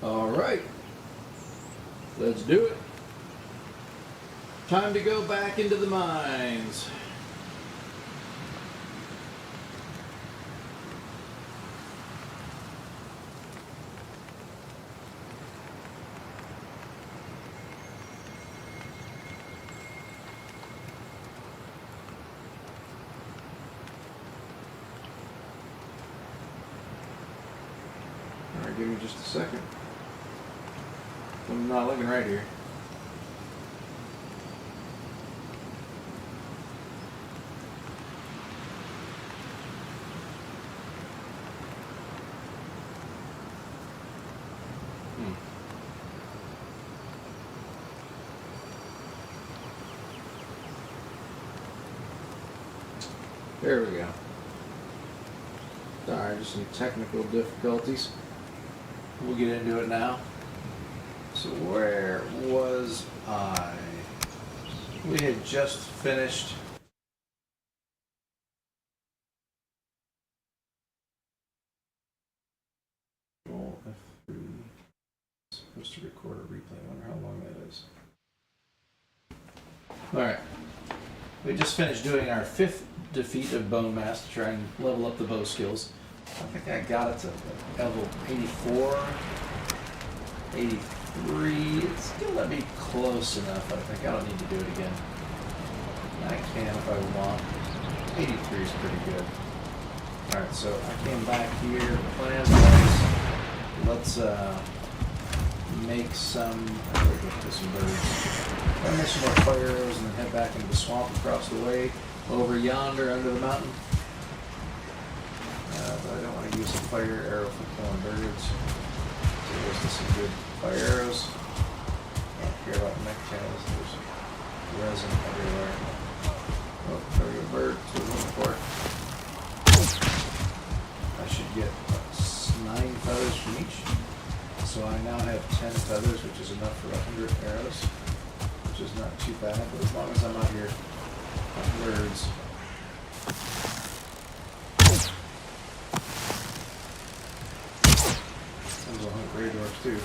All right, let's do it. Time to go back into the mines. All right, give me just a second. I'm not looking right here. There we go. Sorry, just some technical difficulties. We'll get into it now. So where was I? We had just finished Control F3. Supposed to record a replay. I wonder how long that is. Alright. We just finished doing our 5th defeat of Bone Mass to try and level up the bow skills. I think I got it to level 84, 83. It's still let me close enough, I think. I don't need to do it again. I can if I want. 83 is pretty good. Alright, so I came back here. The plan was, let's make some, some birds. I'll make some more fire arrows and then head back into the swamp across the way, over yonder under the mountain. But I don't want to use a fire arrow for killing birds. So there's just some good fire arrows. I don't care about neck tails. There's resin everywhere. Oh, there we go, bird. That's what we're looking for. I should get 9 feathers from each. So I now have 10 feathers, which is enough for 100 arrows, which is not too bad, but as long as I'm out here on birds. There's a hunt gray dwarfs too.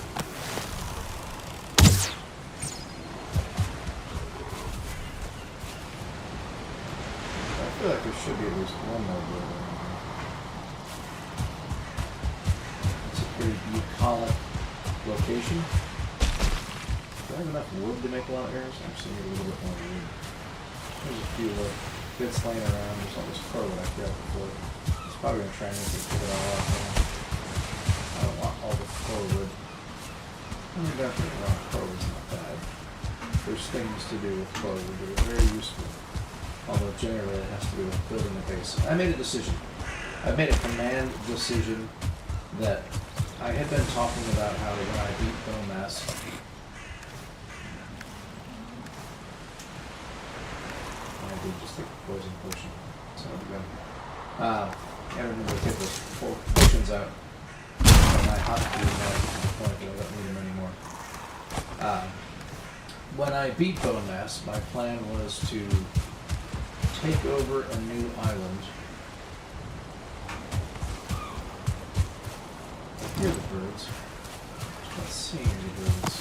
I feel like there should be at least one more bird around here. It's a pretty bucolic location. Do I have enough wood to make a lot of arrows? I'm just need a little bit more wood. There's a few bits laying around. There's all this crow that I grabbed before. It's probably going to try and make it all off. I don't want all the crow wood. I mean, don't get me wrong, crow is not bad. There's things to do with crow wood that are very useful. Although generally it has to do with building a base. I made a decision. I made a command decision that I had been talking about how when I beat Bone Mass, I did just take a poison potion. So good. I remember to take those 4 potions out. My hot food to the point that I don't need them anymore. When I beat Bone Mass, my plan was to take over a new island. Here are the birds. Let's see any birds.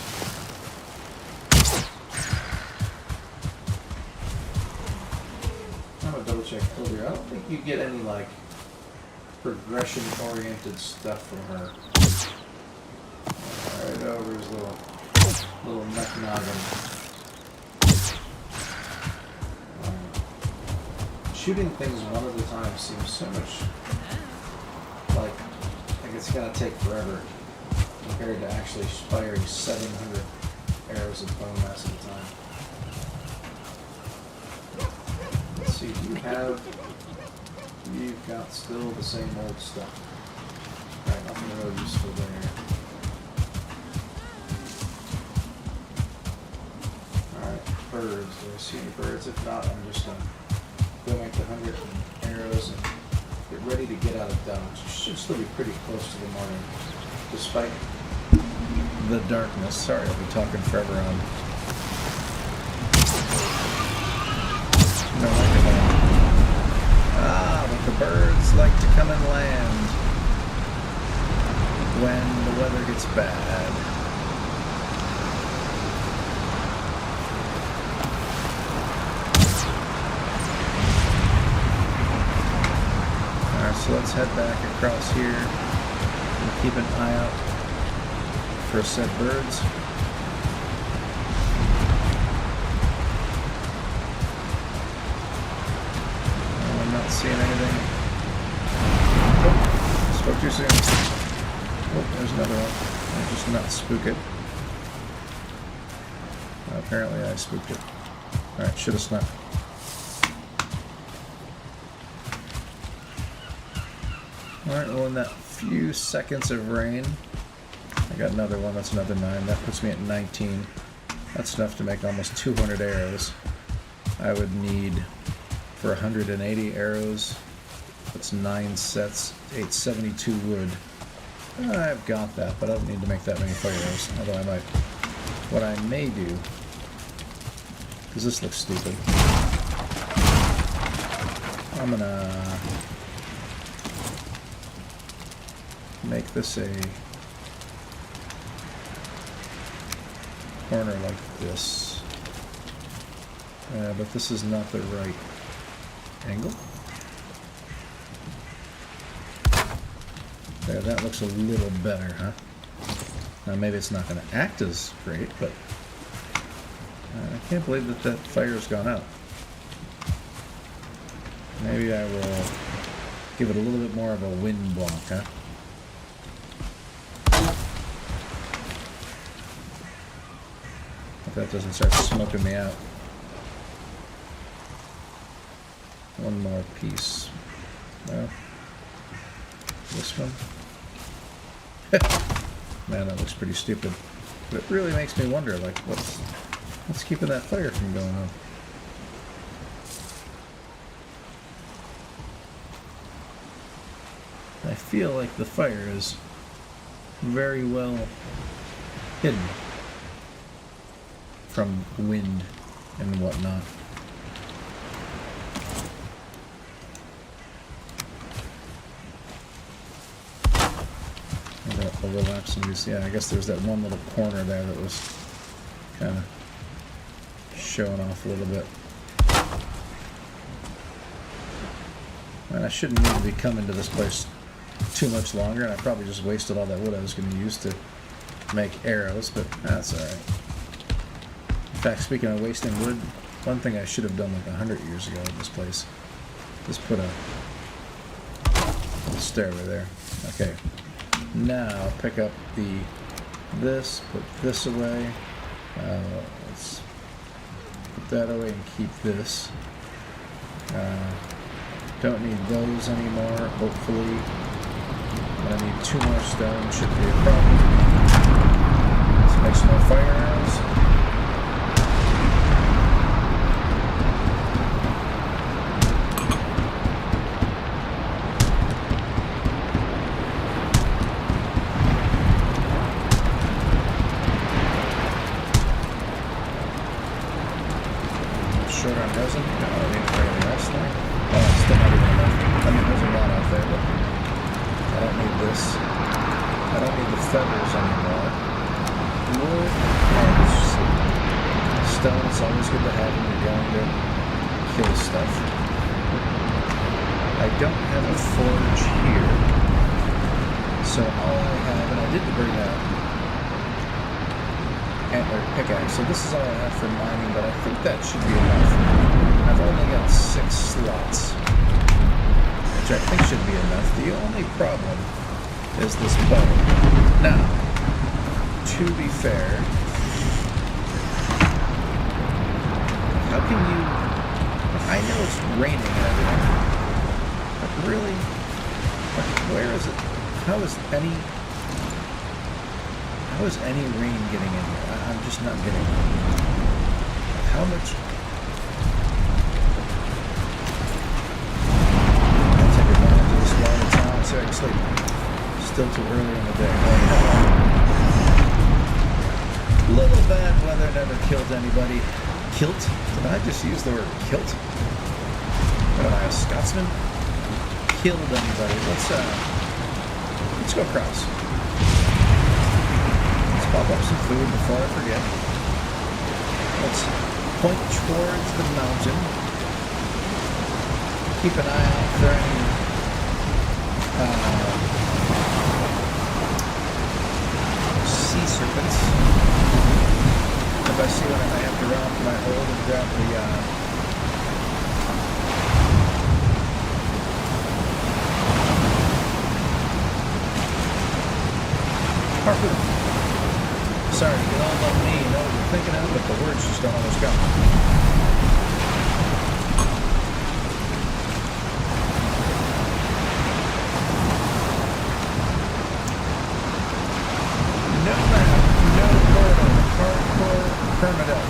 I'm gonna double check earlier. I don't think you get any like progression oriented stuff from her. Right over his little neck noggin. Shooting things one at a time seems so much like it's gonna take forever compared to actually firing 700 arrows of bone mass at a time. Let's see, you've got still the same old stuff. Alright, nothing really useful there. Alright, birds. Do I see any birds? If not, I'm just gonna go make the 100 arrows and get ready to get out of dodge. Should still be pretty close to the morning, despite the darkness. Sorry, I'll be talking forever on. No microphone. But the birds like to come and land when the weather gets bad. Alright, so let's head back across here and keep an eye out for said birds. Oh, I'm not seeing anything. Oh, spoke too soon. Oh, there's another one. I just not spook it. Apparently I spooked it. Alright, should have snuck. Alright, well in that few seconds of rain, I got another one, that's another 9. That puts me at 19. That's enough to make almost 200 arrows. I would need, for 180 arrows, that's 9 sets, 872 wood. I've got that, but I don't need to make that many fire arrows, although I might. What I may do, because this looks stupid, I'm gonna make this a corner like this, but this is not the right angle. There, that looks a little better, huh? Now maybe it's not going to act as great, but I can't believe that that fire's gone out. Maybe I will give it a little bit more of a wind block, huh? If that doesn't start smoking me out. One more piece. No. This one. Man, that looks pretty stupid. But it really makes me wonder, like, what's keeping that fire from going on? I feel like the fire is very well hidden from wind and whatnot. That overlaps and just, yeah, I guess there's that one little corner there that was kind of showing off a little bit. And I shouldn't need to be coming to this place too much longer, and I probably just wasted all that wood I was going to use to make arrows, but that's alright. In fact, speaking of wasting wood, one thing I should have done like 100 years ago in this place is put a stairway there. Okay. Now pick up this, put this away. Let's put that away and keep this. Don't need those anymore, hopefully. I need 2 more stone, shouldn't be a problem. Let's make some more fire arrows. Short on resin? No, I need for the rest there. Oh, it's still not even enough. I mean, there's a lot out there, but I don't need this. I don't need the feathers anymore. Wood and stone, it's always good to have when you're going to kill stuff. I don't have a forge here. So all I have, and I did bring a antler pickaxe, so this is all I have for mining, but I think that should be enough. I've only got 6 slots, which I think should be enough. The only problem is this bow. Now, to be fair, how can you... I know it's raining and everything, but really, where is it? How is any rain getting in here? I'm just not getting it. How much? I'll take advantage of this while it's on so I can sleep. Still too early in the day. Little bad weather never killed anybody. Kilt? Did I just use the word kilt? What am I, a Scotsman? Killed anybody. Let's go across. pop up some food before I forget. Let's point towards the mountain. Keep an eye out for any sea serpents. If I see one, I might have to run up to my hold and grab the harpoon. Sorry to get all about me, you know what you're thinking of, but the words just don't always come. No map, no portal, hardcore permadeath.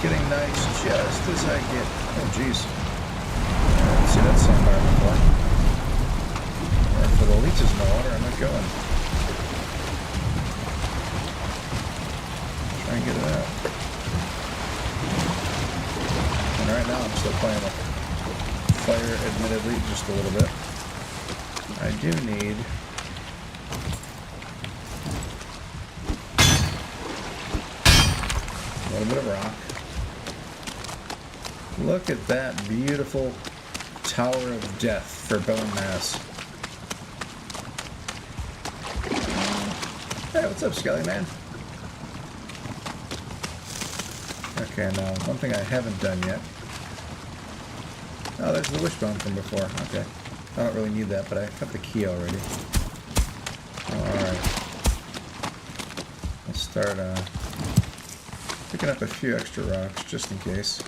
Getting nice just as I get. Oh, jeez. See that sandbar before. Or for the leeches in the water, I'm not going. Try and get it out. And right now I'm still playing with fire, admittedly, just a little bit. I do need a little bit of rock. Look at that beautiful Tower of Death for bone mass. Hey, what's up, Skelly Man? Okay, now, one thing I haven't done yet. Oh, there's the wishbone from before. Okay. I don't really need that, but I got the key already. Alright. Let's start picking up a few extra rocks, just in case.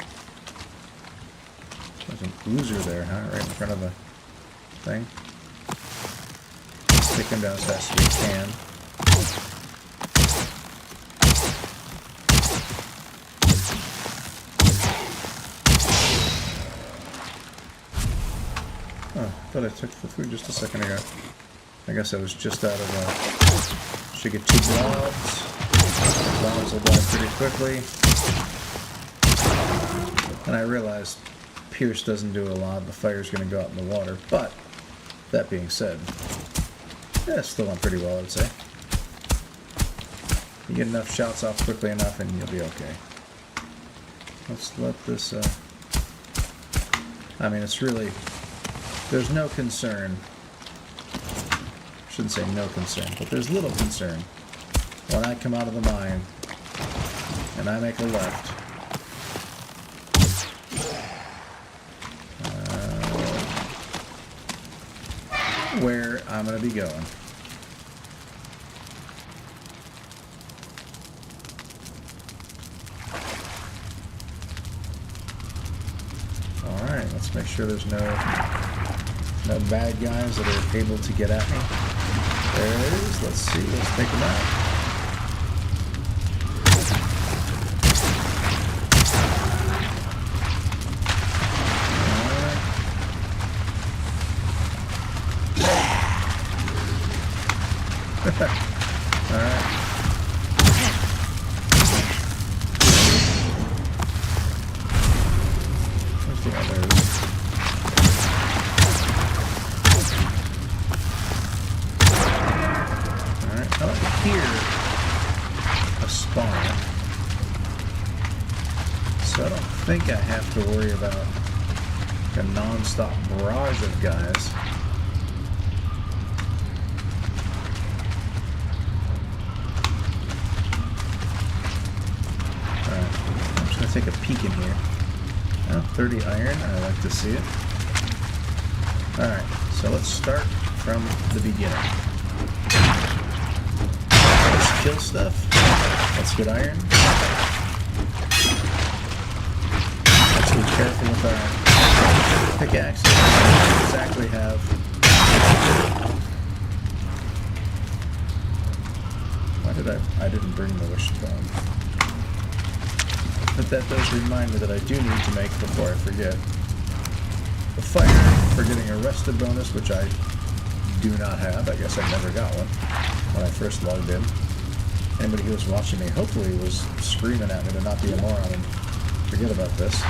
There's an oozer there, huh? Right in front of the thing. Stick him down as fast as we can. Oh, I thought I took the food just a second ago. I guess I was just out of should get 2 blobs. Blobs will die pretty quickly. And I realized Pierce doesn't do a lot, the fire's going to go out in the water, but that being said, yeah, it's still went pretty well, I would say. You get enough shots off quickly enough and you'll be okay. Let's let this, I mean, it's really, there's no concern, I shouldn't say no concern, but there's little concern when I come out of the mine and I make a left. Where I'm going to be going. Alright, let's make sure there's no bad guys that are able to get at me. There it is. Let's see. Let's take them out. Alright. Where's the others? Alright, I don't hear a spawn. So I don't think I have to worry about a non-stop barrage of guys. Take a peek in here. Oh, 30 iron, I like to see it. Alright, so let's start from the beginning. Let's kill stuff. Let's get iron. Let's be careful with our pickaxes. We don't exactly have... Why did I didn't bring the wishbone. But that does remind me that I do need to make, before I forget, the fire for getting a rested bonus, which I do not have. I guess I never got one when I first logged in. Anybody who was watching me hopefully was screaming at me to not be a moron and forget about this.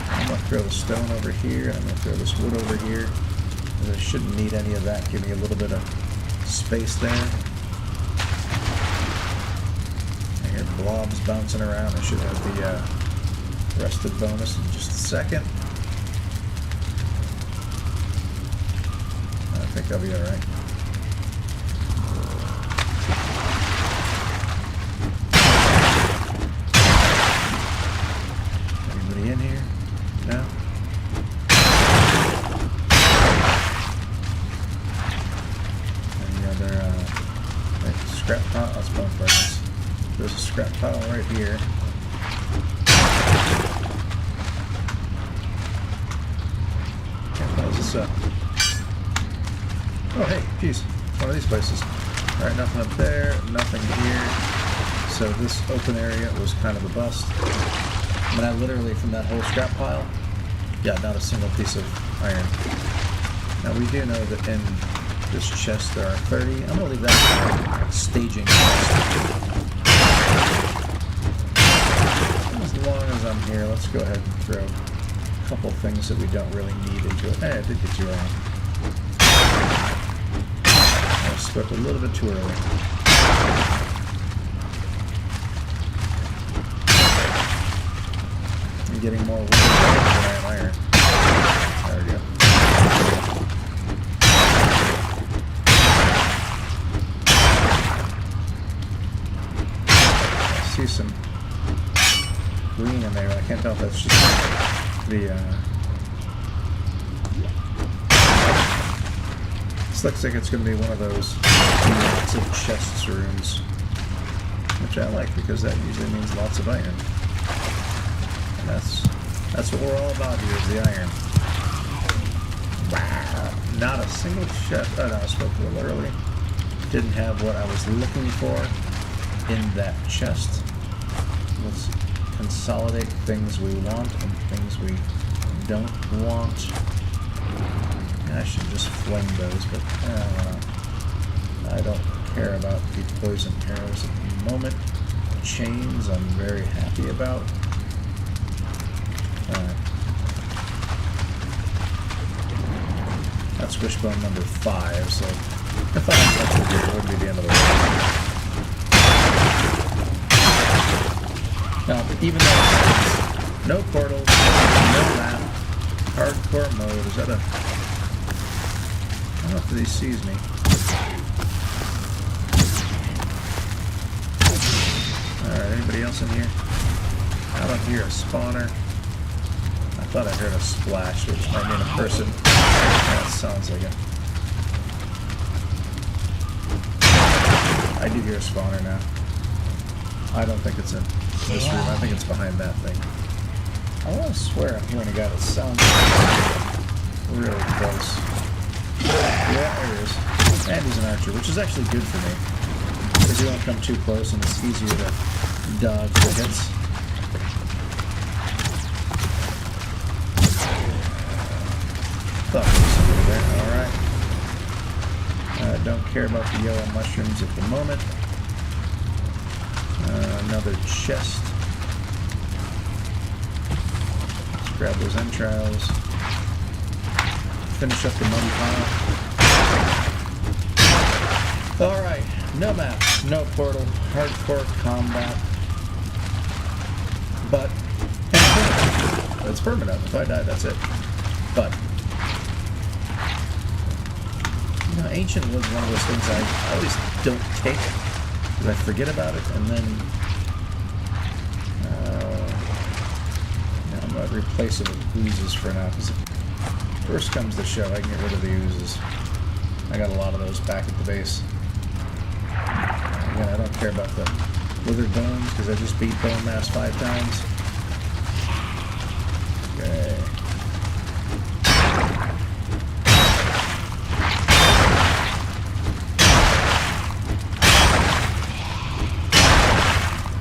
I'm going to throw the stone over here, and I'm going to throw this wood over here. I shouldn't need any of that. Give me a little bit of space there. I hear blobs bouncing around. I should have the rested bonus in just a second. I think I'll be alright. Anybody in here? No? Any other scrap pile? That's bone fragments. There's a scrap pile right here. Can't close this up. Oh, hey, geez. One of these places. Alright, nothing up there, nothing here. So this open area was kind of a bust. I mean, I literally, from that whole scrap pile, got not a single piece of iron. Now, we do know that in this chest there are 30. I'm going to leave that staging chest. As long as I'm here, let's go ahead and throw a couple things that we don't really need into it. Hey, I did get you wrong. I spoke a little bit too early. I'm getting more wood than iron. There we go. I see some green in there. I can't tell if that's just the this looks like it's going to be one of those lots of chests runes, which I like because that usually means lots of iron. And that's what we're all about here, is the iron. Wow. Not a single chest. Oh no, I spoke a little early. Didn't have what I was looking for in that chest. Let's consolidate things we want and things we don't want. I should just fling those, but I don't care about the poison arrows at the moment. Chains I'm very happy about. That's wishbone number 5, so if I had touched it here, it wouldn't be the end of the world. Now, even though it's no portal, no map, hardcore mode, is that a... I don't know if he sees me. Alright, anybody else in here? I don't hear a spawner. I thought I heard a splash, which might mean a person. That sounds like it. I do hear a spawner now. I don't think it's in this room. I think it's behind that thing. I want to swear I'm hearing a guy that sounds really close. Yeah, there he is. And he's an archer, which is actually good for me. Because you don't come too close and it's easier to dodge the hits. Thought there was somebody there. Alright. Don't care about the yellow mushrooms at the moment. Another chest. Let's grab those entrails. Finish up the muddy pile. Alright, no map, no portal, hardcore combat. But, it's permanent. If I die, that's it. But, you know, Ancient was one of those things I always don't take, because I forget about it, and then, I'm going to replace it with oozes for now, because first comes the show, I can get rid of the oozes. I got a lot of those back at the base. Again, I don't care about the withered bones because I just beat bone mass 5 times. Okay.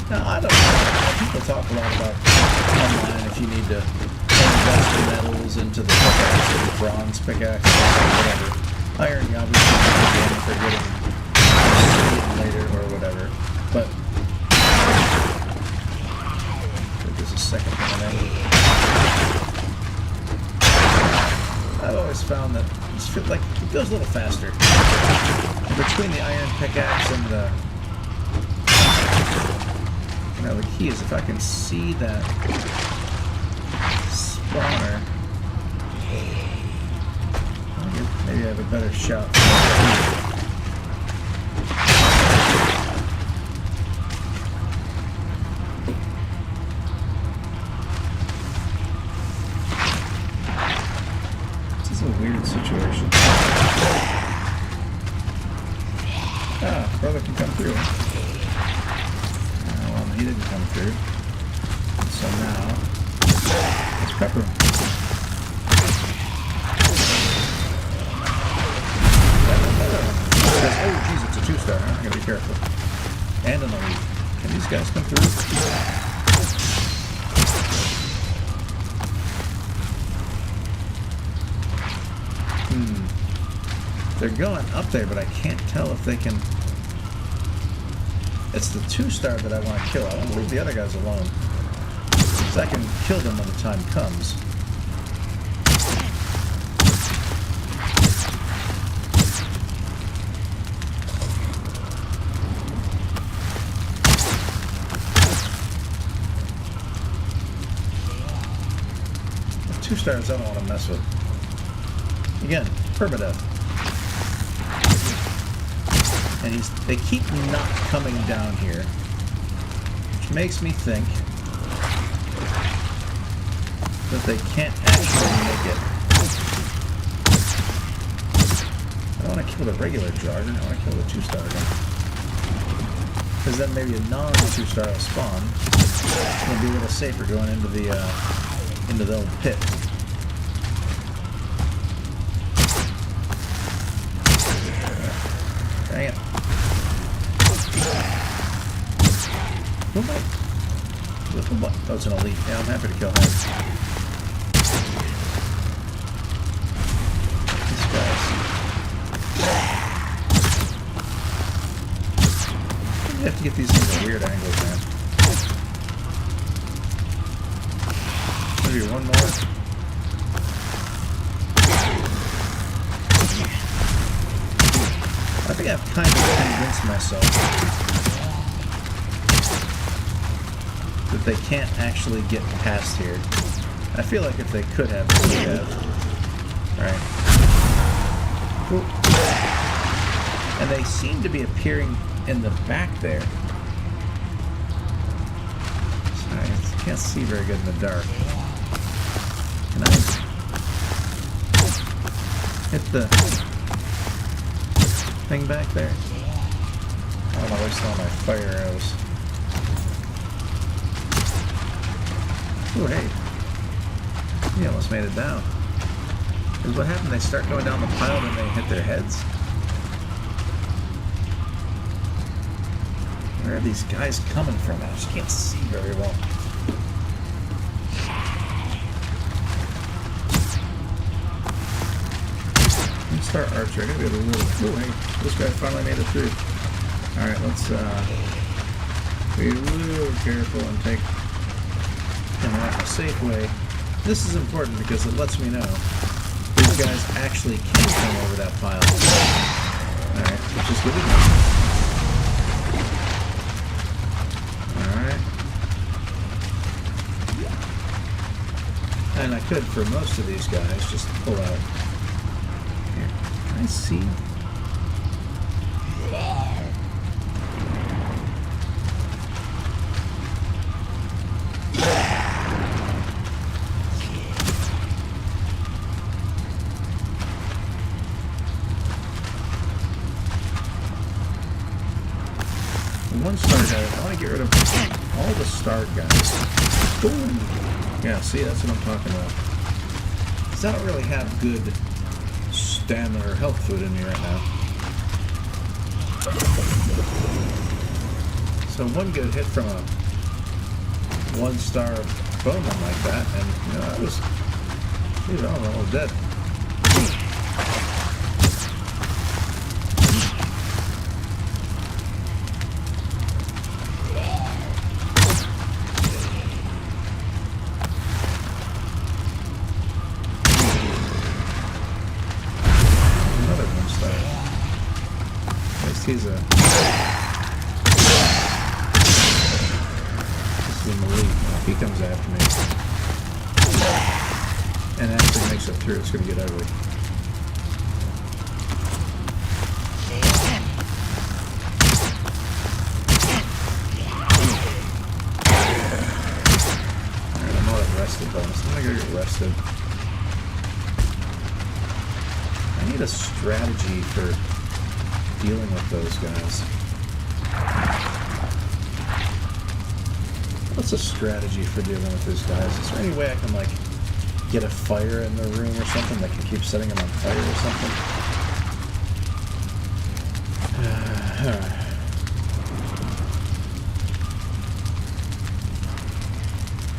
Now, I don't know. People talk a lot about online if you need to invest the metals into the pickaxe or the bronze pickaxe or whatever. Iron, you obviously need to for getting later or whatever. But feel like it goes a little faster. Between the iron pickaxe and the... Now the key is if I can see that spawner, maybe I have a better shot. This is a weird situation. Ah, brother can come through. Well, he didn't come through. So now, let's pepper him. Oh, jeez, it's a 2-star. I gotta be careful. And an elite. Can these guys come through? They're going up there, but I can't tell if they can... It's the 2-star that I want to kill. I want to leave the other guys alone. Because I can kill them when the time comes. The 2-stars I don't want to mess with. Again, permadeath. And they keep not coming down here, which makes me think that they can't actually make it. I don't want to kill the regular Jargon, I want to kill the 2-star again. Because then maybe a non-2-star will spawn. It'll be a little safer going into the old pit. Dang it. What? Oh, it's an elite. Yeah, I'm happy to kill him. These guys. You have to get these things at weird angles, man. Maybe one more. I think I've kind of convinced myself that they can't actually get past here. I feel like if they could have, they would have. Right. Ooh. And they seem to be appearing in the back there. Sorry, I can't see very good in the dark. Can I hit the thing back there? I don't know, waste all my fire arrows. Oh, hey. He almost made it down. Because what happened? They start going down the pile and they hit their heads. Where are these guys coming from? I just can't see very well. Let's start archer. I gotta be able to move. Oh, hey. This guy finally made it through. Alright, let's be a little careful and take him out a safe way. This is important because it lets me know these guys actually can come over that pile. Alright, which is good enough. Alright. And I could, for most of these guys, just pull out. Here, can I see? One star guy. I want to get rid of all the star guys. Boom! Yeah, see, that's what I'm talking about. Because I don't really have good stamina or health food in me right now. So one good hit from a 1-star bowman like that, and you know, I was almost dead. he's an elite. If he comes after me and actually makes it through, it's going to get ugly. Alright, I'm not arrested bonus. I'm going to go get arrested. I need a strategy for dealing with those guys. What's a strategy for dealing with those guys? Is there any way I can, like, get a fire in the room or something that can keep setting them on fire or something?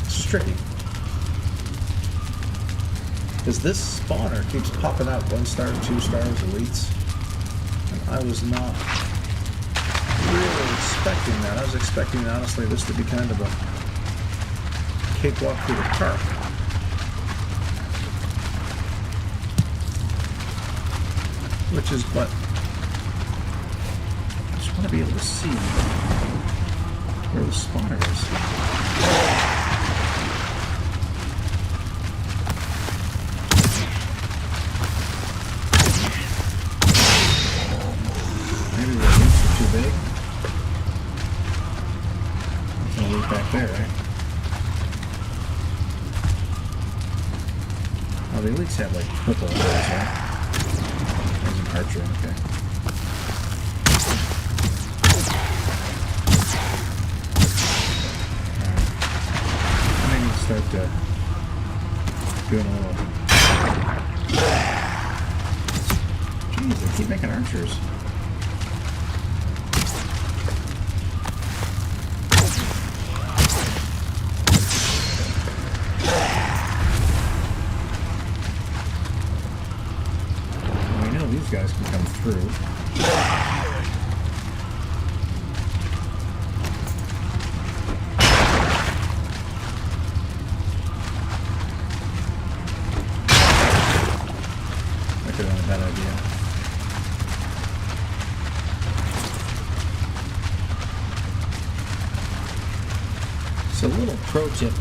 This is tricky. Because this spawner keeps popping out 1 star, 2 stars, elites. And I was not really expecting that. I was expecting, honestly, this to be kind of a cakewalk through the park. Which is what I just want to be able to see where the spawner is. Maybe the elites are too big. There's no elite back there, right? Oh, the elites have like purple eyes, right? There's an archer, okay. Alright. I may need to start doing a little... Jeez, they keep making archers. These guys can come through. That could have been a bad idea. So a little pro tip.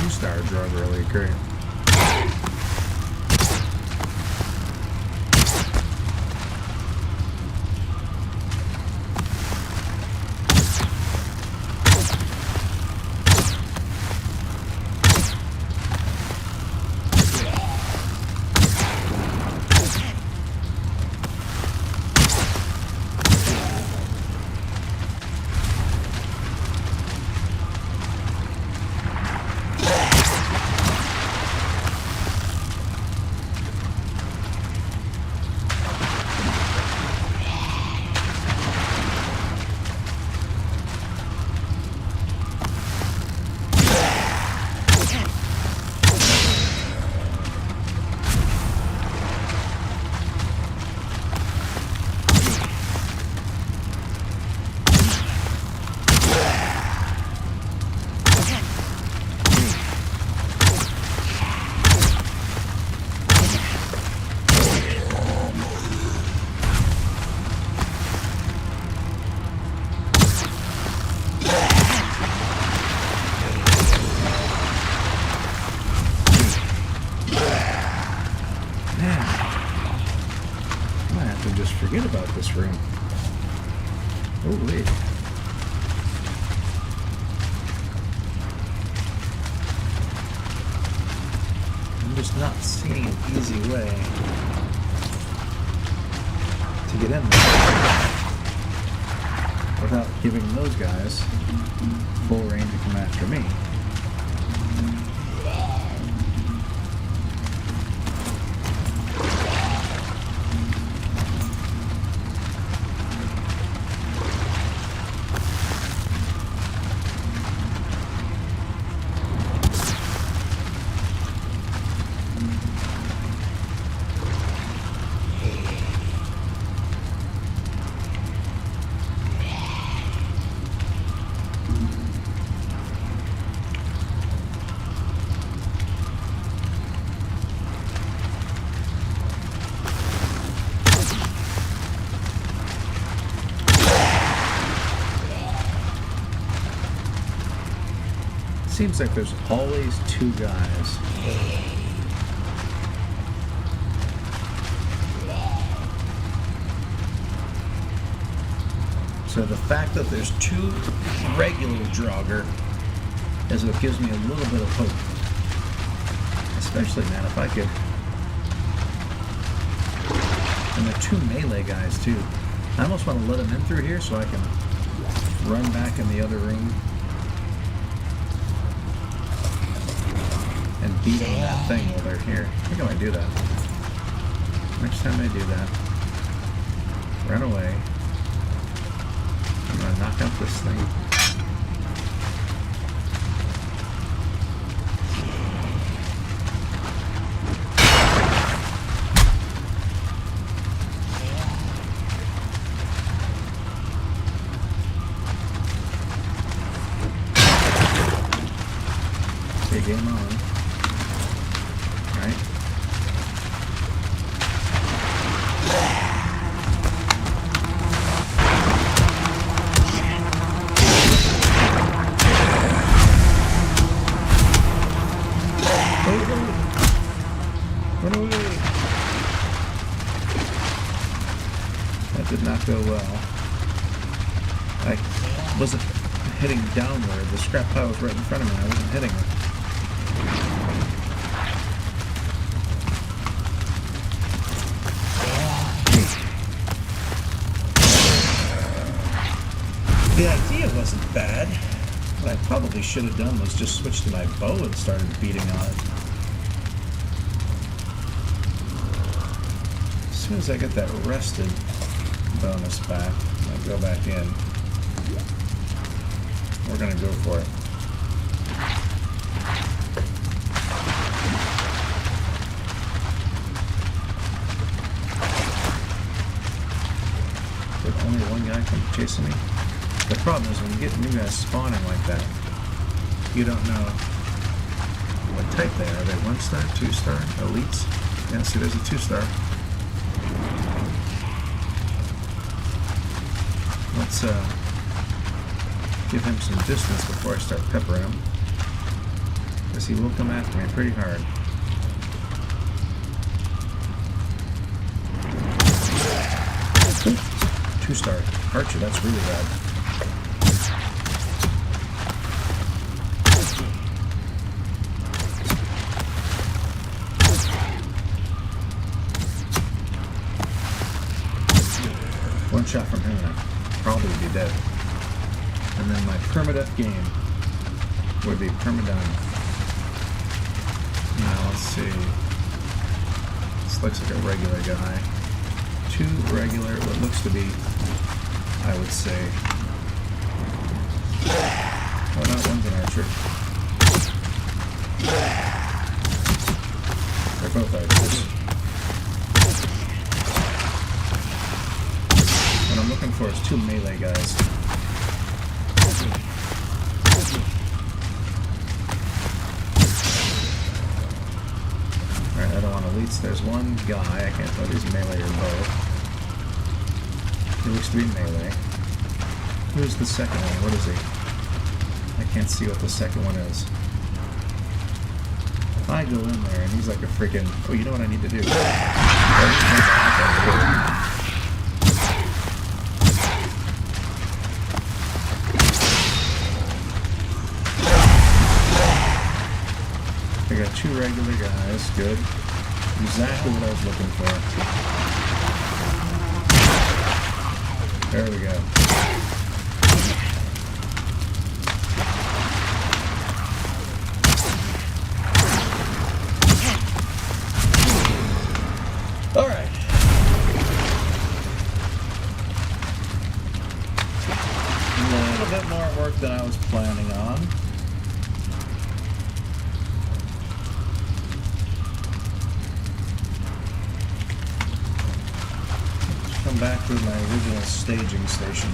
Star drug really great. forget about this room. Oh, wait. I'm just not seeing an easy way to get in there without giving those guys full range to come after me. Seems like there's always two guys. So the fact that there's two regular Draugr is what gives me a little bit of hope. Especially, man, if I could... And they're two melee guys, too. I almost want to let them in through here so I can run back in the other room and beat on that thing while they're here. I think I might do that. Next time I do that, run away. I'm gonna knock out this thing. Okay, game on. Right? Run away! That did not go well. I wasn't hitting downward. The scrap pile was right in front of me. I wasn't hitting it. The idea wasn't bad. What I probably should have done was just switch to my bow and started beating on it. As soon as I get that rested bonus back, I'll go back in. We're gonna go for it. Did only one guy come chasing me? The problem is when you get new guys spawning like that, you don't know what type they are. Are they 1-star, 2-star, elites? Yeah, see, there's a 2-star. Let's give him some distance before I start peppering him, because he will come after me pretty hard. Ooh, 2-star Archer, that's really bad. One shot from him and I'd probably be dead. And then my permadeath game would be permadone. Now let's see. This looks like a regular guy. Two regular, what looks to be, I would say. Oh, not one's an archer. They're both archers. What I'm looking for is two melee guys. Alright, I don't want elites. There's one guy, I can't tell if he's melee or both. He looks to be melee. Who's the second one? What is he? I can't see what the second one is. If I go in there and he's like a freaking... Oh, you know what I need to do? I got 2 regular guys. Good. Exactly what I was looking for. There we go. Alright. A little bit more work than I was planning on. Come back to my original staging station.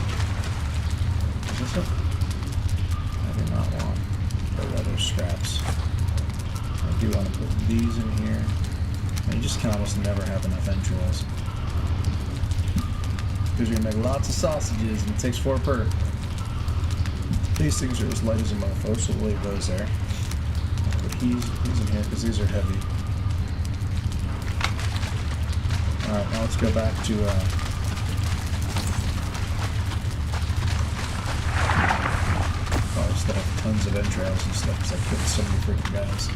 Is this it? I do not want the leather straps. I do want to put these in here. And you just can almost never have enough entrails. Because you're going to make lots of sausages and it takes 4 per. These things are as light as a mofo, so we'll leave those there. But he's in here because these are heavy. Alright, now let's go back to I still have tons of entrails and stuff because I killed so many freaking guys.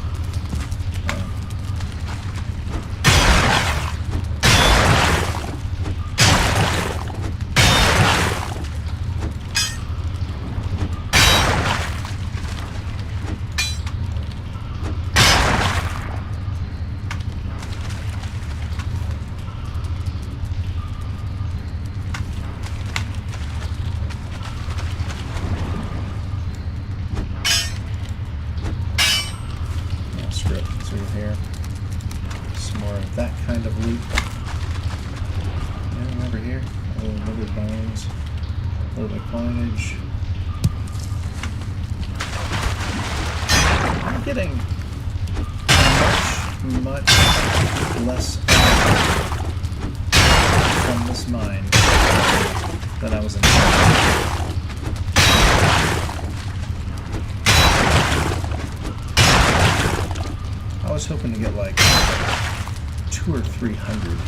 Here. Some more of that kind of loot. And over here, a little withered bones, a little bit of coinage. I'm getting much less from this mine than I was intending. I was hoping to get like 200 or 300.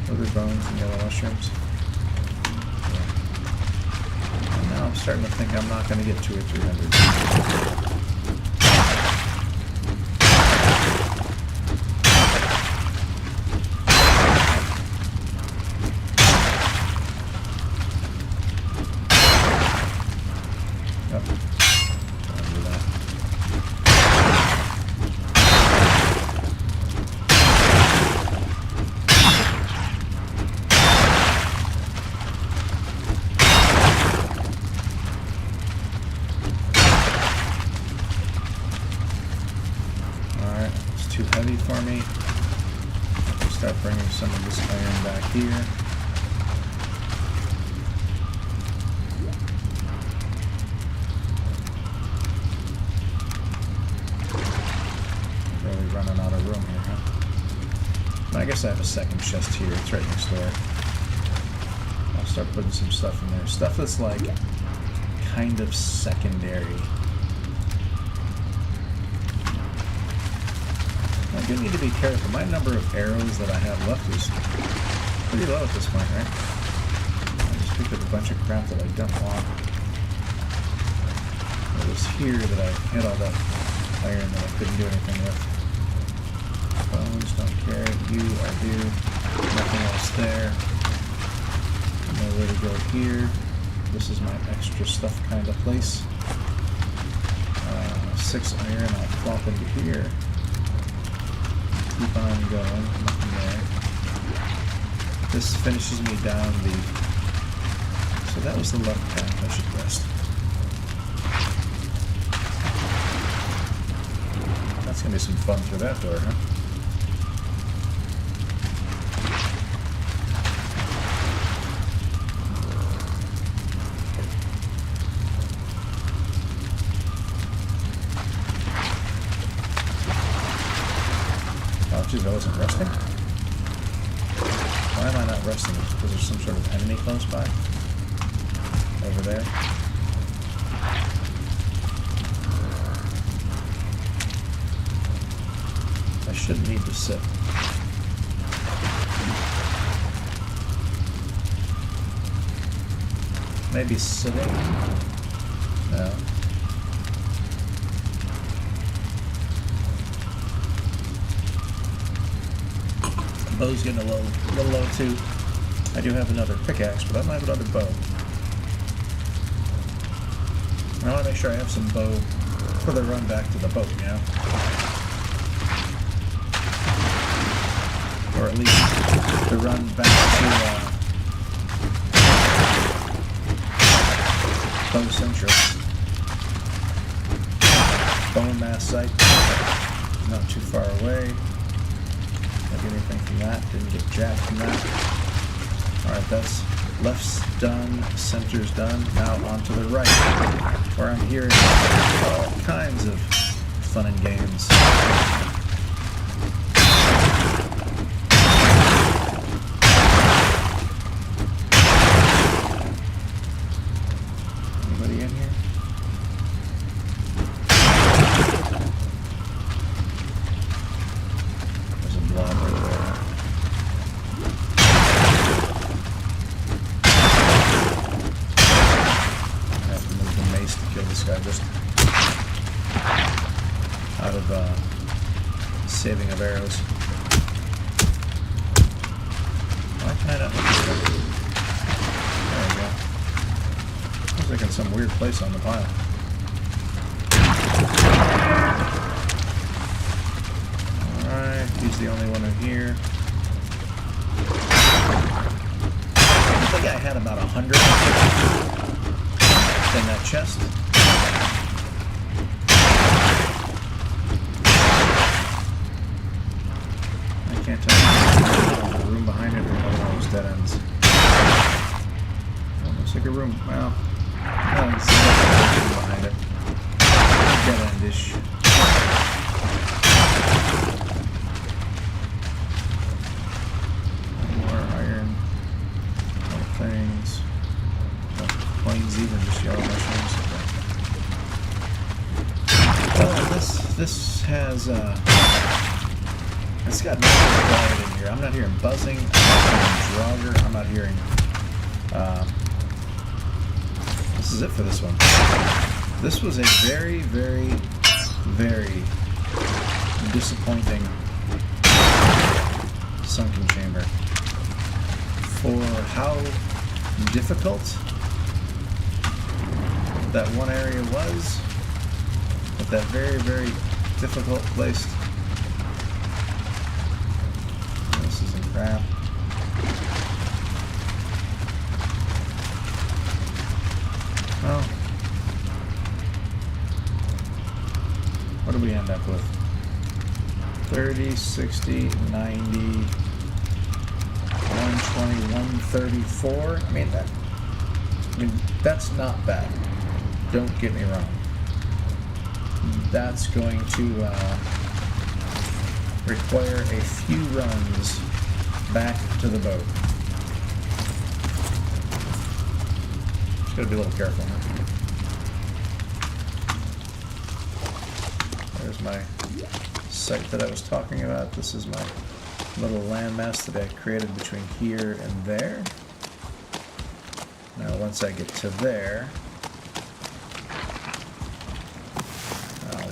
Withered bones and yellow mushrooms. Yeah. And now I'm starting to think I'm not going to get 200 or 300. Too heavy for me. I'll start bringing some of this iron back here. Really running out of room here, huh? I guess I have a second chest here. It's right next door. I'll start putting some stuff in there. Stuff that's like kind of secondary. I do need to be careful. My number of arrows that I have left is pretty low at this point, right? I just picked up a bunch of crap that I don't want. It was here that I had all that iron that I couldn't do anything with. Bones, don't care. You, I do. Nothing else there. Nowhere to go here. This is my extra stuff kind of place. 6 iron, I'll plop into here. Keep on going, nothing there. This finishes me down the... So that was the left path, I should rest. That's going to be some fun through that door, huh? I wasn't resting? Why am I not resting? Because there's some sort of enemy close by? Over there? I shouldn't need to sit. Maybe sitting? No. The bow's getting a little low too. I do have another pickaxe, but I don't have another bow. I want to make sure I have some bow for the run back to the boat, you know? Or at least the run back to Bow Central. Bone mass site, not too far away. Didn't get anything from that, didn't get jack from that. Alright, that's left's done, center's done. Now on to the right, where I'm hearing all kinds of fun and games. Anybody in here? There's a blob right there. To kill this guy just out of saving of arrows. Why can I not look at it? There we go. Looks like in some weird place on the pile. Alright, he's the only one in here. I think I had about 100 in that chest. I can't tell if the room behind it or one of those dead ends. Oh, looks like a room. Well, no, it's a room behind it. Dead end-ish. More iron. More things. Plains, even just yellow mushrooms. Oh, this has it's got nothing quiet in here. I'm not hearing buzzing. I'm not hearing Draugr. I'm not hearing. This is it for this one. This was a very, very, very disappointing sunken chamber for how difficult that one area was, but that very, very difficult place. This isn't crap. Well, what do we end up with? 30, 60, 90, 120, 134. I mean, that's not bad. Don't get me wrong. That's going to require a few runs back to the boat. Just gotta be a little careful. There's my site that I was talking about. This is my little landmass that I created between here and there. Now once I get to there,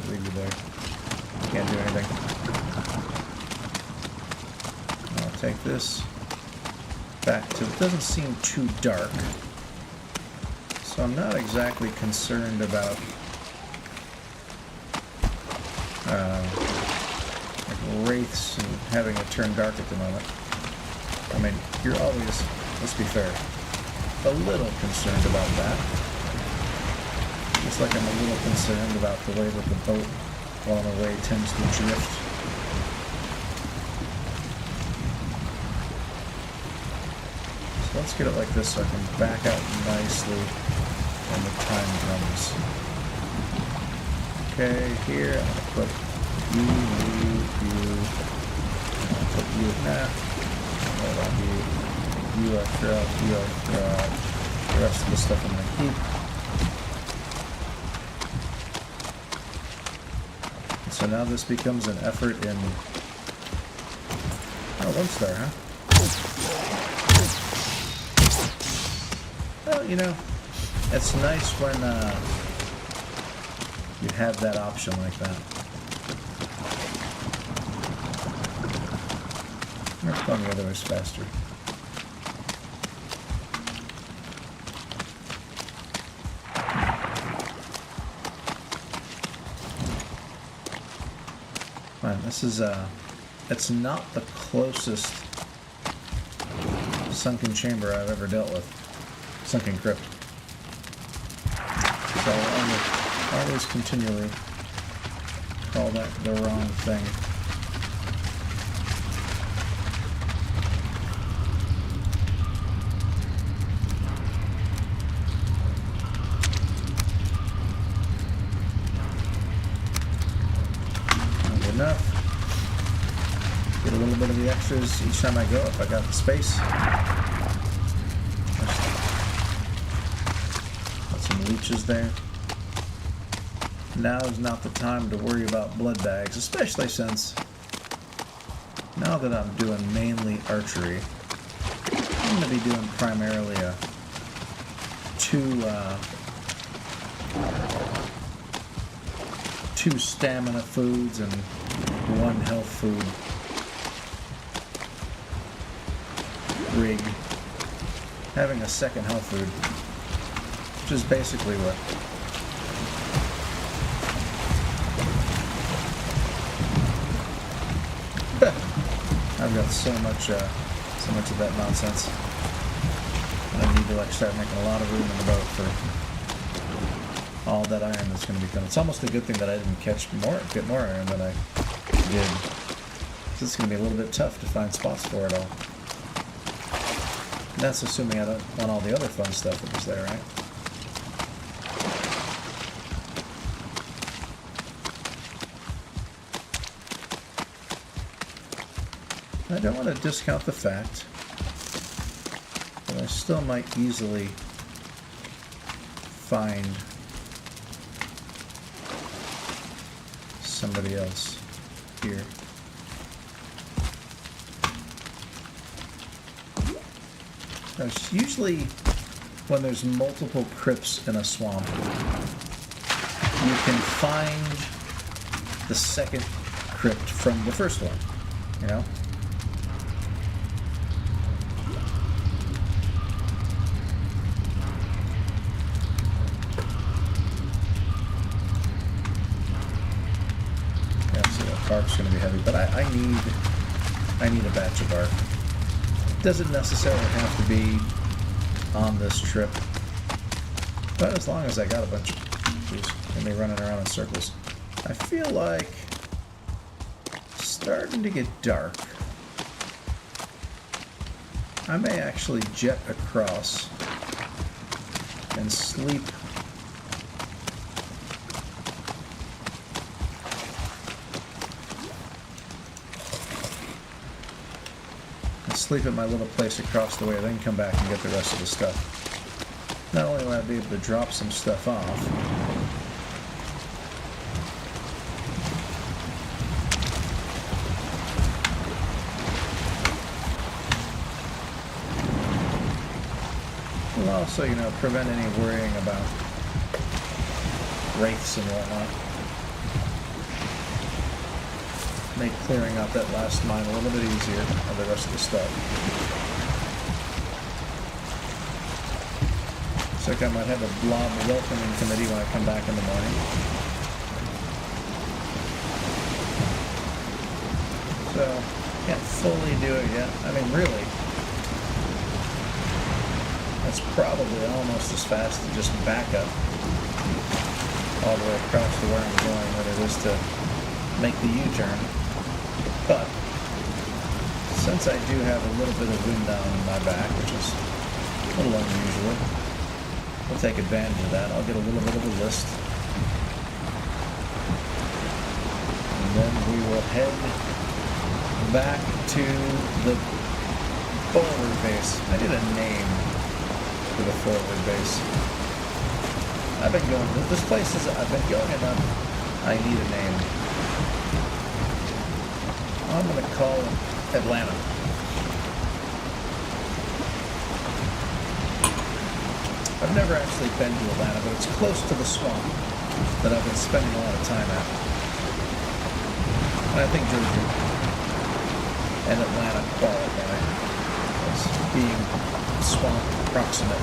leave you there. Can't do anything. I'll take this back to... It doesn't seem too dark, so I'm not exactly concerned about like wraiths and having it turn dark at the moment. I mean, you're always, let's be fair, a little concerned about that. It's like I'm a little concerned about the way that the boat, while I'm away, tends to drift. So let's get it like this so I can back out nicely when the time comes. Okay, here I'm going to put you. I'm going to put you, hold on, you are throughout, you are throughout. The rest of the stuff I'm going to keep. So now this becomes an effort in... Oh, 1 star, huh? Well, you know, It's nice when you have that option like that. It's fun whether it's faster. Man, this is it's not the closest sunken chamber I've ever dealt with. Sunken crypt. So I always continually call that the wrong thing. Not enough. Get a little bit of the extras each time I go if I got the space. Got some leeches there. Now is not the time to worry about blood bags, especially since now that I'm doing mainly archery, I'm going to be doing primarily a two stamina foods and one health food rig. Having a second health food, which is basically what I've got so much of that nonsense. I need to like start making a lot of room in the boat for all that iron that's going to be coming. It's almost a good thing that I didn't get more iron than I did. So it's going to be a little bit tough to find spots for it all. And that's assuming I don't want all the other fun stuff that was there, right? I don't want to discount the fact that I still might easily find somebody else here. There's usually, when there's multiple crypts in a swamp, you can find the second crypt from the first one, you know? Bark's going to be heavy, but I need a batch of bark. It doesn't necessarily have to be on this trip, but as long as I got a bunch of me running around in circles. I feel like it's starting to get dark. I may actually jet across and sleep at my little place across the way, then come back and get the rest of the stuff. Not only will I be able to drop some stuff off, will also, you know, prevent any worrying about wraiths and whatnot. Make clearing out that last mine a little bit easier of the rest of the stuff. Looks like I might have a blob welcoming committee when I come back in the morning. So, can't fully do it yet. I mean, really, that's probably almost as fast to just back up all the way across to where I'm going than it is to make the U-turn. But since I do have a little bit of wind down in my back, which is a little unusual, we'll take advantage of that. I'll get a little bit of a list. And then we will head back to the forward base. I need a name for the forward base. I've been going enough. I need a name. I'm going to call it Atlanta. I've never actually been to Atlanta, but it's close to the swamp that I've been spending a lot of time at. And I think Georgia and Atlanta qualify as being swamp proximate.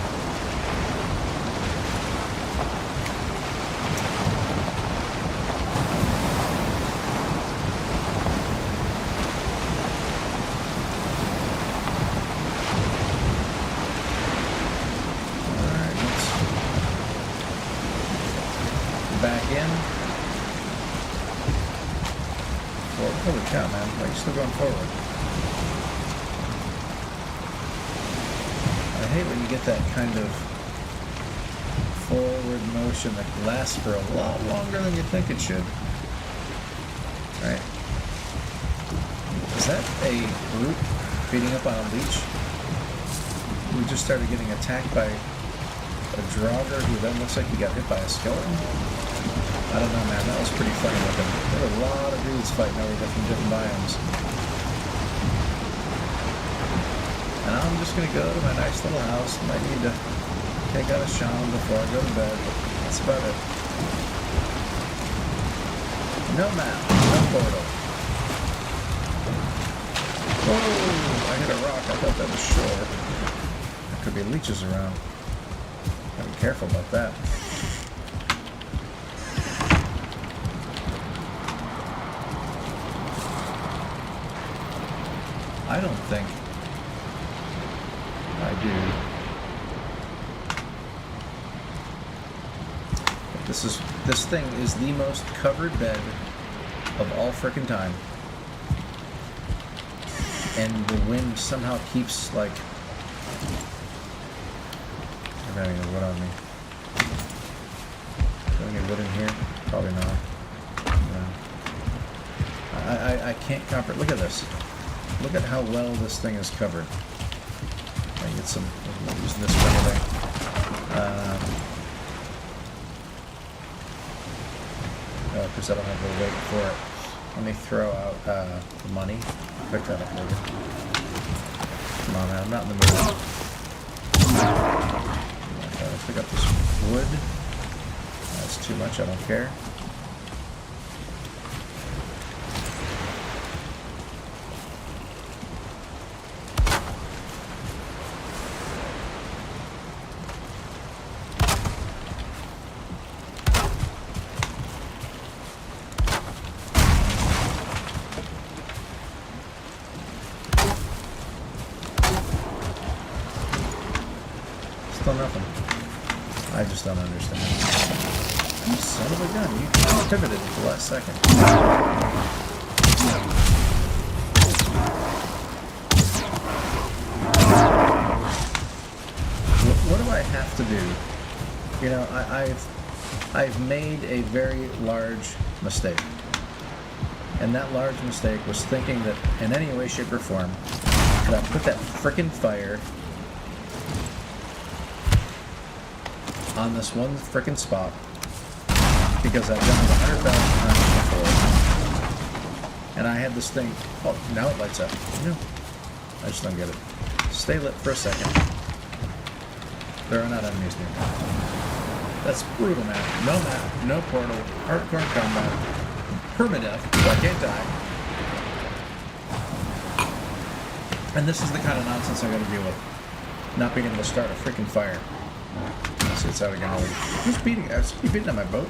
Back in. Well, holy cow, man. Why are you still going forward? I hate when you get that kind of forward motion that lasts for a lot longer than you think it should. Right? Is that a brute beating up on a leech? We just started getting attacked by a Draugr who then looks like he got hit by a skeleton? I don't know, man. That was pretty funny looking. There were a lot of dudes fighting over there from different biomes. And I'm just going to go to my nice little house. Might need to take out a shaman before I go to bed. That's about it. No map. No portal. Whoa! I hit a rock. I thought that was shore. There could be leeches around. Gotta be careful about that. I don't think I do. But this thing is the most covered bed of all frickin' time. And the wind somehow keeps like I'm having a wood on me. Do I get wood in here? Probably not. No. I can't comprehend. Look at this. Look at how well this thing is covered. I get some. I'm using this for anything. Because I don't have the weight for it. Let me throw out the money. Pick that up later. Come on, man. I'm not in the mood. Let's pick up this wood. That's too much. I don't care. Nothing. I just don't understand. You son of a gun. You pivoted at the last second. What do I have to do? You know, I've made a very large mistake. And that large mistake was thinking that in any way, shape, or form, could I put that frickin' fire on this one frickin' spot because I've done it 100,000 times before, and I had this thing. Oh, now it lights up. No, I just don't get it. Stay lit for a second. There are not enemies nearby. That's brutal, man. No map, no portal, hardcore combat, permadeath, so I can't die. And this is the kind of nonsense I got to deal with. Not being able to start a freaking fire. See, it's out again. Who's beating? Is he beating at my boat?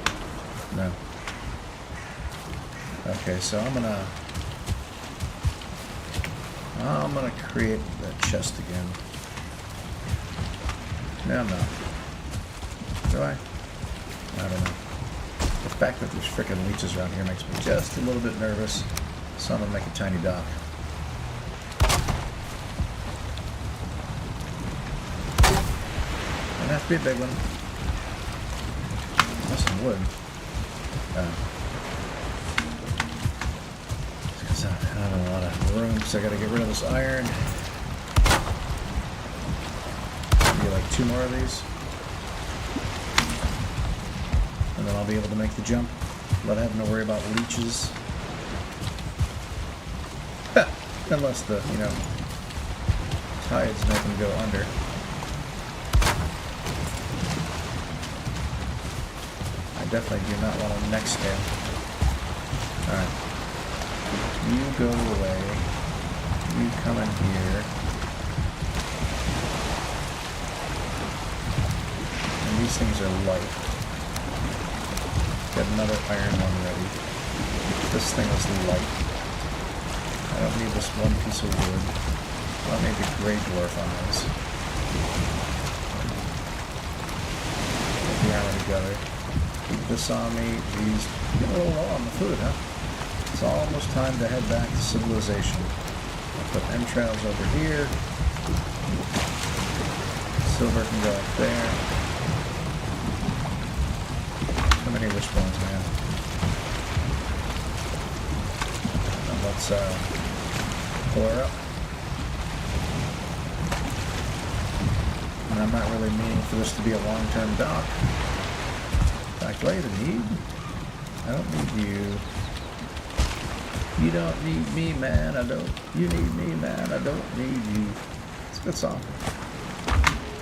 No. Okay, so I'm gonna create that chest again. No, I'm not. Do I? I don't know. The fact that there's frickin' leeches around here makes me just a little bit nervous. So I'm gonna make a tiny dock. Doesn't have to be a big one. That's some wood. Because I don't have a lot of room, so I gotta get rid of this iron. Maybe like 2 more of these. And then I'll be able to make the jump without having to worry about leeches. Unless the, tides make them go under. definitely do not want a neck scale. Alright. You go away. You come in here. And these things are light. Got another iron one ready. This thing is light. I don't need this one piece of wood. I don't need the gray dwarf eyes. Put the armor together. Keep this on me. These get a little low on the food, huh? It's almost time to head back to civilization. I'll put entrails over here. Silver can go up there. How many wishbones, man? And let's pull her up. And I'm not really meaning for this to be a long-term dock. In fact, do I even need? I don't need you. You don't need me, man. I don't. You need me, man. I don't need you. It's a good song.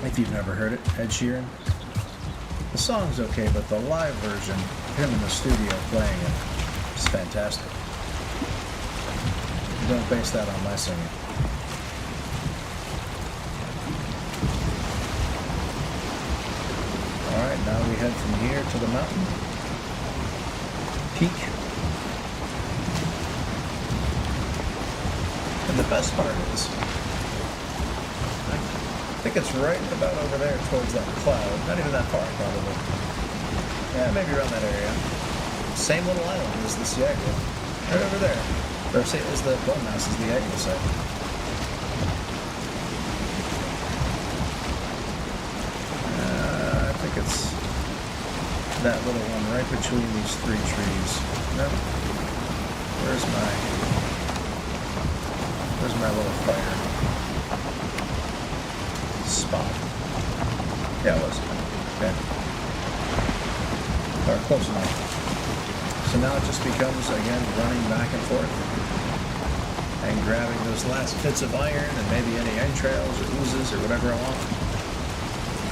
If you've never heard it, Ed Sheeran. The song's okay, but the live version, him in the studio playing it, is fantastic. Don't base that on my singing. Alright, now we head from here to the mountain. Peak. And the best part is, I think it's right about over there towards that cloud. Not even that far, probably. Yeah, maybe around that area. Same little island as the Siagro. Right over there. Or say it was the bone mouse is the Agro site. I think it's that little one right between these three trees. No. Where's my little fire spot? Yeah, it was. Okay. Or close enough. So now it just becomes, again, running back and forth and grabbing those last bits of iron and maybe any entrails or oozes or whatever I want.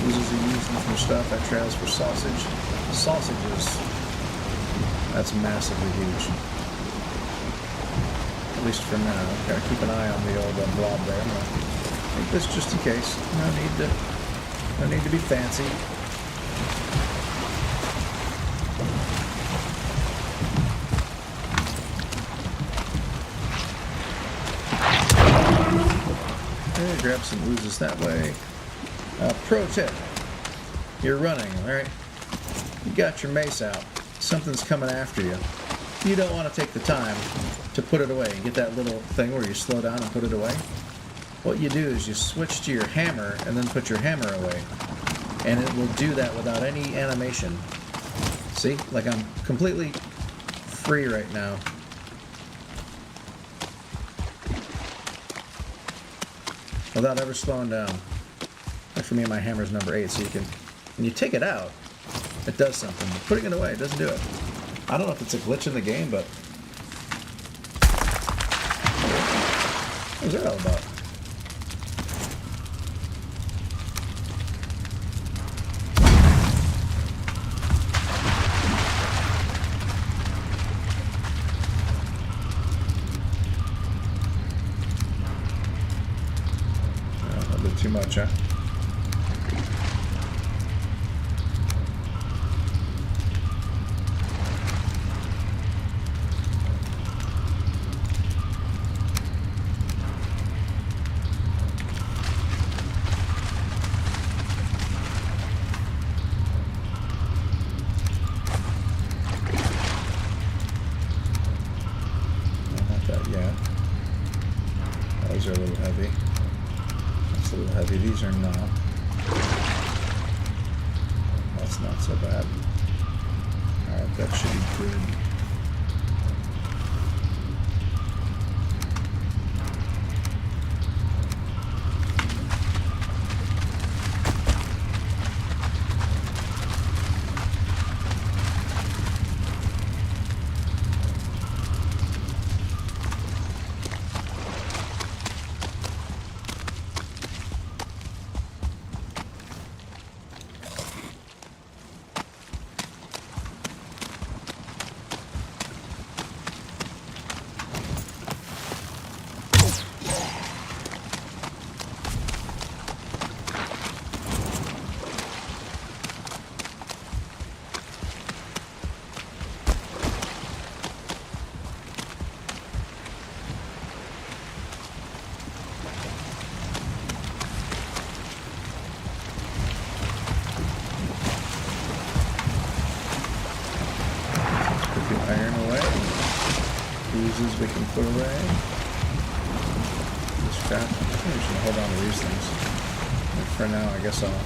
Oozes are used for stuff, entrails for sausage. Sausages, that's massively huge. At least for now. Gotta keep an eye on the old blob there. I'm gonna make this just in case. No need to be fancy. Okay, grab some oozes that way. Pro tip. You're running, alright? You got your mace out. Something's coming after you. You don't want to take the time to put it away. You get that little thing where you slow down and put it away. What you do is you switch to your hammer and then put your hammer away. And it will do that without any animation. See? Like I'm completely free right now. Without ever slowing down. Like for me, my hammer's number 8, so you can... When you take it out, it does something. But putting it away, it doesn't do it. I don't know if it's a glitch in the game, but... What was that all about? A bit too much, huh? Those are a little heavy. That's a little heavy. These are not. That's not so bad. Alright, that should be good. bruises we can put away. This crap. I think we should hold on to these things. And for now, I guess I'll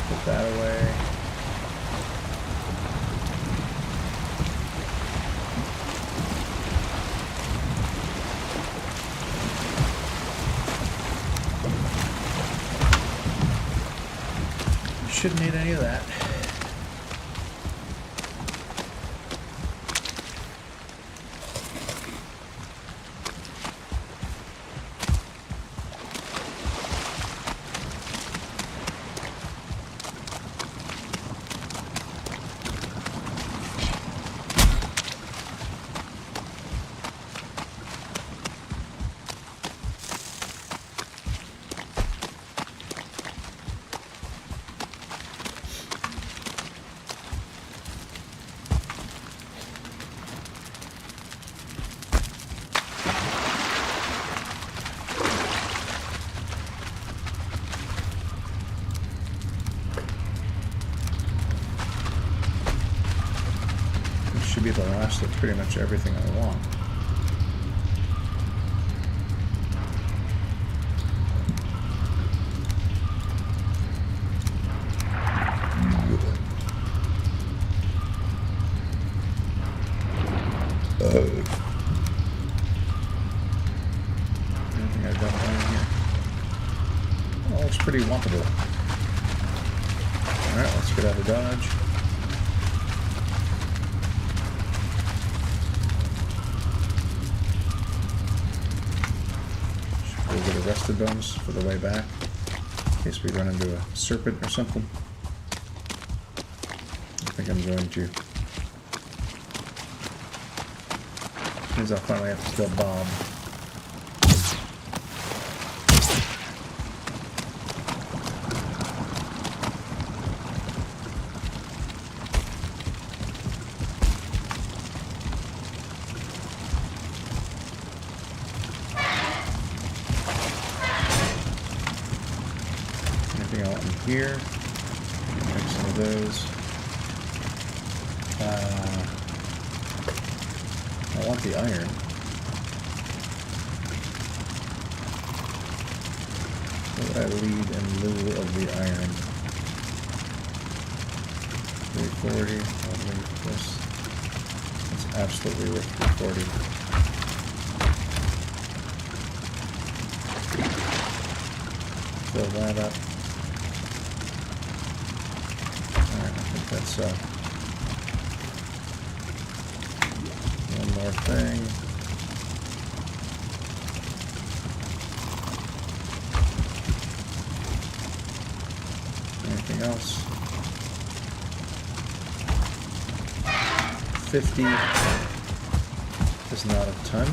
put that away. Shouldn't need any of that. Should be the last of pretty much everything I want. Anything I've done wrong here? Well, looks pretty wantable. Alright, let's get out of Dodge. Rested bones for the way back, in case we run into a serpent or something. I think I'm going to. Means I'll finally have to kill Bob. Here, make some of those. I want the iron. What would I leave in lieu of the iron? 340. I'll leave this. It's absolutely worth 340. Fill that up. That's one more thing. Anything else? 50 is not a ton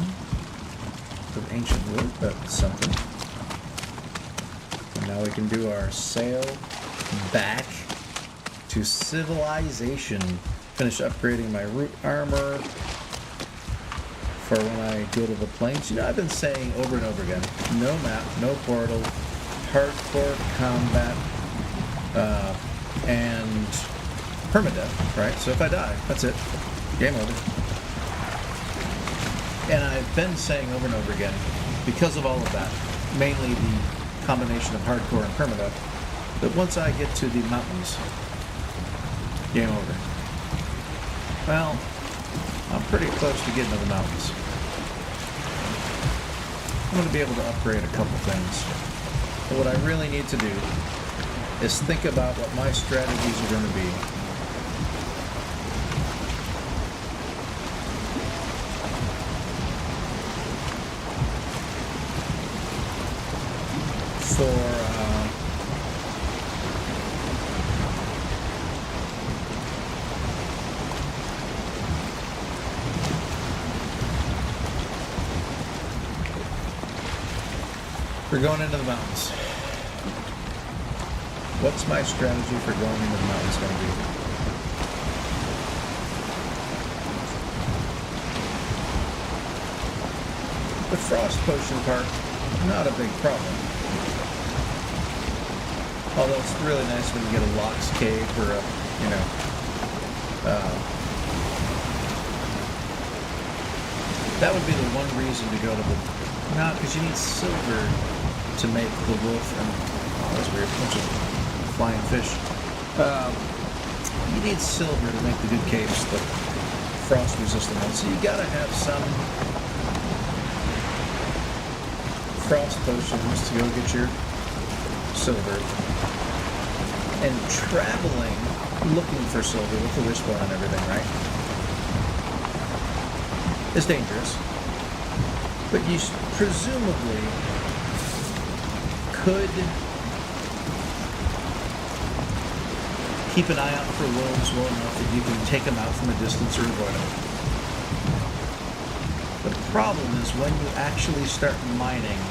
of ancient wood, but something. And now we can do our sail back to civilization. Finish upgrading my root armor for when I go to the plains. You know, I've been saying over and over again, no map, no portal, hardcore combat, and permadeath, right? So if I die, that's it. Game over. And I've been saying over and over again, because of all of that, mainly the combination of hardcore and permadeath, that once I get to the mountains, game over. Well, I'm pretty close to getting to the mountains. I'm going to be able to upgrade a couple things. But what I really need to do is think about what my strategies are going to be for going into the mountains. What's my strategy for going into the mountains going to be? The frost potion part, not a big problem. Although it's really nice when you get a Lox cave or a, That would be the one reason to go to the... No, because you need silver to make the wolf and... Oh, that's weird. A bunch of flying fish. You need silver to make the good capes, the frost-resistant ones. So you gotta have some frost potions to go get your silver. And traveling, looking for silver with the wishbone and everything, right? Is dangerous. But you presumably could keep an eye out for wolves well enough that you can take them out from a distance or avoid them. The problem is when you actually start mining,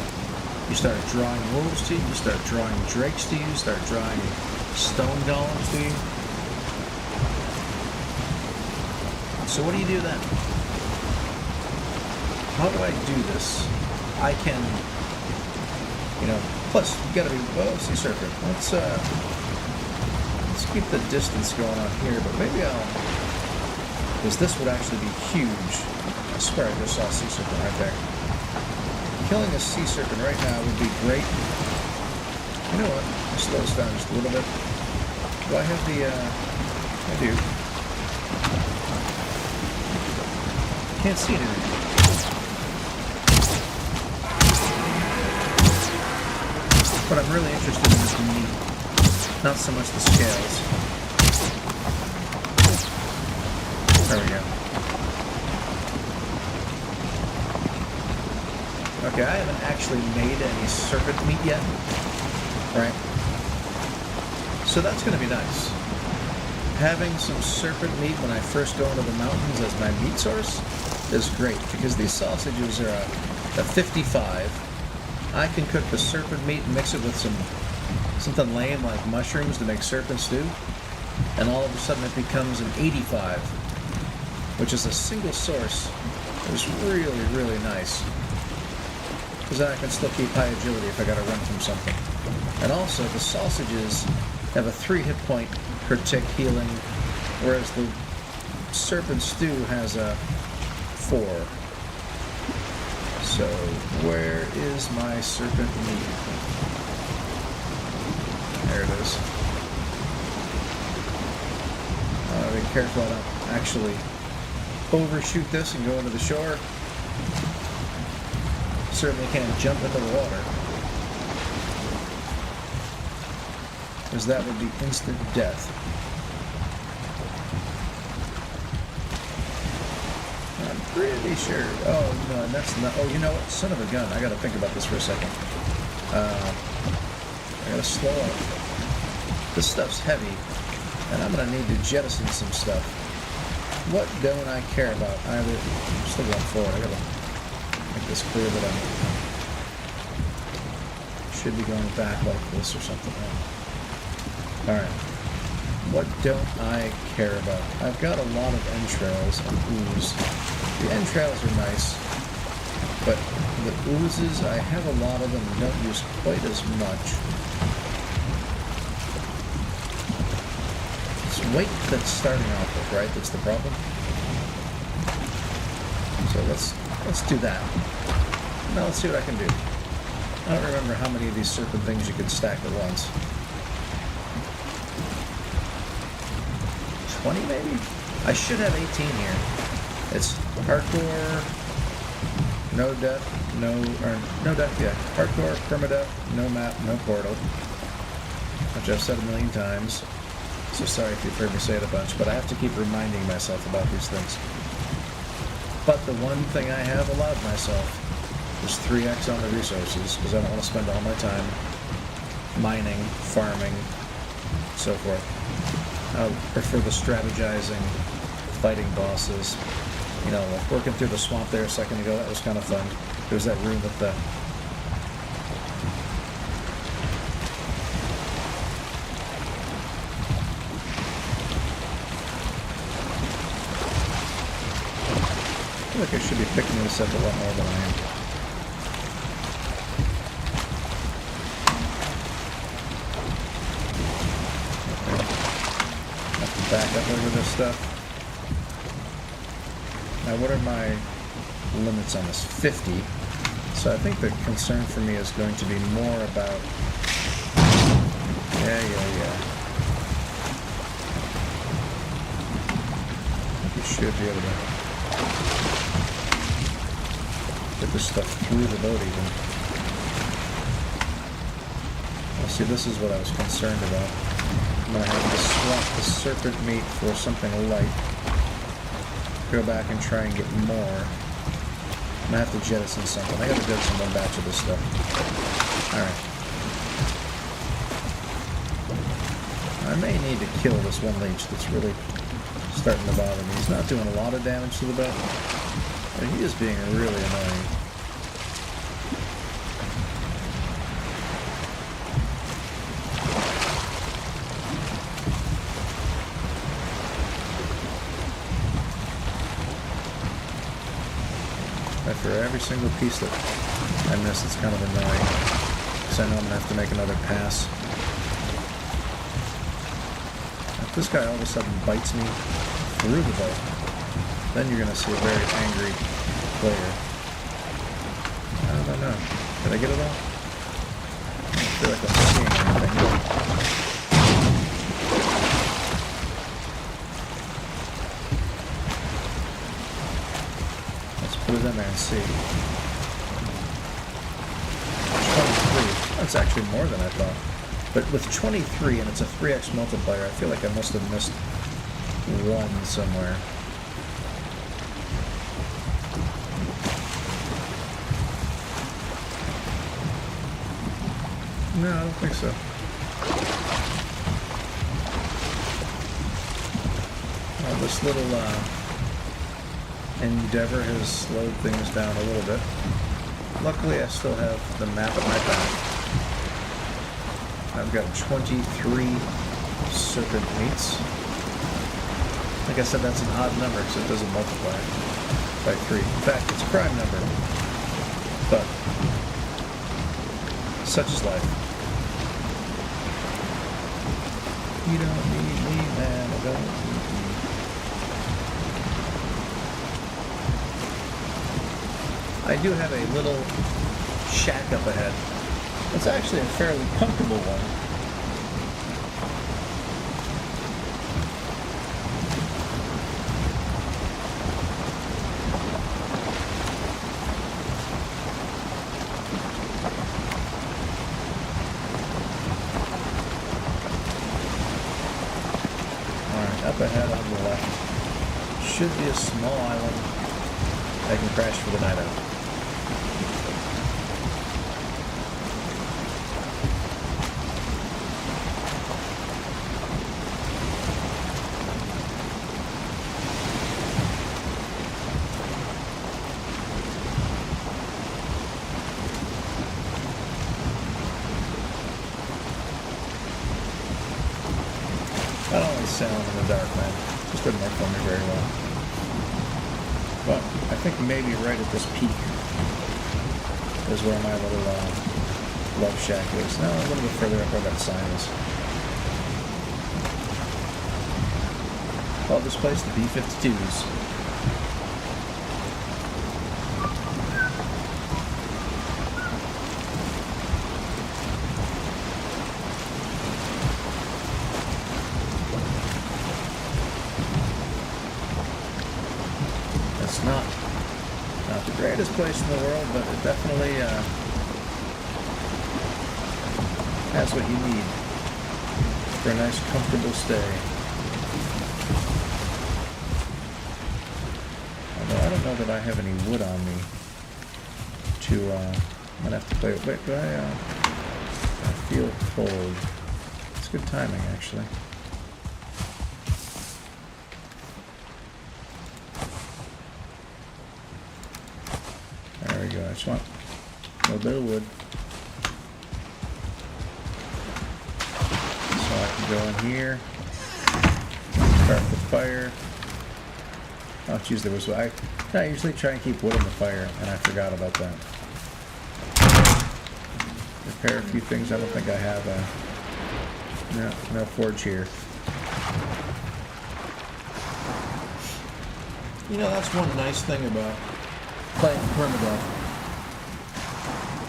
you start drawing wolves to you, you start drawing drakes to you, you start drawing stone golems to you. So what do you do then? How do I do this? I can, plus you gotta be, sea serpent. Let's keep the distance going on here, but maybe because this would actually be huge. I swear I just saw a sea serpent right there. Killing a sea serpent right now would be great. You know what? I'll slow this down just a little bit. Do I have the, I do. Can't see anything. But I'm really interested in this meat, not so much the scales. There we go. Okay, I haven't actually made any serpent meat yet, right? So that's going to be nice. Having some serpent meat when I first go into the mountains as my meat source is great, because these sausages are a 55. I can cook the serpent meat and mix it with something lame like mushrooms to make serpent stew, and all of a sudden it becomes an 85, which is a single source. It's really, really nice, because then I can still keep high agility if I gotta run from something. And also, the sausages have a 3 hit point per tick healing, whereas the serpent stew has a 4. So, where is my serpent meat? There it is. Be careful I don't actually overshoot this and go into the shore. Certainly can't jump into the water, because that would be instant death. I'm pretty sure. Oh, no, that's not. Oh, you know what? Son of a gun. I gotta think about this for a second. I gotta slow up. This stuff's heavy, and I'm gonna need to jettison some stuff. What don't I care about either? I'm still going forward. I gotta make this clear that I should be going back like this or something. Alright. What don't I care about? I've got a lot of entrails and ooze. The entrails are nice, but the oozes, I have a lot of them and don't use quite as much. It's weight that's starting off with, right? That's the problem. So let's do that. Now let's see what I can do. I don't remember how many of these serpent things you can stack at once. 20 maybe? I should have 18 here. It's hardcore, no death, no death, yeah. Hardcore, permadeath, no map, no portal. Which I've said a million times. So sorry if you've heard me say it a bunch, but I have to keep reminding myself about these things. But the one thing I have allowed myself is 3x on the resources, because I don't want to spend all my time mining, farming, so forth. I prefer the strategizing, fighting bosses. You know, like working through the swamp there a second ago, that was kind of fun. There's that room with the... I feel like I should be picking this up a lot more than I am. Back up over this stuff. Now what are my limits on this? 50. So I think the concern for me is going to be more about... Yeah. You should be able to get this stuff through the boat even. Well, see, this is what I was concerned about. I'm going to have to swap the serpent meat for something light. Go back and try and get more. I'm going to have to jettison something. I got to jettison one batch of this stuff. Alright. I may need to kill this one leech that's really starting to bother me. He's not doing a lot of damage to the boat, but he is being really annoying. For every single piece that I miss, it's kind of annoying. Because I know I'm going to have to make another pass. If this guy all of a sudden bites me through the boat, then you're going to see a very angry player. I don't know. Did I get it all? I don't feel like I'm seeing anything. Put it in there and see. 23. That's actually more than I thought. But with 23 and it's a 3x multiplier, I feel like I must have missed one somewhere. No, I don't think so. Well, this little endeavor has slowed things down a little bit. Luckily, I still have the map at my back. I've got 23 serpent meats. Like I said, that's an odd number because it doesn't multiply by 3. In fact, it's a prime number. But such is life. You don't need me, man. I don't need you. I do have a little shack up ahead. It's actually a fairly comfortable one. Alright, up ahead on the left should be a small island I can crash for the night out. I don't like sailing in the dark, man. Just didn't work for me very well. But I think maybe right at this peak is where my little love shack is. No, a little bit further up where that sign is. Call this place the B-52s. Not the greatest place in the world, but it definitely has what you need for a nice, comfortable stay. Although I don't know that I have any wood on me to, I'm gonna have to play it. Wait, do I feel cold. It's good timing, actually. There we go. I just want a little bit of wood. So I can go in here, start the fire. Oh, geez, there was... I usually try and keep wood in the fire, and I forgot about that. Repair a few things. I don't think I have a... No, no forge here. You know, that's one nice thing about playing permadeath,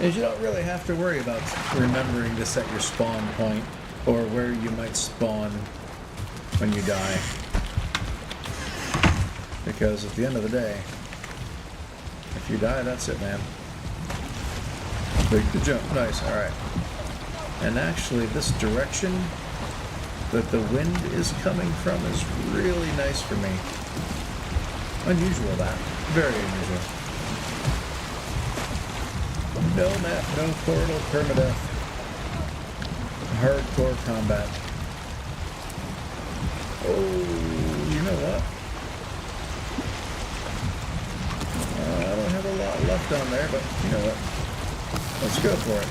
is you don't really have to worry about remembering to set your spawn point or where you might spawn when you die. Because at the end of the day, if you die, that's it, man. Make the jump. Nice, alright. And actually, this direction that the wind is coming from is really nice for me. Unusual, that. Very unusual. No map, no portal, permadeath. Hardcore combat. Oh, you know what? I don't have a lot left on there, but you know what? Let's go for it.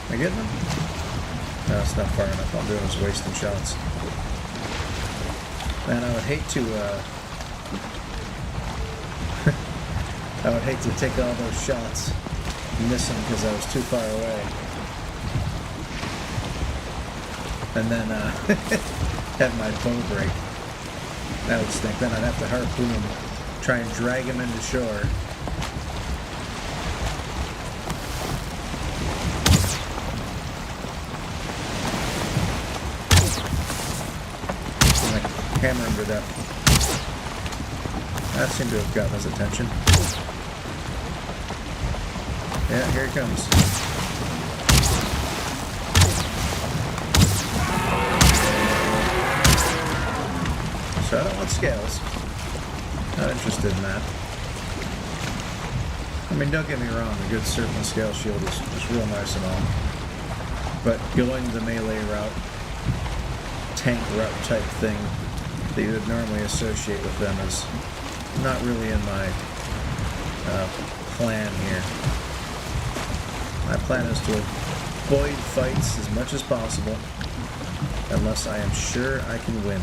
Am I getting them? No, it's not far enough. All I'm doing is wasting shots. Man, I would hate to, I would hate to take all those shots and miss them because I was too far away. And then, have my bow break. That would stink. Then I'd have to harpoon him, try and drag him into shore. Hammer him to death. That seemed to have gotten his attention. Yeah, here he comes. So I don't want scales. Not interested in that. I mean, don't get me wrong, a good serpent scale shield is real nice and all. But going the melee route, tank route type thing that you would normally associate with them is not really in my plan here. My plan is to avoid fights as much as possible unless I am sure I can win.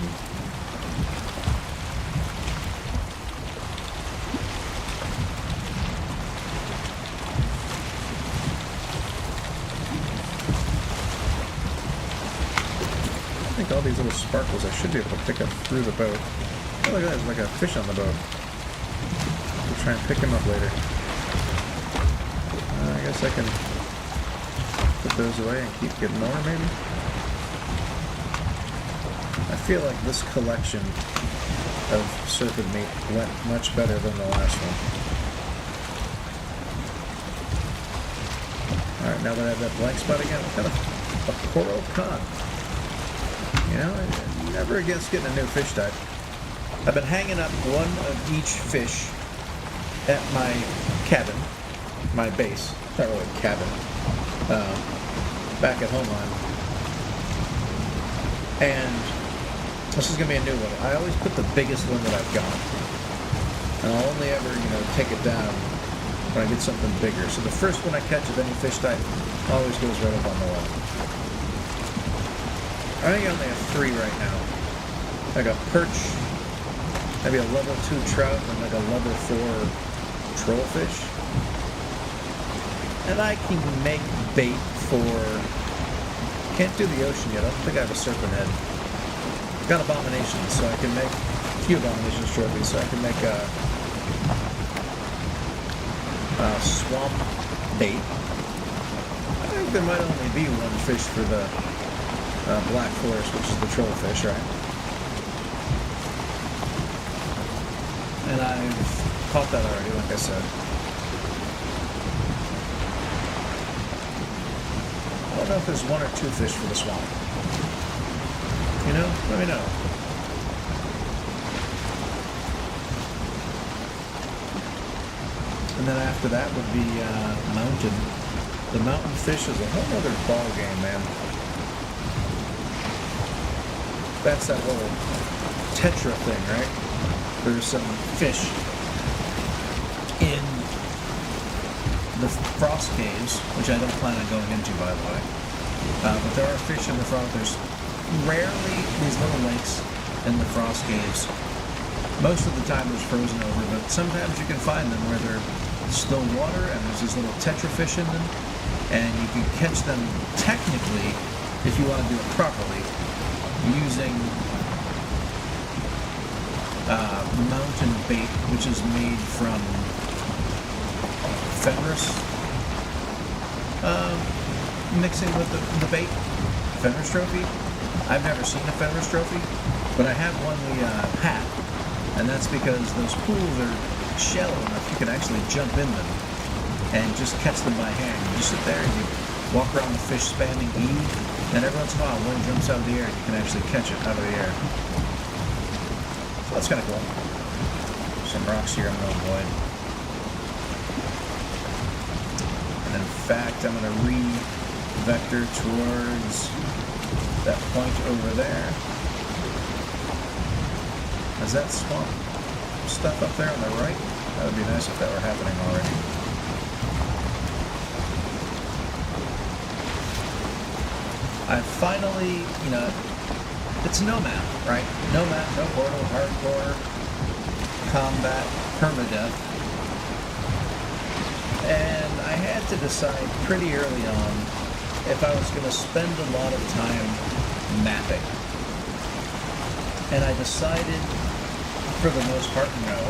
I think all these little sparkles I should be able to pick up through the boat. Oh, look at that, there's like a fish on the boat. We'll try and pick him up later. I guess I can put those away and keep getting more, maybe? I feel like this collection of serpent meat went much better than the last one. Alright, now that I have that blank spot again, what kind of a coral cod? You know, I'm never against getting a new fish type. I've been hanging up one of each fish at my cabin, my base, not really a cabin, back at Homeland. And this is going to be a new one. I always put the biggest one that I've got. And I'll only ever, take it down when I get something bigger. So the first one I catch of any fish type always goes right up on the wall. I think I only have 3 right now. Like a perch, maybe a level 2 trout, and like a level 4 trollfish. And I can make bait for... Can't do the ocean yet. I don't think I have a serpent head. Got abominations, so I can make a few abominations shortly, so I can make a swamp bait. I think there might only be one fish for the black forest, which is the trollfish, right? And I've caught that already, like I said. I don't know if there's 1 or 2 fish for the swamp. Let me know. And then after that would be mountain. The mountain fish is a whole other ball game, man. That's that little tetra thing, right? There's some fish in the frost caves, which I don't plan on going into, by the way. But there are fish in the frost. There's rarely these little lakes in the frost caves. Most of the time there's frozen over, but sometimes you can find them where they're still water and there's these little tetra fish in them. And you can catch them technically, if you want to do it properly, using mountain bait, which is made from Fenris, mixing with the bait. Fenris trophy. I've never seen a Fenris trophy, but I have won the hat, and that's because those pools are shallow enough you can actually jump in them and just catch them by hand. You just sit there and you walk around the fish spamming E, and every once in a while one jumps out of the air and you can actually catch it out of the air. So that's kind of cool. Some rocks here I'm going to avoid. And in fact, I'm going to re-vector towards that point over there. Is that swamp stuff up there on the right? That would be nice if that were happening already. I finally, it's no map, right? No map, no portal, hardcore, combat, permadeath. And I had to decide pretty early on if I was going to spend a lot of time mapping. And I decided, for the most part, no.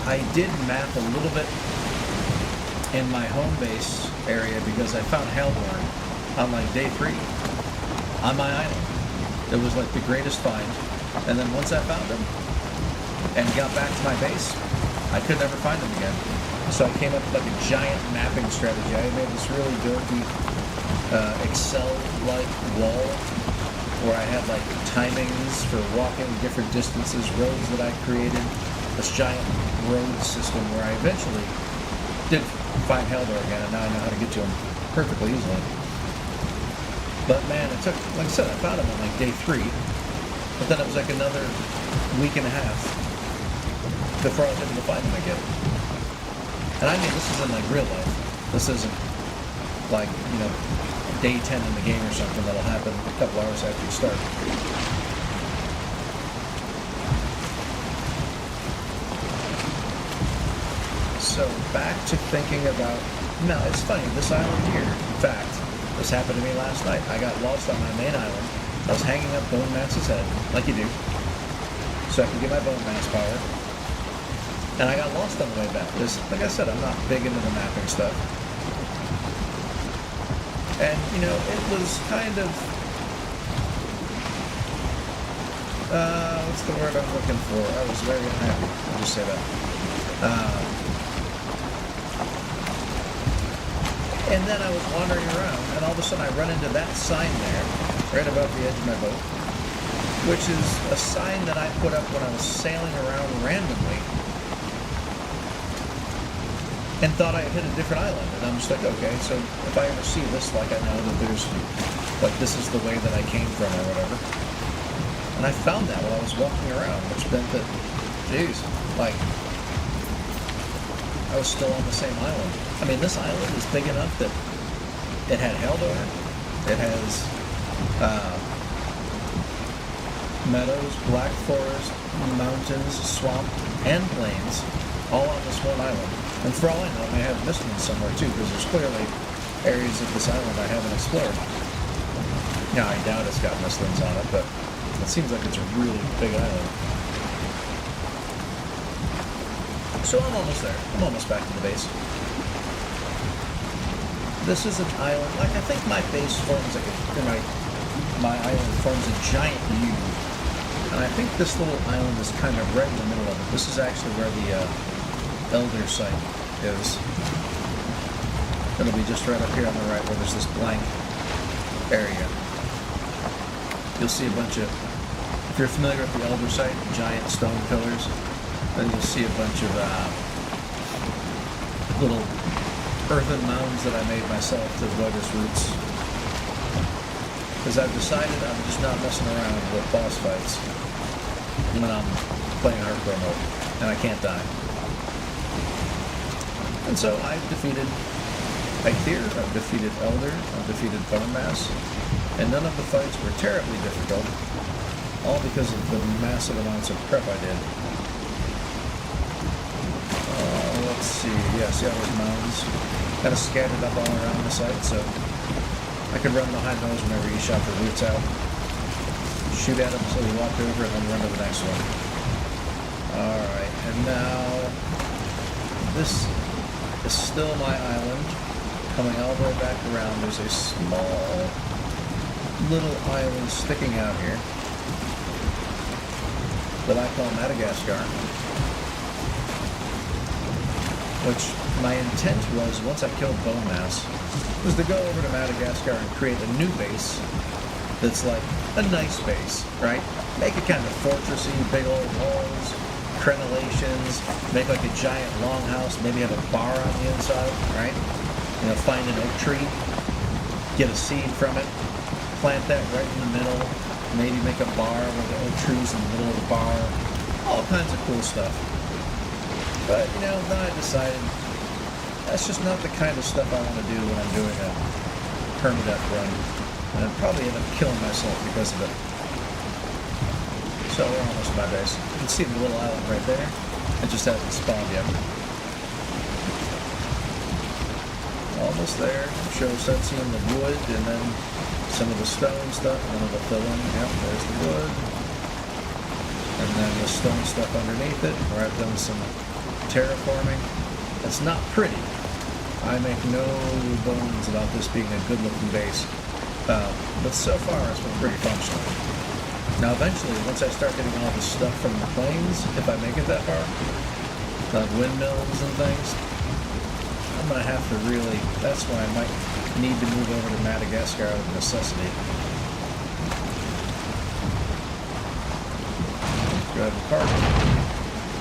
I did map a little bit in my home base area because I found Hellborn on like day 3 on my island. It was like the greatest find. And then once I found him and got back to my base, I could never find him again. So I came up with like a giant mapping strategy. I made this really dorky Excel-like wall where I had like timings for walking different distances, roads that I created, this giant road system where I eventually did find Haldor again, and now I know how to get to him perfectly easily. But man, it took, like I said, I found him on like day 3, but then it was like another week and a half before I was able to find him again. And I mean, this is in like real life. This isn't like, day 10 in the game or something that'll happen a couple hours after you start. So back to thinking about, no, it's funny, this island here, in fact, this happened to me last night. I got lost on my main island. I was hanging up Bone Mass's head, like you do, so I could get my Bone Mass power. And I got lost on the way back. Because, like I said, I'm not big into the mapping stuff. And, it was kind of, what's the word I'm looking for? I was very unhappy. I'll just say that. And then I was wandering around, and all of a sudden I run into that sign there, right above the edge of my boat, which is a sign that I put up when I was sailing around randomly, and thought I had hit a different island. And I'm just like, okay, so if I ever see this, like I know that there's, like this is the way that I came from or whatever. And I found that while I was walking around, which meant that, geez, like, I was still on the same island. I mean, this island is big enough that it had Haldor, it has meadows, black forest, mountains, swamp, and plains, all on this one island. And for all I know, I may have missed one somewhere too, because there's clearly areas of this island I haven't explored. Now, I doubt it's got Mistlands on it, but it seems like it's a really big island. So I'm almost there. I'm almost back to the base. This is an island, like I think my base forms like my island forms a giant U. And I think this little island is kind of right in the middle of it. This is actually where the Elder site is. It'll be just right up here on the right where there's this blank area. You'll see a bunch of, if you're familiar with the Elder site, giant stone pillars, then you'll see a bunch of little earthen mounds that I made myself to avoid its roots. Because I've decided I'm just not messing around with boss fights when I'm playing hardcore mode, and I can't die. And so I've defeated Eikthyr, I've defeated Elder, I've defeated Bone Mass, and none of the fights were terribly difficult, all because of the massive amounts of prep I did. Let's see, yeah, see all those mounds? kind of scattered up all around the site, so I could run behind those whenever you shot the roots out. Shoot at them until you walk over and then run to the next one. Alright, and now this is still my island. Coming all the way back around, there's a small little island sticking out here that I call Madagascar. Which my intent was, once I killed Bone Mass, was to go over to Madagascar and create a new base that's like a nice base, right? Make it kind of fortressy, big old walls, crenellations, make like a giant longhouse, maybe have a bar on the inside, right? You know, find an oak tree, get a seed from it, plant that right in the middle, maybe make a bar with the oak trees in the middle of the bar, all kinds of cool stuff. But, you know, then I decided that's just not the kind of stuff I want to do when I'm doing a permadeath run. And I'd probably end up killing myself because of it. So we're almost at my base. You can see the little island right there. It just hasn't spawned yet. Almost there. Start seeing the wood and then some of the stone stuff, and then it'll fill in. Yep, there's the wood. And then the stone stuff underneath it, where I've done some terraforming. It's not pretty. I make no bones about this being a good-looking base. But so far, it's been pretty functional. Now, eventually, once I start getting all the stuff from the plains, if I make it that far, like windmills and things, I'm going to have to really, that's when I might need to move over to Madagascar out of necessity. Grab the park.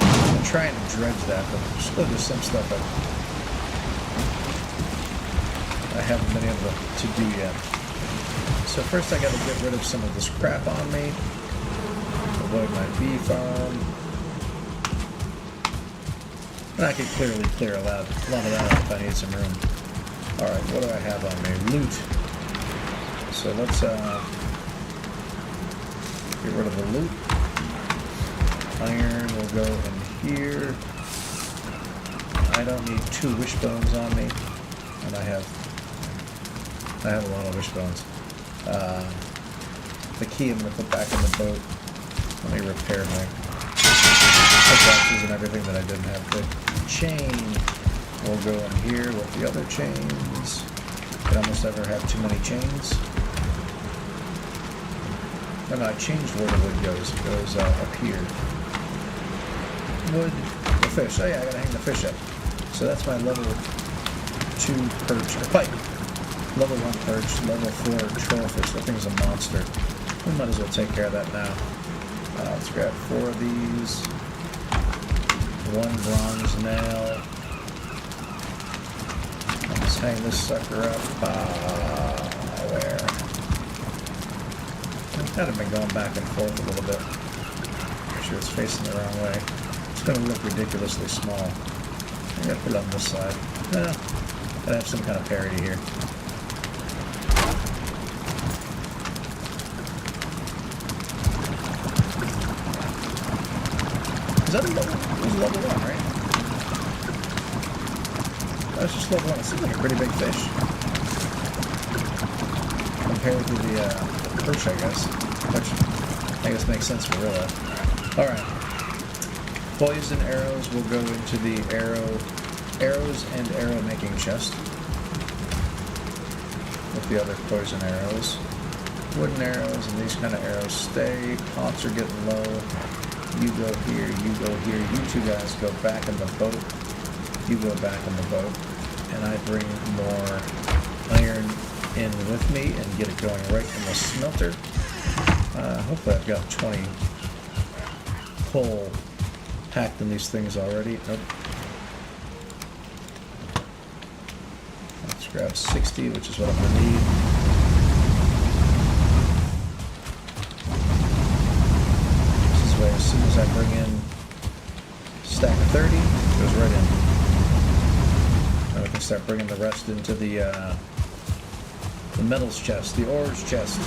I'm trying to dredge that, but still there's some stuff I haven't been able to do yet. So first I got to get rid of some of this crap on me. Avoid my bee farm. And I could clearly clear a lot of that out if I need some room. Alright, what do I have on me? Loot. So let's get rid of the loot. Iron will go in here. I don't need 2 wishbones on me. And I have a lot of wishbones. The key I'm going to put back in the boat. Let me repair my pickaxes and everything that I didn't have. The chain will go in here with the other chains. I almost never have too many chains. Oh no, I changed where the wood goes. It goes up here. Wood, the fish. Oh yeah, I gotta hang the fish up. So that's my level 2 perch, or pike. Level 1 perch, level 4 trollfish. That thing's a monster. We might as well take care of that now. Let's grab 4 of these. 1 bronze nail. Let's hang this sucker up. Where? I've kind of been going back and forth a little bit. Make sure it's facing the wrong way. It's going to look ridiculously small. I'm going to put it on this side. Gotta have some kind of parity here. Is that a level? It was level 1, right? That's just level 1. It seems like a pretty big fish. Compared to the perch, I guess. Which I guess makes sense for real life. Alright. Poison arrows will go into the arrows and arrow making chest. With the other poison arrows. Wooden arrows and these kind of arrows stay. Pots are getting low. You go here, you go here. You 2 guys go back in the boat. You go back in the boat. And I bring more iron in with me and get it going right in the smelter. Hopefully I've got 20 coal packed in these things already. Nope. Let's grab 60, which is what I'm going to need. As soon as I bring in a stack of 30, it goes right in. Now we can start bringing the rest into the metals chest, the ores chest.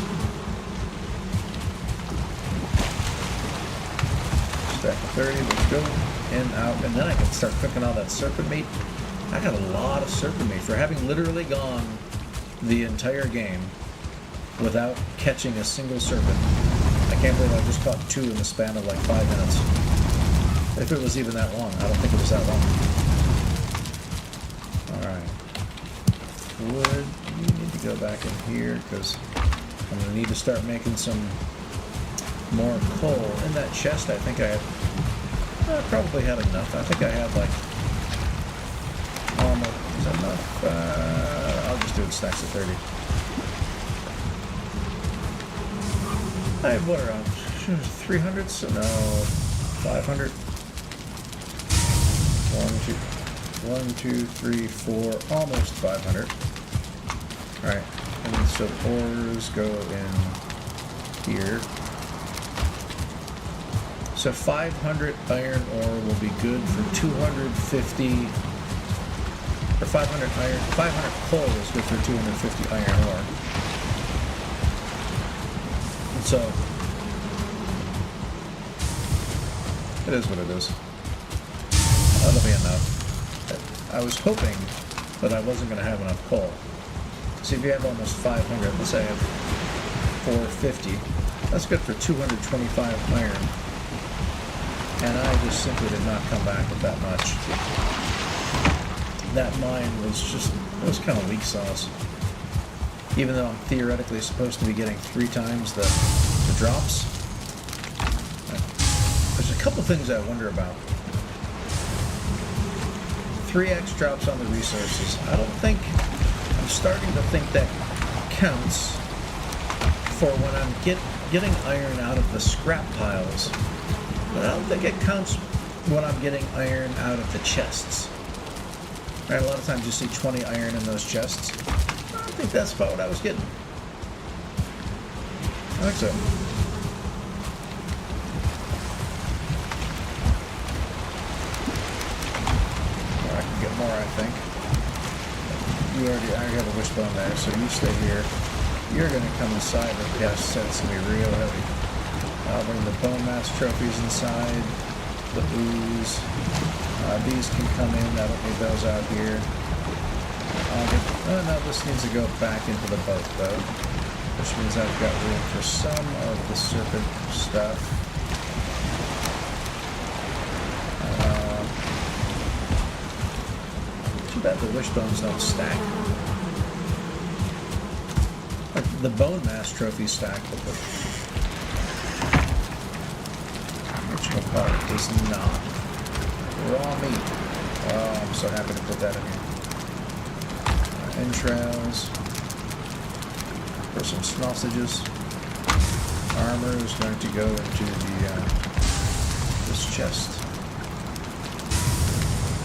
Stack of 30, let's go. In, out, and then I can start cooking all that serpent meat. I got a lot of serpent meat for having literally gone the entire game without catching a single serpent. I can't believe I just caught 2 in the span of like 5 minutes. If it was even that long. I don't think it was that long. Alright. Wood, you need to go back in here because I'm going to need to start making some more coal. In that chest, I think I probably had enough. I think I had like almost enough. I'll just do it stacks of 30. I have what, around 300? So no, 500. 1, 2, 3, 4, almost 500. Alright, and so ores go in here. So 500 iron ore will be good for 250, or 500 iron, 500 coal is good for 250 iron ore. And so, it is what it is. That'll be enough. I was hoping that I wasn't going to have enough coal. See, if you have almost 500, let's say I have 450, that's good for 225 iron. And I just simply did not come back with that much. That mine was just, it was kind of weak sauce. Even though I'm theoretically supposed to be getting 3 times the drops. There's a couple things I wonder about. 3x drops on the resources. I don't think, I'm starting to think that counts for when I'm getting iron out of the scrap piles. But I don't think it counts when I'm getting iron out of the chests. Right, a lot of times you see 20 iron in those chests. I don't think that's about what I was getting. I think so. I can get more, I think. I already have a wishbone there, so you stay here. You're going to come inside and gas sets going to be real heavy. I'll bring the bone mass trophies inside, the ooze. These can come in, I don't need those out here. Oh no, this needs to go back into the boat though, which means I've got room for some of the serpent stuff. Too bad the wishbones don't stack. The bone mass trophy stack, but the original part does not. Raw meat. Oh, I'm so happy to put that in here. Entrails. For some sausages. Armor is going to go into the this chest.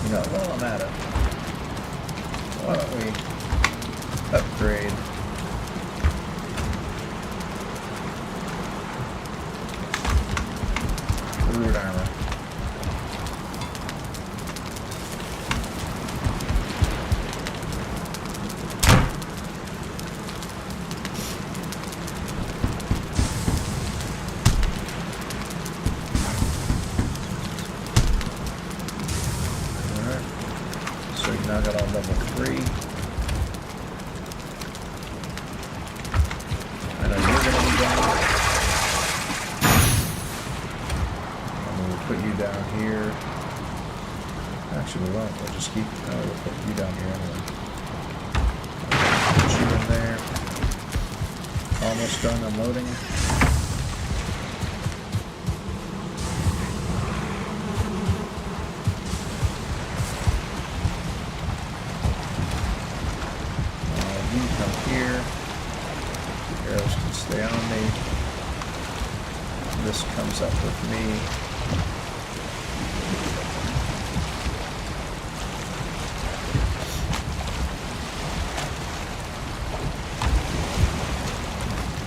You know, while I'm at it, why don't we upgrade the root armor. Now got all level 3. I know you're going to be down. And we'll put you down here. Actually, we won't. We'll just keep. We'll put you down here anyway. Put you in there. Almost done unloading. Arrows can stay on me. This comes up with me.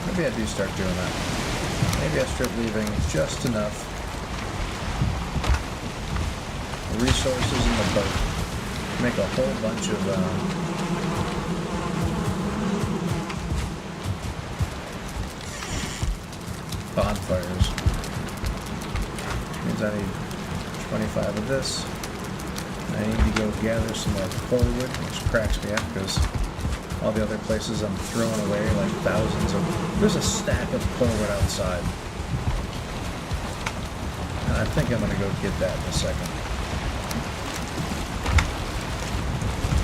Maybe I do start doing that. Maybe I start leaving just enough resources in the boat to make a whole bunch of bonfires. Means I need 25 of this, I need to go gather some more corewood, which cracks me up because all the other places I'm throwing away like thousands of... There's a stack of corewood outside. And I think I'm going to go get that in a second.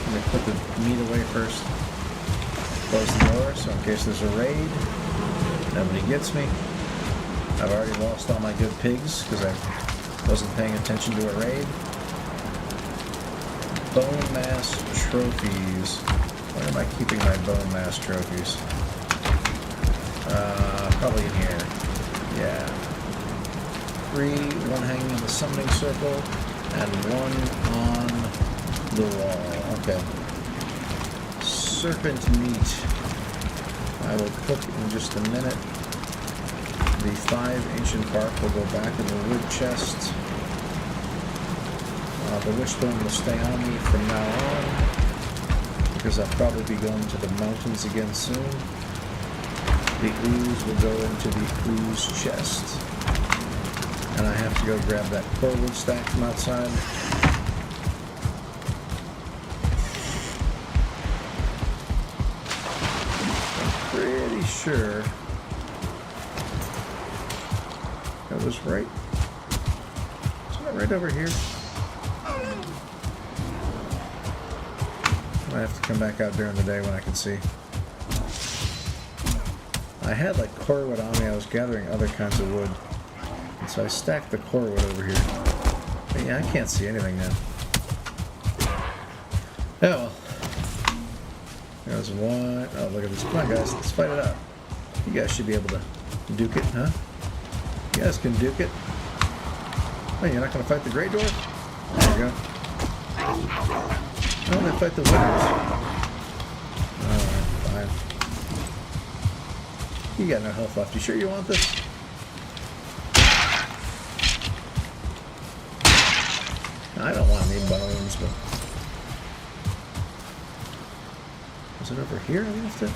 I'm going to put the meat away first. Close the door so in case there's a raid, nobody gets me. I've already lost all my good pigs because I wasn't paying attention to a raid. Bone mass trophies. Where am I keeping my bone mass trophies? Probably in here. Yeah. 3, 1 hanging in the summoning circle, and 1 on the wall. Okay. Serpent meat. I will cook in just a minute. The 5 ancient bark will go back in the wood chest. The wishbone will stay on me from now on, because I'll probably be going to the mountains again soon. The ooze will go into the ooze chest. And I have to go grab that corewood stack from outside. I'm pretty sure it was right. Isn't it right over here? I have to come back out during the day when I can see. I had like corewood on me. I was gathering other kinds of wood. And so I stacked the corewood over here. But yeah, I can't see anything now. Oh well. There's one. Oh, look at this. Come on, guys. Let's fight it out. You guys should be able to duke it, huh? You guys can duke it. Oh, you're not going to fight the Great Dwarf? There you go. No, they fight the winners. Alright, fine. You got no health left. You sure you want this? I don't want any bones, but... Is it over here I left it?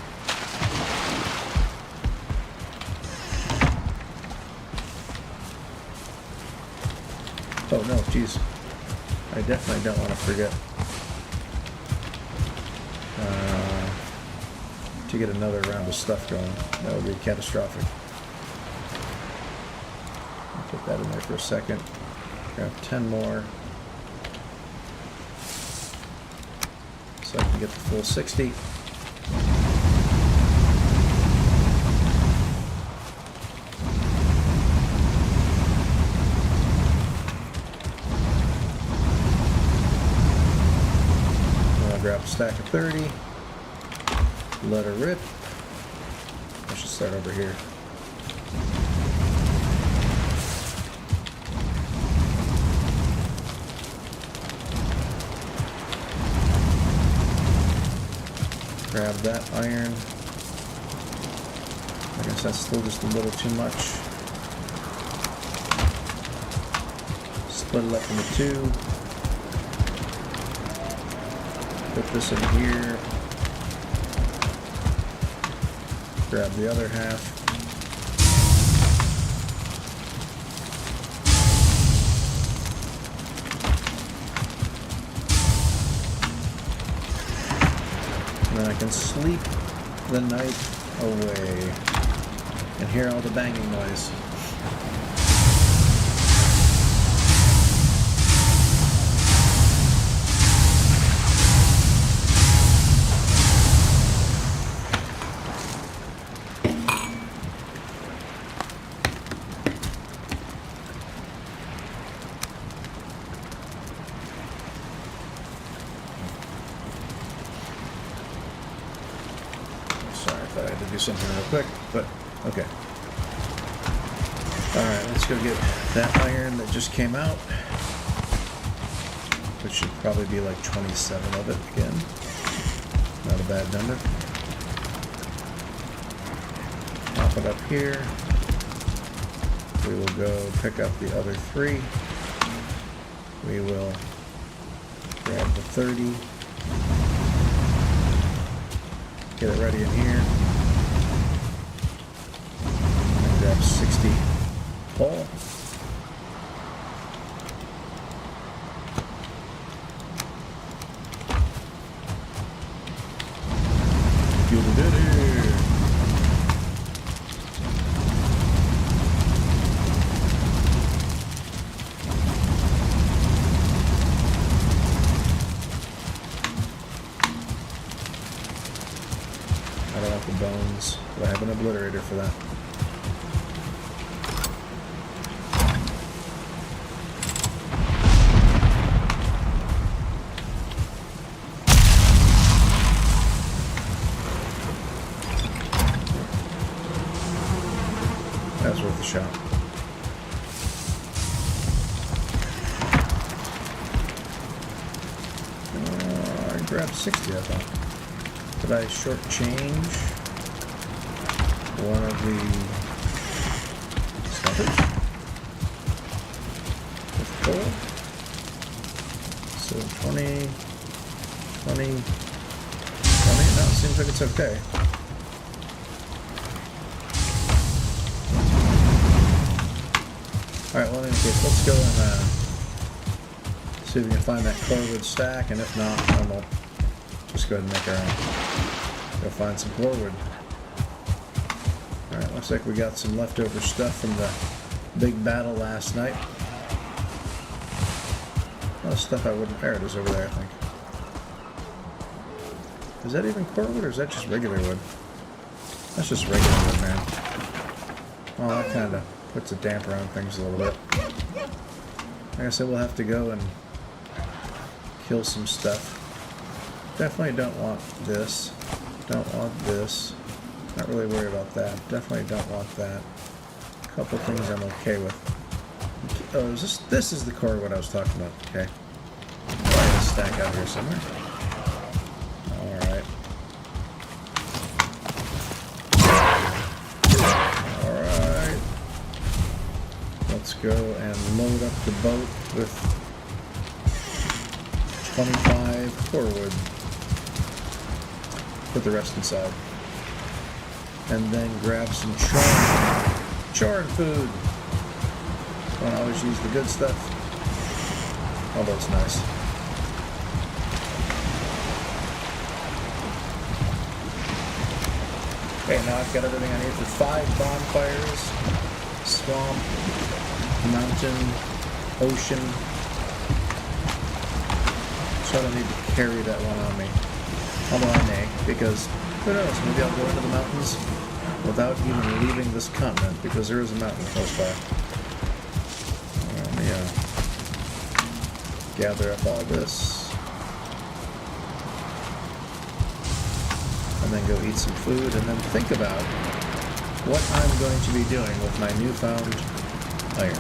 Oh no, jeez. I definitely don't want to forget. To get another round of stuff going. That would be catastrophic. I'll put that in there for a second. Grab 10 more. So I can get the full 60. Then I'll grab a stack of 30. Let her rip. I should start over here. Grab that iron. I guess that's still just a little too much. Split it up into 2. Put this in here. Grab the other half. And then I can sleep the night away and hear all the banging noise. I had to do something real quick, but okay. Alright, let's go get that iron that just came out, which should probably be like 27 of it again. Not a bad number. Pop it up here. We will go pick up the other 3. We will grab the 30. Get it ready in here. And grab 60 coal. Skidoo-doo-doo. I don't want the bones, but I have an obliterator for that. That's worth a shot. I grabbed 60, I thought. Did I shortchange one of the stuffers with coal? So 20, 20, 20. No, it seems like it's okay. Alright, well in any case, let's go and see if we can find that corewood stack, and if not, then we'll just go ahead and make our own. Go find some corewood. Alright, looks like we got some leftover stuff from the big battle last night. A lot of stuff I wouldn't... There it is over there, I think. Is that even corewood, or is that just regular wood? That's just regular wood, man. Well, that kind of puts a damper on things a little bit. Like I said, we'll have to go and kill some stuff. Definitely don't want this. Don't want this. Not really worried about that. Definitely don't want that. A couple things I'm okay with. Oh, this is the core what I was talking about. Okay. Find a stack out here somewhere. Alright. Alright. Let's go and load up the boat with 25 core wood. Put the rest inside. And then grab some charring food. Don't always use the good stuff. Although it's nice. Okay, now I've got everything I need for 5 bonfires. Swamp, mountain, ocean. So I don't need to carry that one on me. Although I may, because who knows, maybe I'll go into the mountains without even leaving this continent, because there is a mountain close by. Let me gather up all this. And then go eat some food, and then think about what I'm going to be doing with my newfound iron.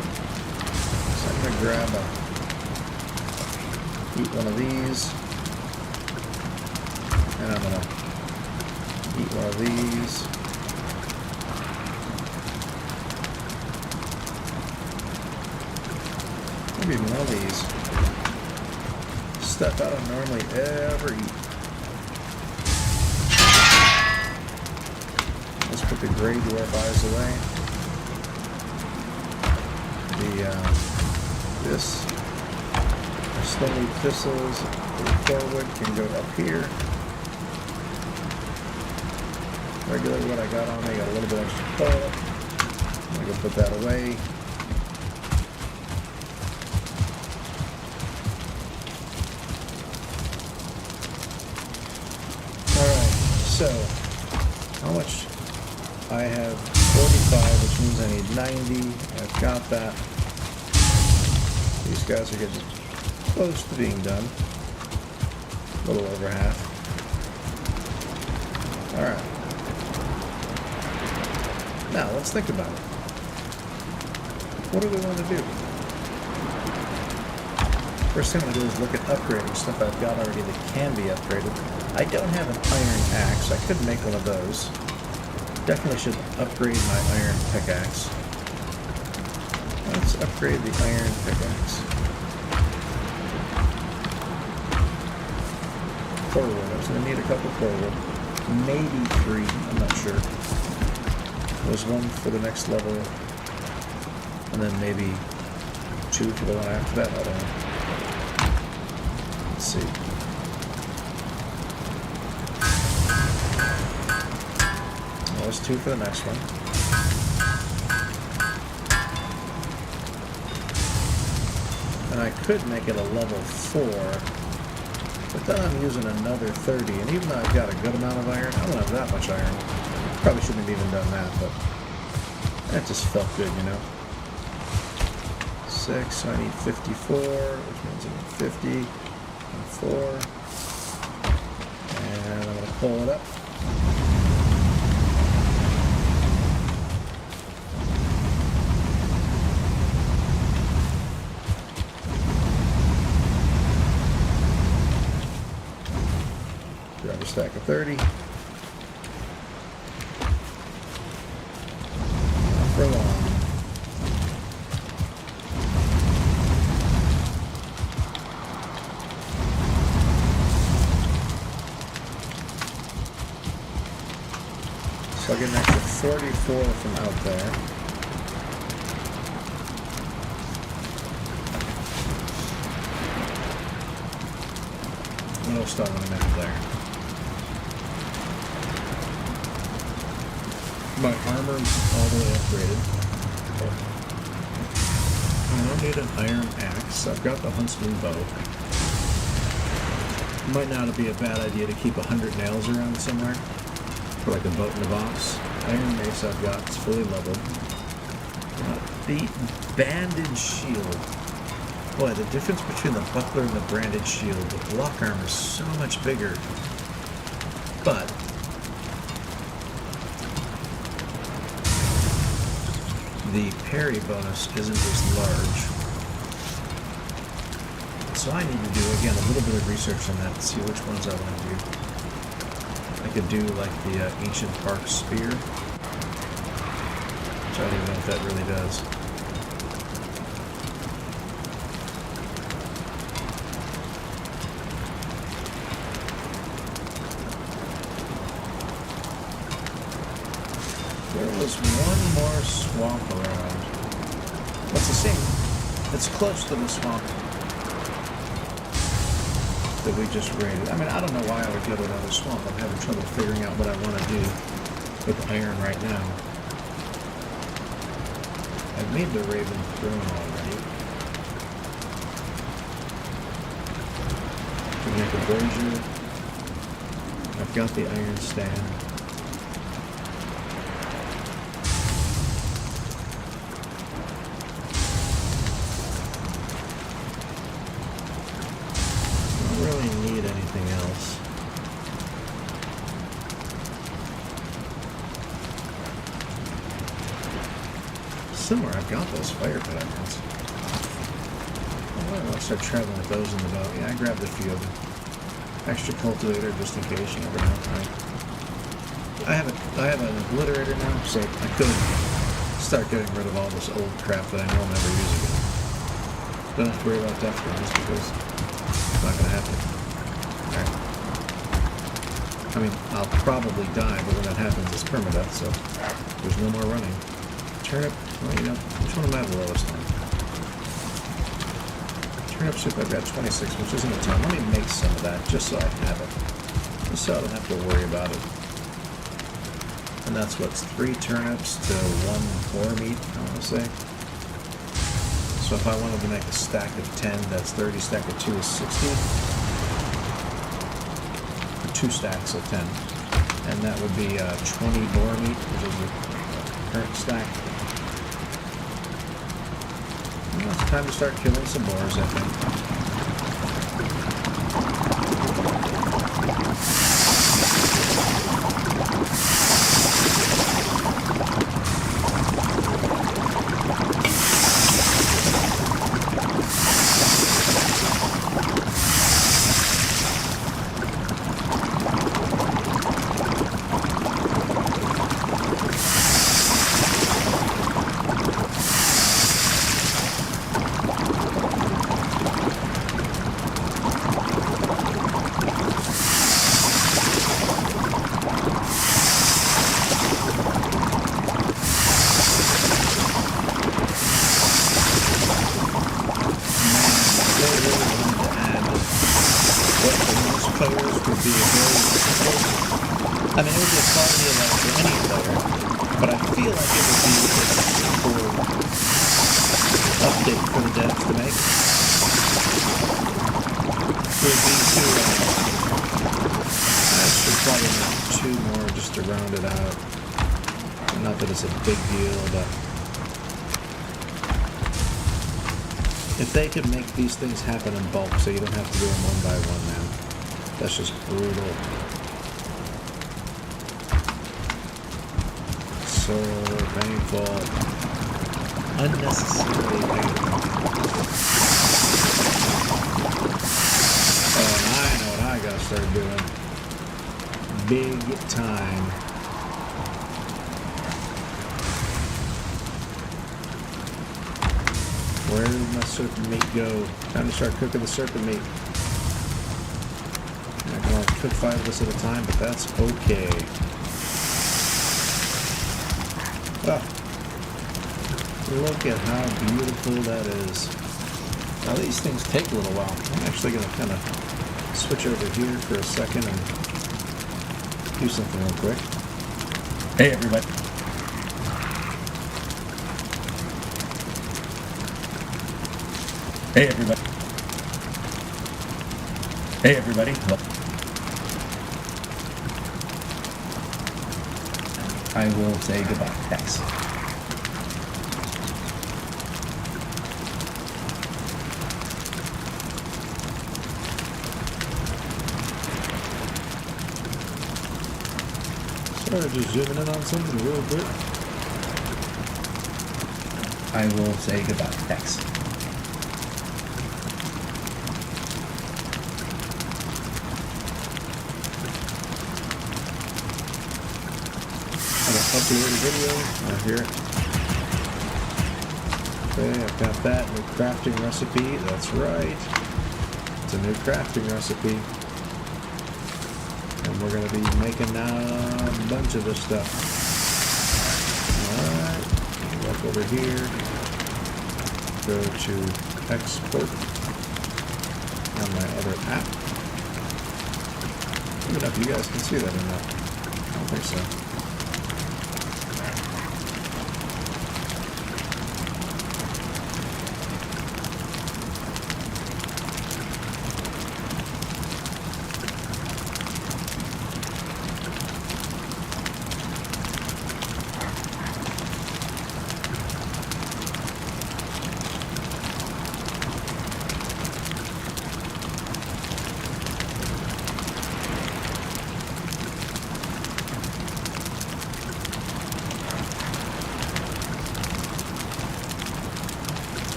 So I'm going to eat one of these. And I'm going to eat one of these. Maybe one of these. Stuff I don't normally ever eat. Let's put the gray dwarf eyes away. This stony thistles, the corewood can go up here. Regular wood I got on me, got a little bit extra coal. I'm gonna go put that away. Alright, so how much? I have 45, which means I need 90. I've got that. These guys are getting close to being done. A little over half. Alright. Now, let's think about it. What do we want to do? First thing I'm going to do is look at upgrading stuff I've got already that can be upgraded. I don't have an iron axe. I could make one of those. Definitely should upgrade my iron pickaxe. Let's upgrade the iron pickaxe. Corewood. I was going to need a couple corewood. Maybe 3. I'm not sure. There's 1 for the next level. And then maybe 2 for the one after that. I don't know. Let's see. 2 for the next one. And I could make it a level 4, but then I'm using another 30, and even though I've got a good amount of iron, I don't have that much iron. Probably shouldn't have even done that, but that just felt good, you know. 6, so I need 54, which means I need 50, and 4, and I'm going to pull it up. Grab a stack of 30. For long. So I'll get an extra 44 from out there. And we'll start in a minute there. My armor's all the way upgraded. I don't need an iron axe. I've got the huntsman bow. Might not be a bad idea to keep 100 nails around somewhere for like a boat in a box. Iron mace I've got, it's fully leveled. The banded shield. Boy, the difference between the buckler and the branded shield. The block armor is so much bigger. But the parry bonus isn't as large. So I need to do, again, a little bit of research on that to see which ones I want to do. I could do like the Ancient Park Spear, which I don't even know if that really does. There was one more swamp around. It's the same. It's close to the swamp that we just raided. I mean, I don't know why I would go to another swamp. I'm having trouble figuring out what I want to do with iron right now. I've made the Raven Throne already. To make a brazier. I've got the iron stand. Somewhere I've got those fire pit irons. I'll start traveling with those in the boat. Yeah, I grabbed a few of them. Extra cultivator just in case, you never know. Right? I have an obliterator now, so I could start getting rid of all this old crap that I know I'll never use again. Don't have to worry about that for us because it's not going to happen. Alright. I mean, I'll probably die, but when that happens, it's permadeath, so there's no more running. Turnip, well, you know, which one am I the lowest on? Turnip soup, I've got 26, which isn't a ton. Let me make some of that, just so I have it. Just so I don't have to worry about it. And that's what's 3 turnips to 1 boar meat, I want to say. So if I wanted to make a stack of 10, that's 30. Stack of 2 is 60. Or 2 stacks of 10. And that would be 20 boar meat, which is the current stack. Well, it's time to start killing some boars, I think. I mean, it would be a quality of life for any player feel like it would be a cool update for the devs to make. Would be to, actually probably not 2 more just to round it out. Not that it's a big deal, but if they could make these things happen in bulk so you don't have to do them one by one, man. That's just brutal. So painful. Unnecessarily painful. Oh, and I know what I gotta start doing. Big time. Where did my serpent meat go? Time to start cooking the serpent meat. I can only cook 5 of this at a time, but that's okay. Oh, look at how beautiful that is. Now these things take a little while. I'm actually going to kind of switch over here for a second and do something real quick. Hey, everybody. Hey, everybody. Hey, everybody. I will say goodbye. Thanks. Sorry, just zooming in on something real quick. I will say goodbye. Thanks. Upload a video. I hear it. Okay, I've got that new crafting recipe. That's right. It's a new crafting recipe. And we're going to be making now a bunch of this stuff. Alright. Look over here. Go to export on my other app. I don't know if you guys can see that or not. I don't think so.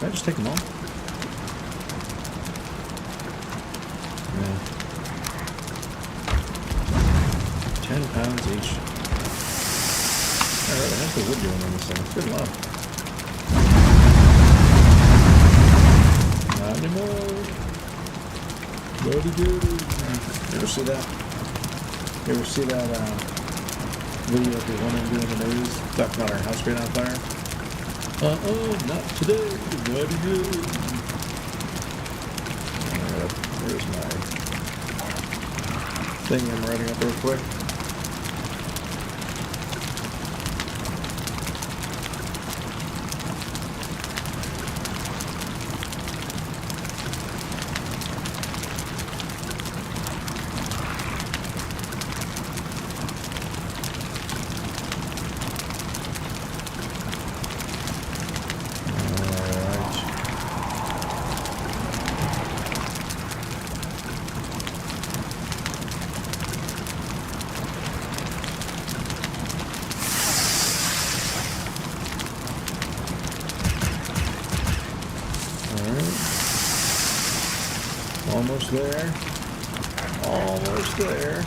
Can I just take them all? Yeah. 10 pounds each. Alright, I have the wood going on this thing. Good luck. Not anymore. Bloody good. You ever see that? You ever see that video of the woman doing the news talking about her house being on fire? Not today. Bloody good. There's my thing I'm writing up real quick. Almost there. Almost there.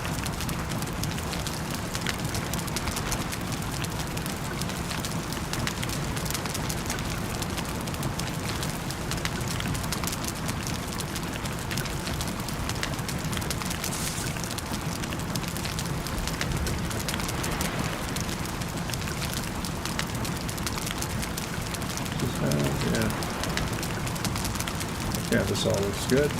Yeah, this all looks good.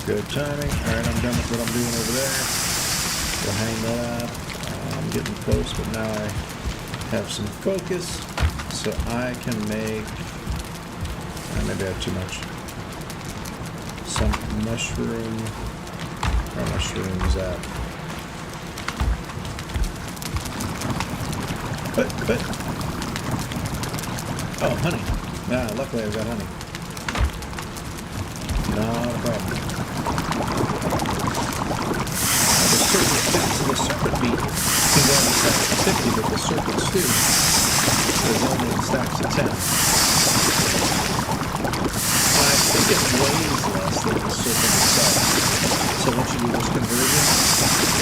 Good timing. Alright, I'm done with what I'm doing over there. We'll hang that up. I'm getting close, but now I have some focus, so I can make, maybe I have too much, some mushroom, where are mushrooms at? But, oh, honey. Ah, luckily I've got honey. Not a problem. The serpent meat can go in stacks of 50, but the serpent stew is only in stacks of 10. I think it weighs less than the serpent itself. So once you do this conversion,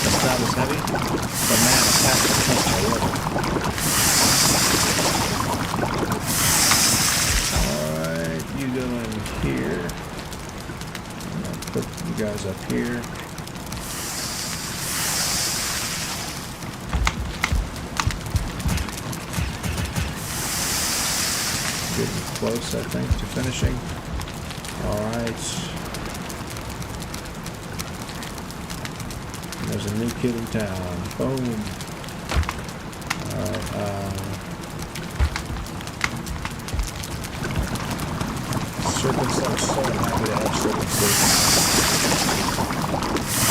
it's not as heavy, but man, it packs a punch. I love it. Alright, you go in here. I'm going to put you guys up here. Getting close, I think, to finishing. Alright. There's a new kid in town. Boom. Alright, serpents are so happy to have serpents.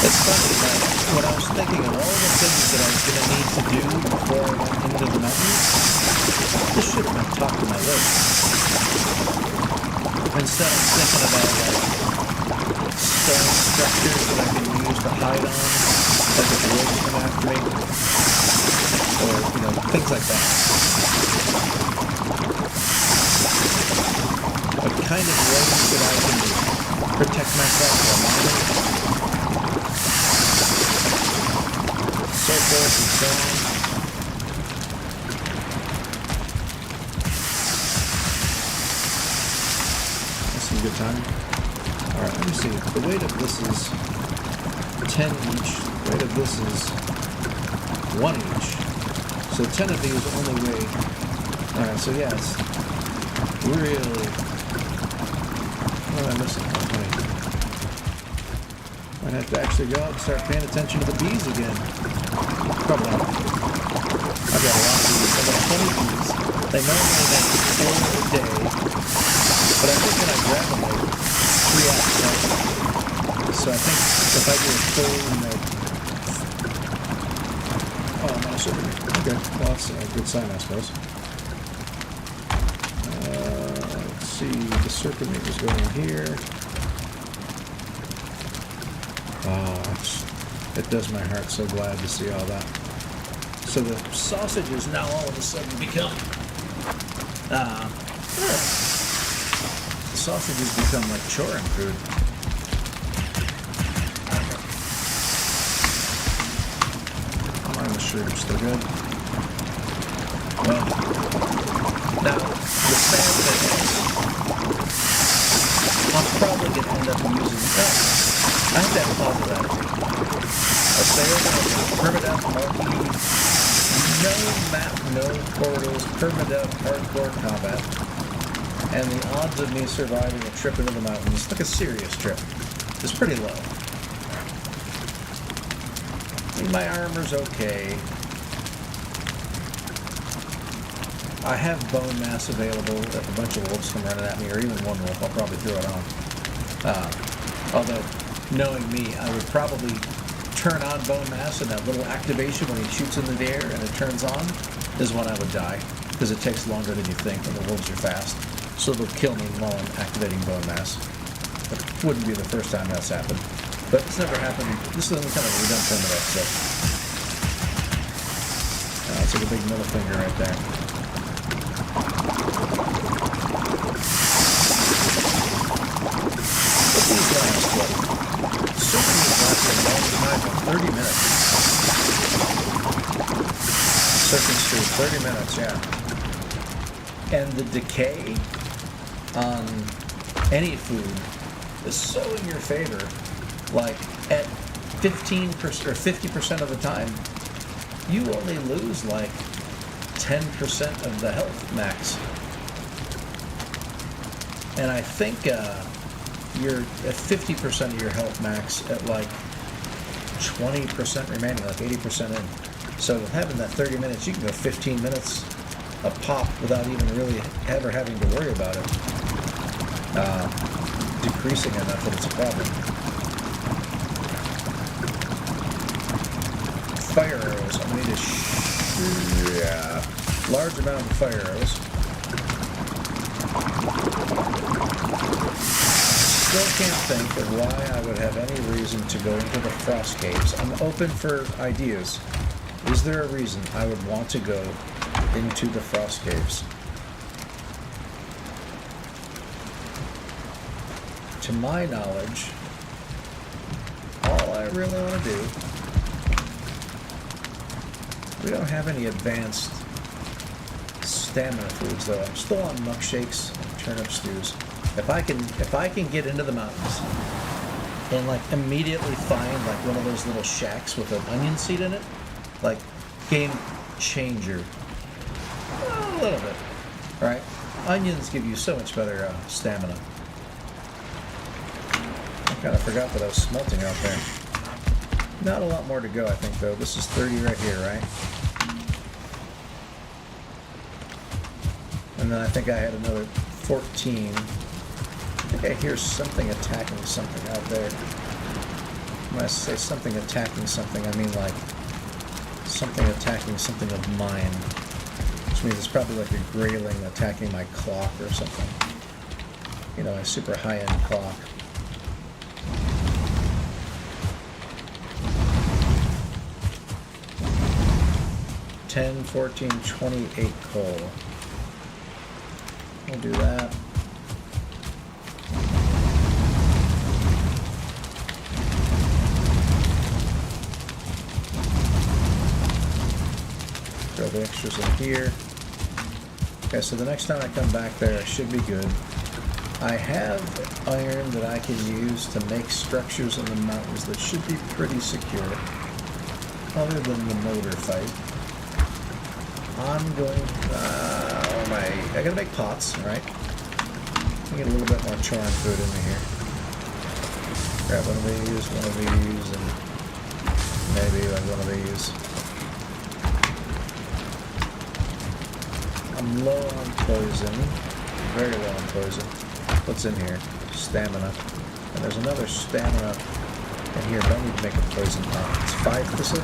It's funny that when I was thinking of all the things that I was going to need to do before I went into the mountains, this should have been top of my list. Instead of thinking about like stone structures that I can use to hide on, like if the wolves come after me, or things like that. What kind of ways that I can protect myself while mining, so forth and so on. Good time. Alright, let me see. The weight of this is 10 each. The weight of this is 1 each. So 10 of these only weigh. Alright, so yes. Really. What am I missing? Okay. Might have to actually go out and start paying attention to the bees again. Probably not. I've got a lot of bees. I've got 20 bees. They normally make 4 a day. But I think when I grab them, like 3 out of 7. So I think if I do a full, oh, no, sugar. Okay, well, that's a good sign, I suppose. Let's see, the serpent meat is going here. Oh, it does my heart so glad to see all that. So the sausages now all of a sudden become, sausages become like chorin food. My mushrooms still good. Well, now the sad thing is, I'm probably going to end up using. I have to have a positive attitude. A sailor, permadeath, marquee, no map, no portals, permadeath, hardcore combat. And the odds of me surviving a trip into the mountains, like a serious trip, is pretty low. I mean, my armor's okay. I have bone mass available if a bunch of wolves come running at me, or even one wolf, I'll probably throw it on. Although, knowing me, I would probably turn on bone mass, and that little activation when he shoots into the air and it turns on is when I would die, because it takes longer than you think, and the wolves are fast. So they'll kill me while I'm activating bone mass. It wouldn't be the first time that's happened. But it's never happened. This is kind of what we've done primitive, so. It's like a big middle finger right there. 30 minutes, yeah. And the decay on any food is so in your favor. Like at 15% or 50% of the time, you only lose like 10% of the health max. And I think you're at 50% of your health max at like 20% remaining, like 80% in. So having that 30 minutes, you can go 15 minutes a pop without even really ever having to worry about it decreasing enough that it's a problem. Fire arrows. I'm going to need a large amount of fire arrows. Still can't think of why I would have any reason to go into the frost caves. I'm open for ideas. Is there a reason I would want to go into the frost caves? To my knowledge, all I really want to do, we don't have any advanced stamina foods though. I'm still on muck shakes and turnip stews. If I can get into the mountains and like immediately find like one of those little shacks with an onion seed in it, like game changer. A little bit, right? Onions give you so much better stamina. I kind of forgot that I was smelting out there. Not a lot more to go, I think, though. This is 30 right here, right? And then I think I had another 14. I think I hear something attacking something out there. When I say something attacking something, I mean like something attacking something of mine. Which means it's probably like a grayling attacking my clock or something. You know, a super high-end clock. $10, $14, $28 coal. We'll do that. Throw the extras in here. Okay, so the next time I come back there, I should be good. I have iron that I can use to make structures in the mountains that should be pretty secure, other than the motor fight. I'm going, I gotta make pots, right? Get a little bit more charm food in here. Grab one of these, and maybe like one of these. I'm low on poison, very low on poison. What's in here? Stamina. And there's another stamina in here, but I need to make a poison pot. It's 5 thistle.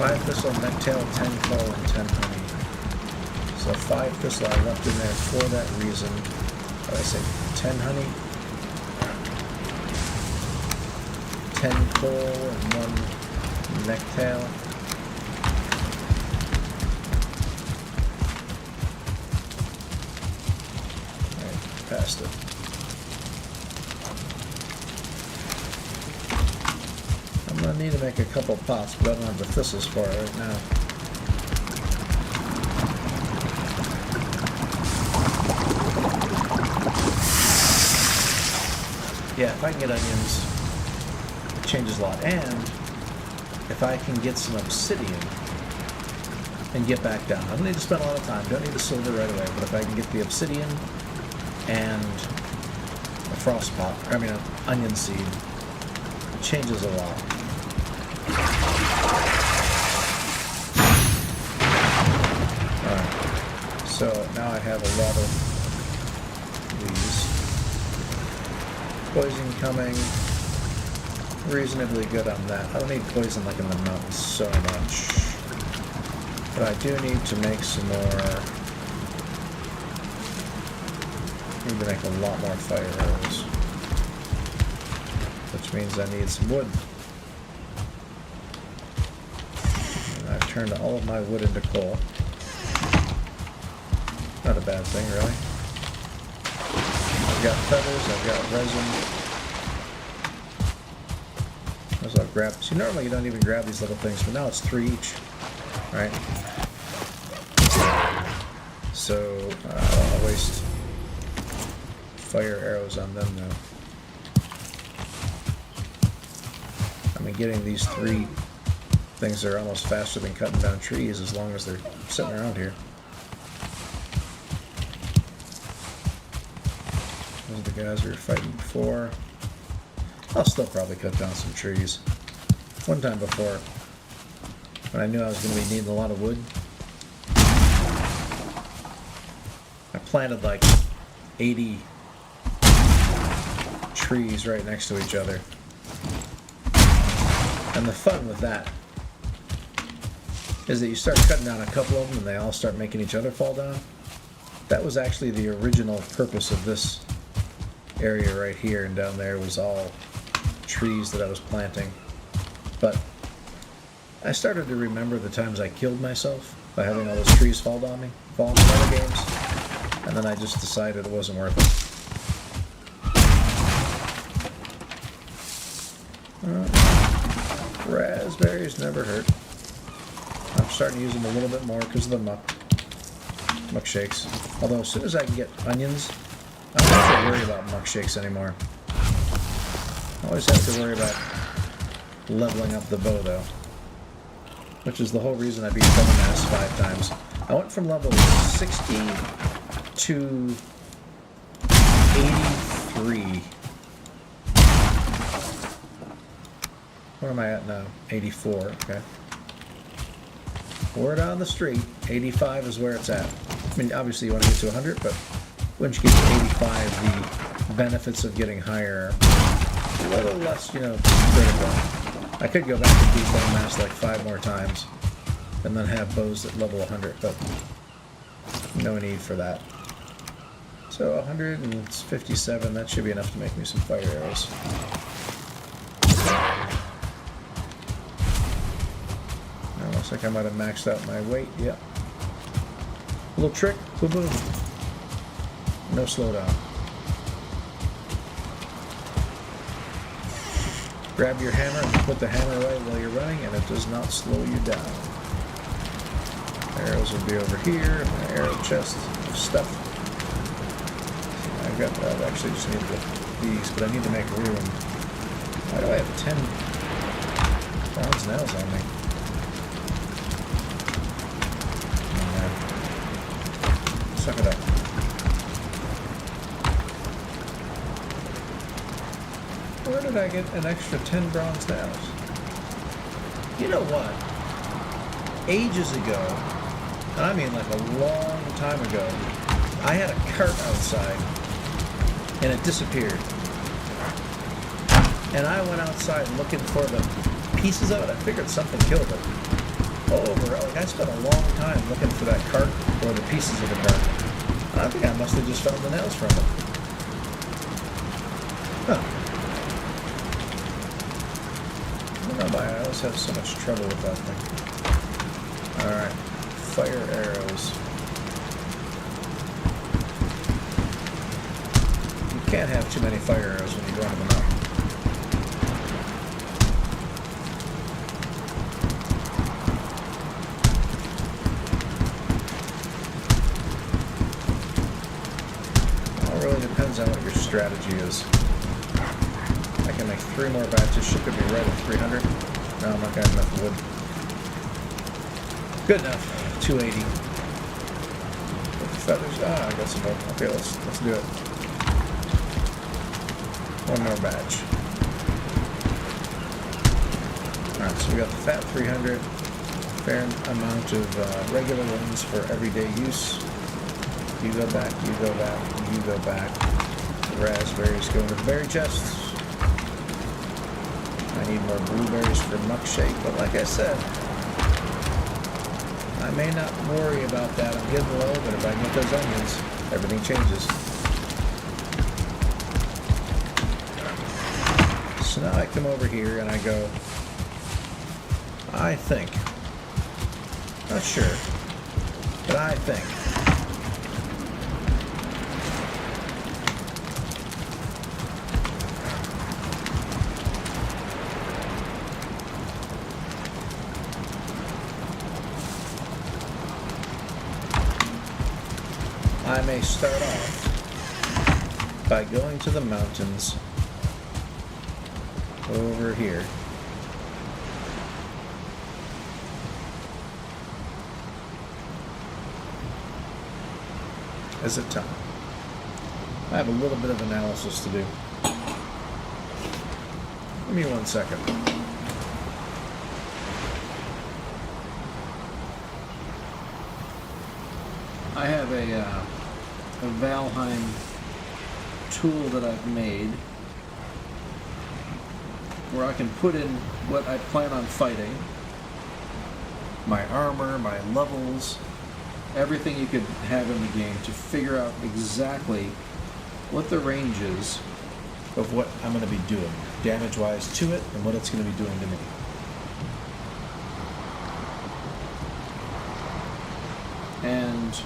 5 thistle, necktail, 10 coal, and 10 honey. So 5 thistle I left in there for that reason. What did I say? 10 honey, 10 coal, and 1 necktail. Past it. I'm gonna need to make a couple pots, but I don't have the thistles for it right now. Yeah, if I can get onions, it changes a lot. And if I can get some obsidian and get back down. I don't need to spend a lot of time. Don't need the silver right away, but if I can get the obsidian and a frost pot, an onion seed, it changes a lot. Alright, so now I have a lot of these. Poison coming, reasonably good on that. I don't need poison like in the mountains so much, but I do need to make some more. Need to make a lot more fire arrows, which means I need some wood. And I've turned all of my wood into coal. Not a bad thing, really. I've got feathers, I've got resin. as I'll grab. See, normally you don't even grab these little things, but now it's 3 each, right? So I don't want to waste fire arrows on them now. I mean, getting these 3 things are almost faster than cutting down trees as long as they're sitting around here. Those are the guys we were fighting before. I'll still probably cut down some trees. One time before, when I knew I was going to be needing a lot of wood, I planted like 80 trees right next to each other. And the fun with that is that you start cutting down a couple of them and they all start making each other fall down. That was actually the original purpose of this area right here, and down there was all trees that I was planting. But I started to remember the times I killed myself by having all those trees fall on me, fall in other games, and then I just decided it wasn't worth it. Raspberries never hurt. I'm starting to use them a little bit more because of the muck shakes. Although as soon as I can get onions, I don't have to worry about muck shakes anymore. I always have to worry about leveling up the bow though, which is the whole reason I beat Dumbass 5 times. I went from level 60 to 83. Where am I at now? 84, okay. Word on the street, 85 is where it's at. I mean, obviously you want to get to 100, but once you get to 85, the benefits of getting higher are a little less, critical. I could go back and beat Bowmass like 5 more times, and then have bows at level 100, but no need for that. So 157, that should be enough to make me some fire arrows. Looks like I might have maxed out my weight. Yep. Little trick. Boom, boom. No slowdown. Grab your hammer and put the hammer away while you're running, and it does not slow you down. Arrows will be over here. My arrow chest of stuff. I've got that. I actually just need these, but I need to make room. Why do I have 10 bronze nails on me? Suck it up. Where did I get an extra 10 bronze nails? You know what? Ages ago, and I mean like a long time ago, I had a cart outside and it disappeared. And I went outside looking for the pieces of it. I figured something killed it. I spent a long time looking for that cart or the pieces of the cart. I think I must have just found the nails from it. Huh. I don't know why I always have so much trouble with that thing. Alright. Fire arrows. You can't have too many fire arrows when you're running them out. Depends on what your strategy is. I can make 3 more batches. She could be right at 300. No, I'm not going to have enough wood. Good enough. 280. With the feathers. I got some more. Okay, let's do it. 1 more batch. Alright, so we got the fat 300. Fair amount of regular ones for everyday use. You go back, you go back, you go back. The raspberries go into the berry chests. I need more blueberries for muck shake, but like I said, I may not worry about that. I'm getting low, but if I get those onions, everything changes. So now I come over here and I go, I think, not sure, but I think I may start off by going to the mountains over here. As a time. I have a little bit of analysis to do. Give me 1 second. I have a Valheim tool that I've made where I can put in what I plan on fighting, my armor, my levels, everything you could have in the game to figure out exactly what the range is of what I'm going to be doing, damage-wise to it, and what it's going to be doing to me. And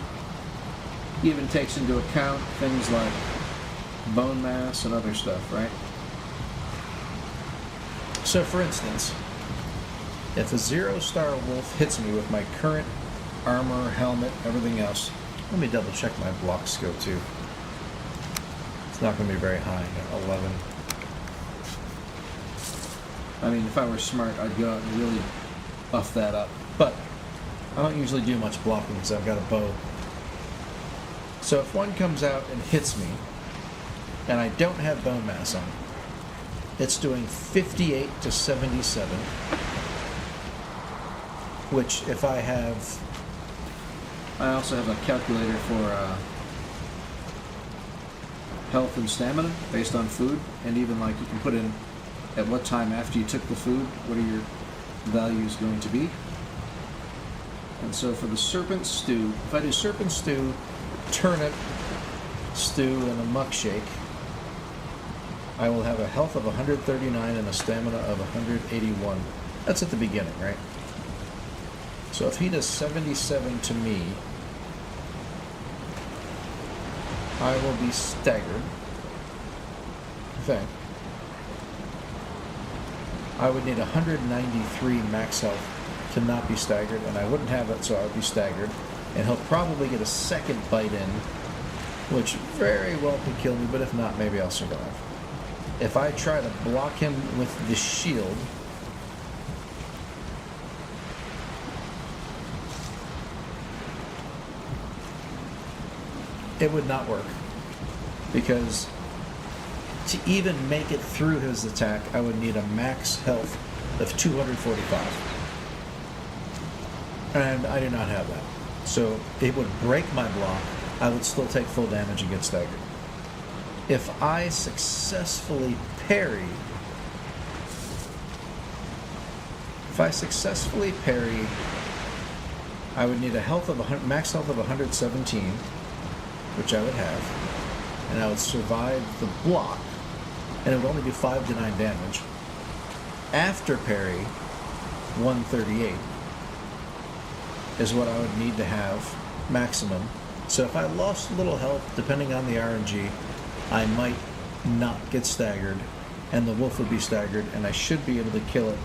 even takes into account things like bone mass and other stuff, right? So for instance, if a 0-star wolf hits me with my current armor, helmet, everything else, let me double check my block skill too. It's not going to be very high, 11. I mean, if I were smart, I'd go out and really buff that up. But I don't usually do much blocking because I've got a bow. So if one comes out and hits me, and I don't have bone mass on, it's doing 58 to 77, which if I have... I also have a calculator for health and stamina based on food, and even like you can put in at what time after you took the food, what are your values going to be. And so for the serpent stew, if I do serpent stew, turnip stew, and a muck shake, I will have a health of 139 and a stamina of 181. That's at the beginning, right? So if he does 77 to me, I will be staggered. I think. I would need 193 max health to not be staggered, and I wouldn't have it, so I would be staggered. And he'll probably get a second bite in, which very well could kill me, but if not, maybe I'll survive. If I try to block him with the shield, it would not work, because to even make it through his attack, I would need a max health of 245. And I do not have that. So it would break my block. I would still take full damage and get staggered. If I successfully parry, I would need a health of max health of 117, which I would have, and I would survive the block, and it would only do 5 to 9 damage. After parry, 138 is what I would need to have maximum. So if I lost a little health, depending on the RNG, I might not get staggered, and the wolf would be staggered, and I should be able to kill it,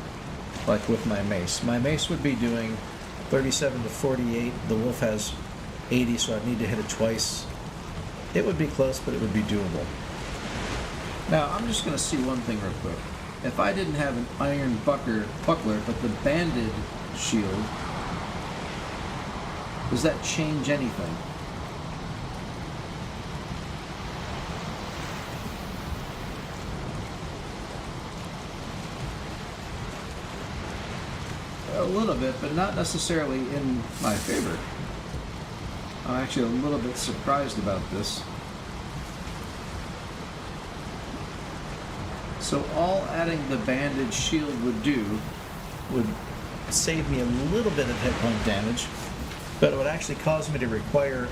like with my mace. My mace would be doing 37 to 48. The wolf has 80, so I'd need to hit it twice. It would be close, but it would be doable. Now, I'm just going to see one thing real quick. If I didn't have an iron buckler, but the banded shield, does that change anything? A little bit, but not necessarily in my favor. I'm actually a little bit surprised about this. So all adding the banded shield would do would save me a little bit of hit point damage, but it would actually cause me to require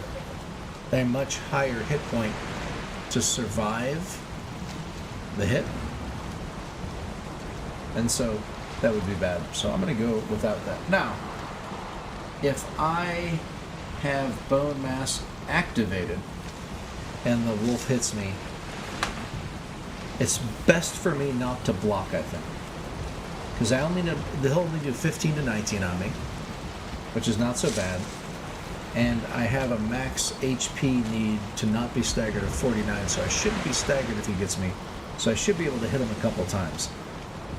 a much higher hit point to survive the hit. And so that would be bad. So I'm going to go without that. Now, if I have bone mass activated and the wolf hits me, it's best for me not to block, I think. Because they'll only do 15 to 19 on me, which is not so bad. and I have a max HP need to not be staggered of 49, so I shouldn't be staggered if he gets me. So I should be able to hit him a couple times.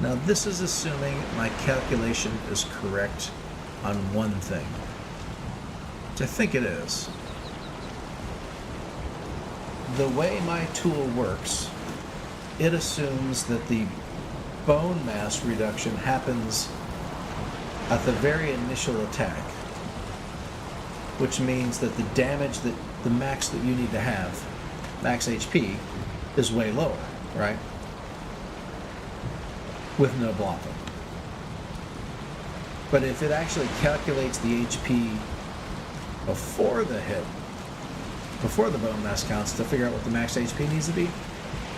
Now this is assuming my calculation is correct on one thing, which I think it is. The way my tool works, it assumes that the bone mass reduction happens at the very initial attack, which means that the damage that the max that you need to have, max HP, is way lower, right? With no blocking. But if it actually calculates the HP before the hit, before the bone mass counts to figure out what the max HP needs to be,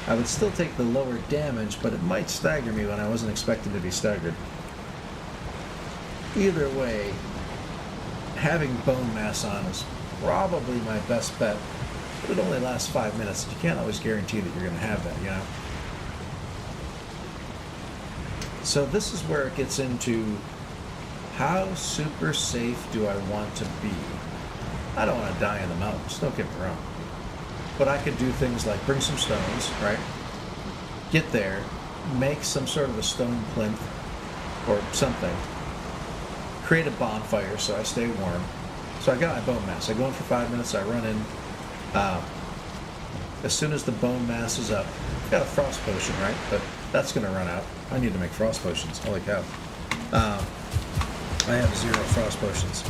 I would still take the lower damage, but it might stagger me when I wasn't expecting to be staggered. Either way, having bone mass on is probably my best bet, but it only lasts 5 minutes. You can't always guarantee that you're going to have that, you know? So this is where it gets into how super safe do I want to be? I don't want to die in the mountains, don't get me wrong. But I could do things like bring some stones, right? Get there, make some sort of a stone plinth or something. Create a bonfire so I stay warm. So I got my bone mass. I go in for 5 minutes, I run in. As soon as the bone mass is up, I've got a frost potion, right? But that's going to run out. I need to make frost potions. Holy cow. I have 0 frost potions.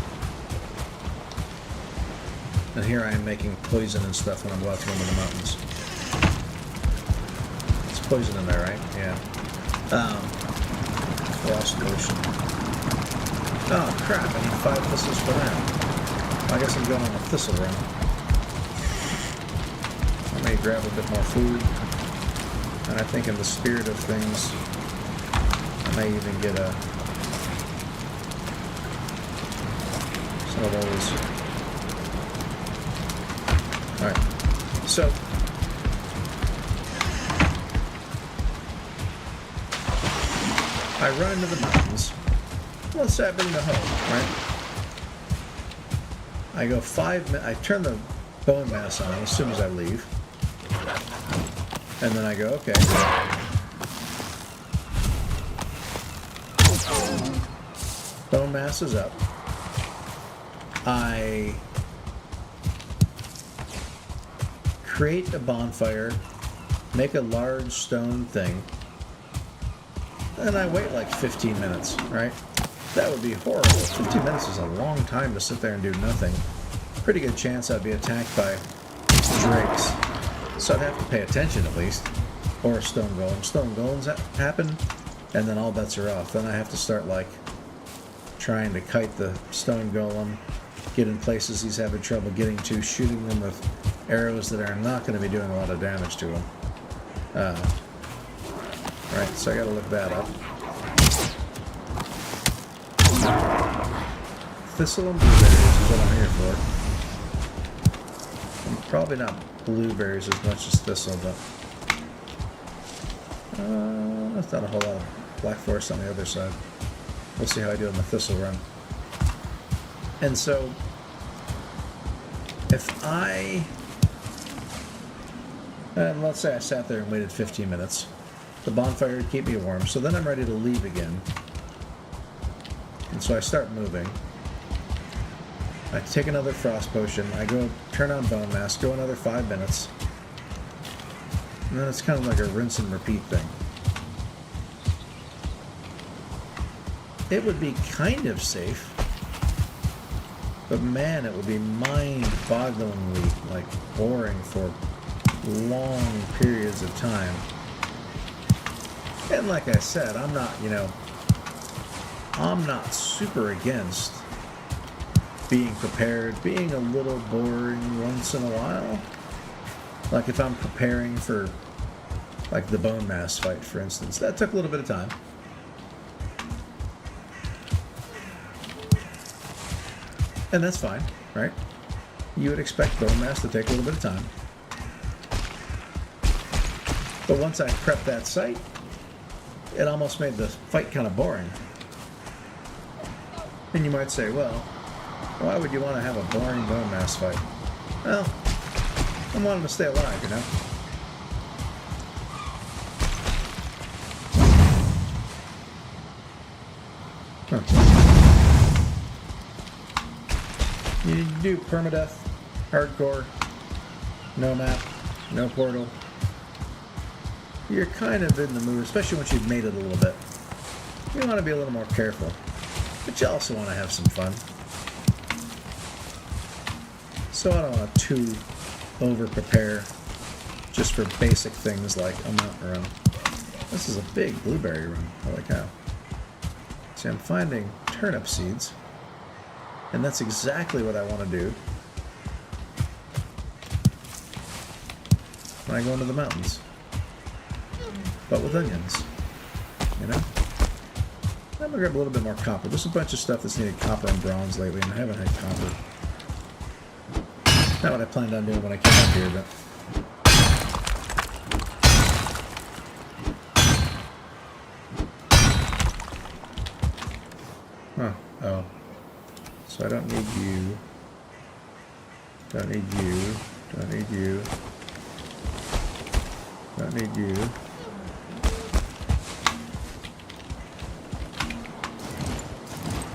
And here I am making poison and stuff when I'm about to go into the mountains. It's poison in there, right? Yeah. Frost potion. Oh crap, I need 5 thistles for that. I guess I'm going on a thistle run. I may grab a bit more food. And I think in the spirit of things, I may even get some of those. Alright, so I run into the mountains. Let's say I've been in the home, right? I go 5 minutes, I turn the bone mass on as soon as I leave. And then I go, okay. Bone mass is up. I create a bonfire, make a large stone thing, and I wait like 15 minutes, right? That would be horrible. 15 minutes is a long time to sit there and do nothing. Pretty good chance I'd be attacked by drakes. So I'd have to pay attention at least. Or a stone golem. Stone golems happen, and then all bets are off. Then I have to start like trying to kite the stone golem, get in places he's having trouble getting to, shooting them with arrows that are not going to be doing a lot of damage to him. Right, so I got to look that up. Thistle and blueberries is what I'm here for. And probably not blueberries as much as thistle, but that's not a whole lot of black forest on the other side. We'll see how I do on the thistle run. And so, if let's say I sat there and waited 15 minutes, the bonfire would keep me warm, so then I'm ready to leave again. And so I start moving. I take another frost potion, I go turn on bone mass, go another 5 minutes, and then it's kind of like a rinse and repeat thing. It would be kind of safe, but man, it would be mind-bogglingly, like, boring for long periods of time. And like I said, I'm not super against being prepared, being a little boring once in a while. Like if I'm preparing for, like, the bone mass fight, for instance. That took a little bit of time. And that's fine, right? You would expect bone mass to take a little bit of time. But once I prepped that site, it almost made the fight kind of boring. And you might say, well, Why would you want to have a boring bone mass fight? Well, I want him to stay alive, you know? Huh. You do permadeath, hardcore, no map, no portal. You're kind of in the mood, especially once you've made it a little bit. You want to be a little more careful, but you also want to have some fun. So I don't want to too over-prepare just for basic things like a mountain run. This is a big blueberry run. I like how. See, I'm finding turnip seeds, and that's exactly what I want to do when I go into the mountains. But with onions, you know? I'm gonna grab a little bit more copper. There's a bunch of stuff that's needed copper and bronze lately, and I haven't had copper. Not what I planned on doing when I came up here, but... Huh. Oh. So I don't need you. Don't need you. Don't need you. Don't need you.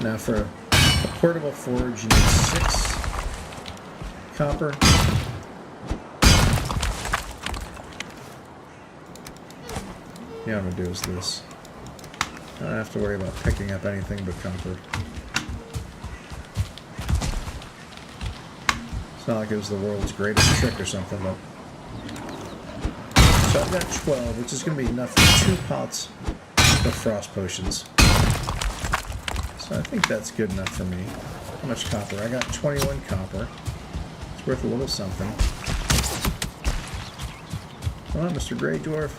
Now for a portable forge you need 6 copper. Yeah, I'm gonna do is this. I don't have to worry about picking up anything but copper. It's not like it was the world's greatest trick or something, but... So I've got 12, which is going to be enough for 2 pots of frost potions. So I think that's good enough for me. How much copper? I got 21 copper. It's worth a little something. Come on, Mr. Grey Dwarf.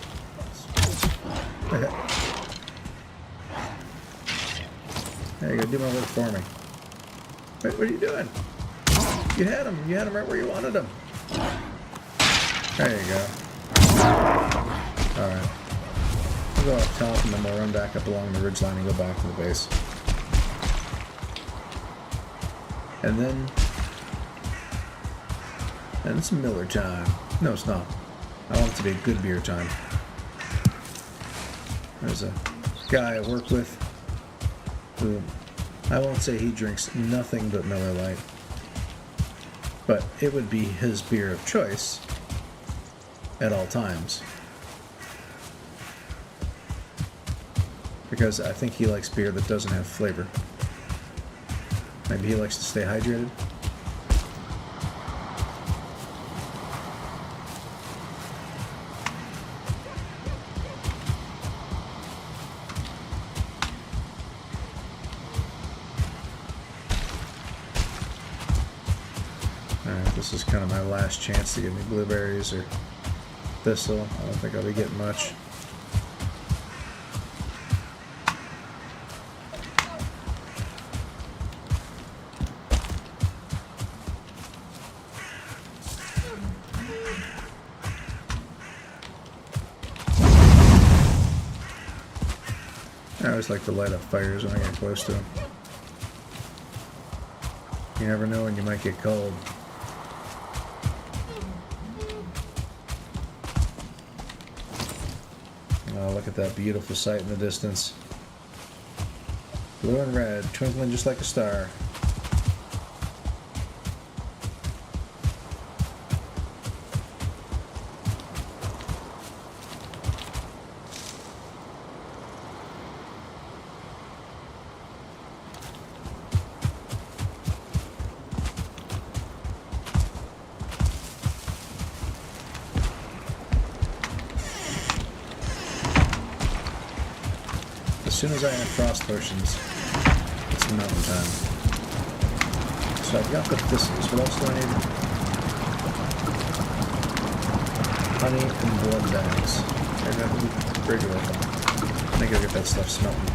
There you go, do my work for me. Wait, what are you doing? You had him. You had him right where you wanted him. There you go. Alright. We'll go up top and then we'll run back up along the ridgeline and go back to the base. And then it's Miller time. No, it's not. I want it to be a good beer time. There's a guy I work with who, I won't say he drinks nothing but Miller Lite, but it would be his beer of choice at all times. Because I think he likes beer that doesn't have flavor. Maybe he likes to stay hydrated. This is kind of my last chance to get me blueberries or thistle. I don't think I'll be getting much. I always like to light up fires when I get close to them. You never know when you might get cold. Oh, look at that beautiful sight in the distance. Blue and red, twinkling just like a star. As soon as I have frost potions, it's mountain time. So I've got the thistles. What else do I need? Honey and blood bags. I got the regular one. I think I'll get that stuff smelting.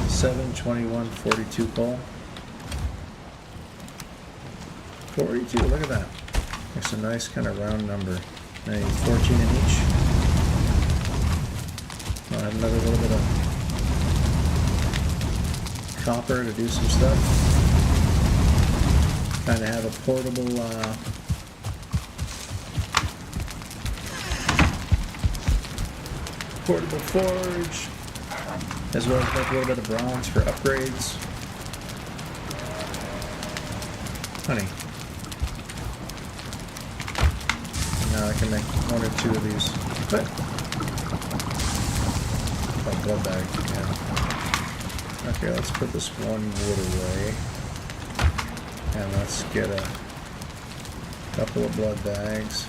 $7.21.42 coal. 42, look at that. It's a nice kind of round number. I need 14 in each. I'll have another little bit of copper to do some stuff. Trying to have a portable forge, as well as make a little bit of bronze for upgrades. Honey. Now I can make one or two of these. But like blood bag, yeah. Okay, let's put this one wood away. And let's get a couple of blood bags.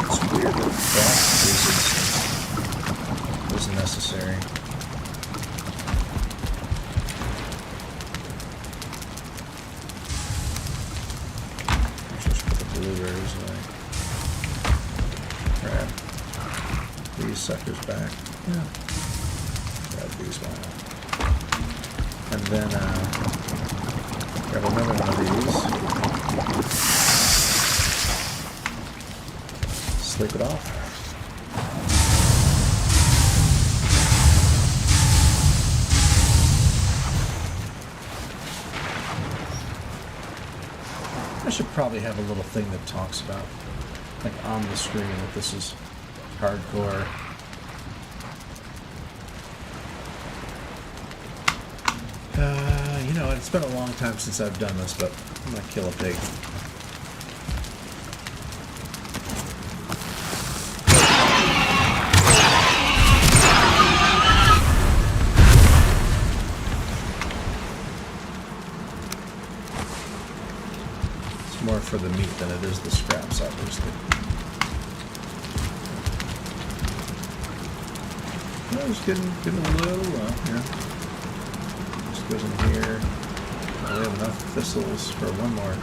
It's weird that frost is necessary. Let's just put the blueberries away. Grab these suckers back. Yeah. Grab these ones. And then grab another one of these. Sleep it off. I should probably have a little thing that talks about, like on the screen, that this is hardcore. You know, it's been a long time since I've done this, but I'm gonna kill a pig. It's more for the meat than it is the scraps, obviously. Well, it's getting a little, yeah. Goes in here. We have enough thistles for one more.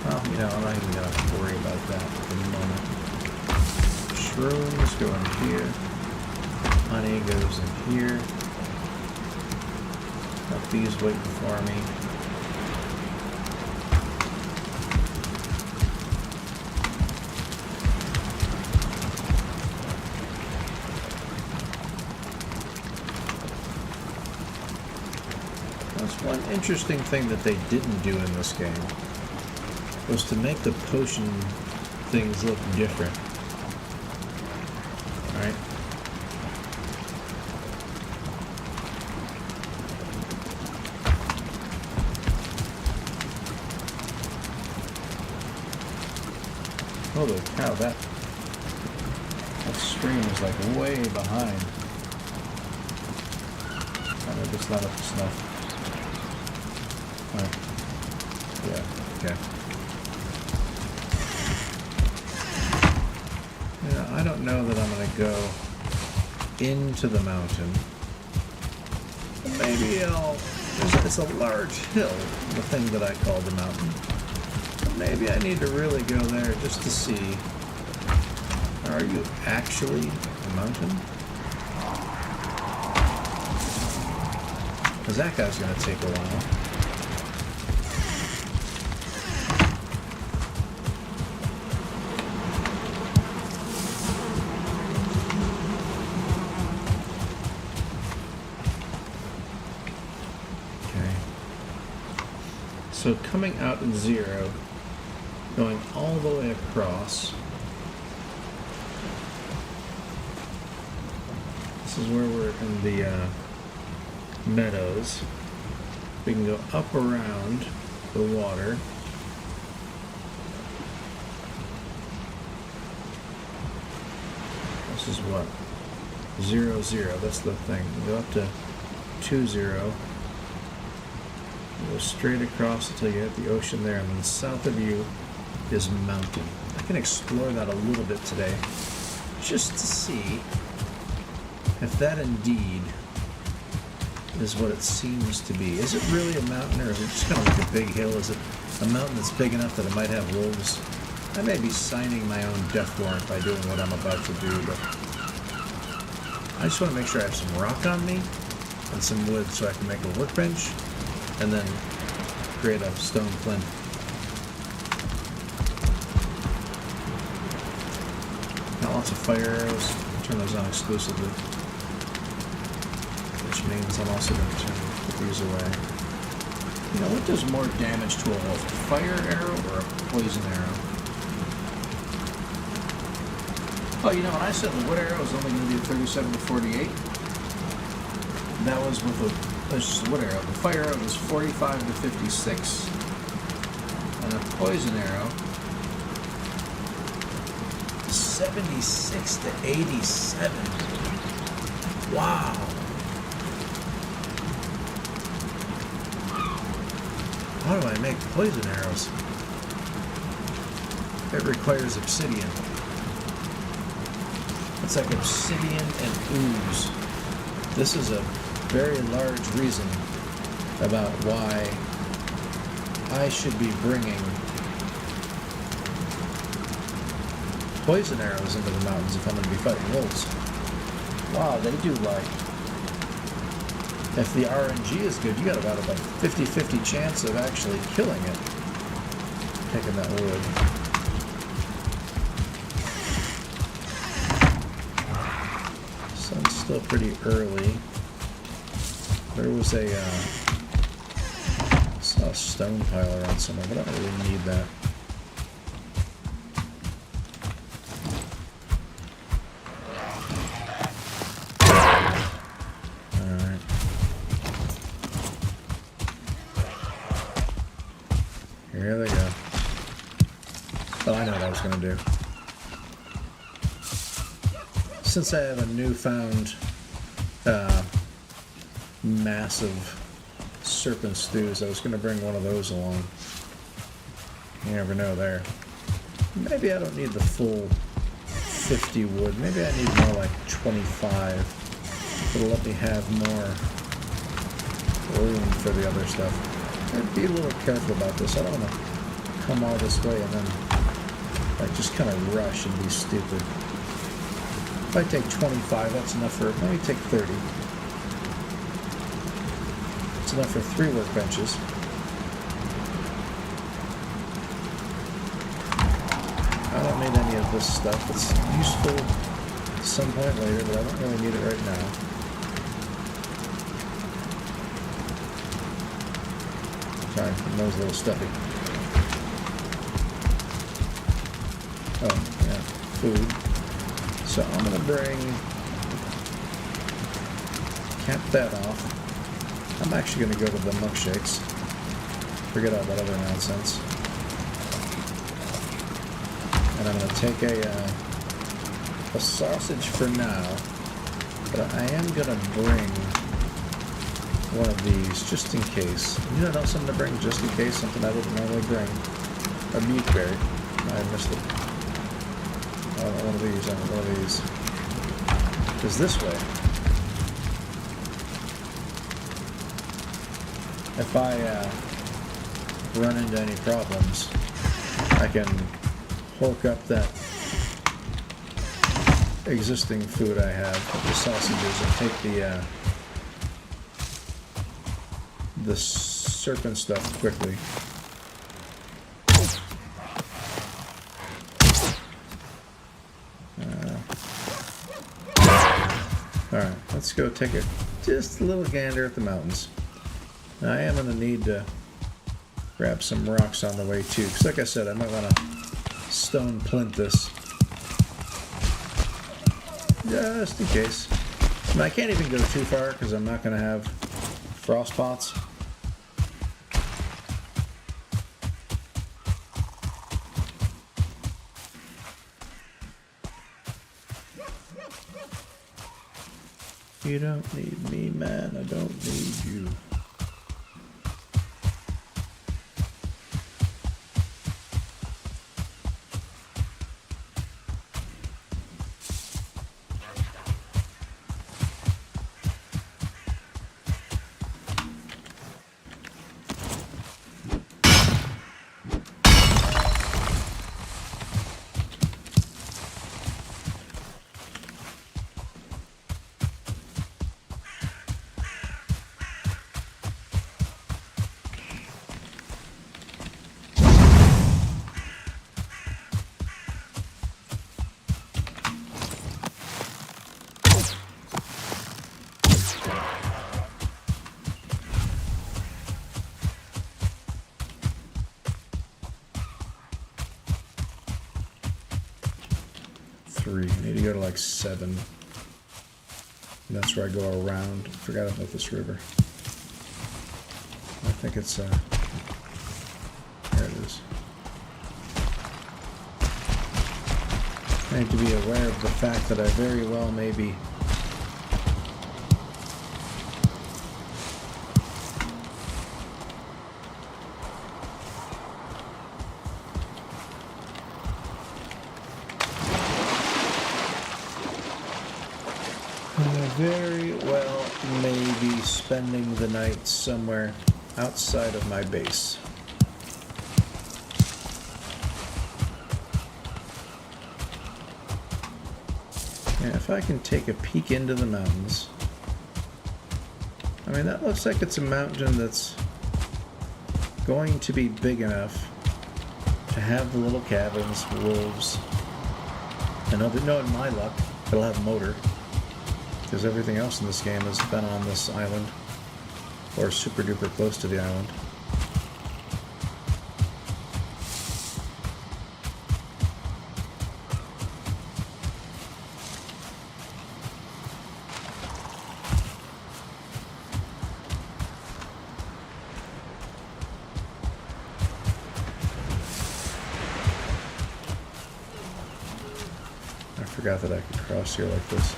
Well, you know, I'm not even going to worry about that at the moment. Shrooms go in here. Honey goes in here. Got these waiting for me. One interesting thing that they didn't do in this game was to make the potion things look different. Alright? Holy cow, that stream is like way behind. I'm just not up to snuff. Right. Yeah, okay. Yeah, I don't know that I'm going to go into the mountain. Maybe it's a large hill, the thing that I call the mountain. But maybe I need to really go there just to see, are you actually a mountain? Because that guy's going to take a while. So coming out at 0, going all the way across. This is where we're in the meadows. We can go up around the water. This is what? 0, 0. That's the thing. Go up to 2, 0. Go straight across until you hit the ocean there, and then south of you is mountain. I can explore that a little bit today, just to see if that indeed is what it seems to be. Is it really a mountain, or is it just kind of like a big hill? Is it a mountain that's big enough that it might have wolves? I may be signing my own death warrant by doing what I'm about to do, but I just want to make sure I have some rock on me and some wood so I can make a workbench, and then create a stone flint lots of fire arrows. Turn those on exclusively. Which means I'm also going to put these away. You know, what does more damage to a wolf? A fire arrow or a poison arrow? Oh, you know, when I said the wood arrow was only going to do 37 to 48, that was with a wood arrow. The fire arrow was 45 to 56. And a poison arrow, 76 to 87. Wow. How do I make poison arrows? It requires obsidian. It's like obsidian and ooze. This is a very large reason about why I should be bringing poison arrows into the mountains if I'm going to be fighting wolves. Wow, they do like... If the RNG is good, you got about a 50-50 chance of actually killing it. Taking that wood. Sun's still pretty early. There was a saw a stone pile around somewhere, but I don't really need that. Alright. Here they go. Well, I know what I was going to do. Since I have a newfound massive serpent stews, I was going to bring one of those along. You never know there. Maybe I don't need the full 50 wood. Maybe I need more like 25. It'll let me have more room for the other stuff. I'd be a little careful about this. I don't want to come all this way and then like just kind of rush and be stupid. If I take 25, that's enough for, maybe take 30. It's enough for 3 workbenches. I don't need any of this stuff. It's useful at some point later, but I don't really need it right now. Sorry, my nose a little stuffy. Oh, yeah, food. So I'm going to cap that off. I'm actually going to go to the milkshakes. Forget all that other nonsense. And I'm going to take a sausage for now. But I am going to bring one of these just in case. You know what else I'm going to bring just in case? Something I wouldn't normally bring. A beef berry. I missed it. I want one of these. I want one of these. Because this way, if I run into any problems, I can hulk up that existing food I have, the sausages, and take the serpent stuff quickly. Alright, let's go take just a little gander at the mountains. Now, I am going to need to grab some rocks on the way too, because like I said, I might want to stone plinth this. Just in case. And I can't even go too far because I'm not going to have frost spots. You don't need me, man. I don't need you. go to like 7. And that's where I go around. I forgot about this river. I think it's, there it is. I need to be aware of the fact that I very well may be spending the night somewhere outside of my base. And if I can take a peek into the mountains, I mean, that looks like it's a mountain that's going to be big enough to have the little cabins, wolves, and in my luck, it'll have a motor, because everything else in this game has been on this island, or super duper close to the island. I forgot that I could cross here like this.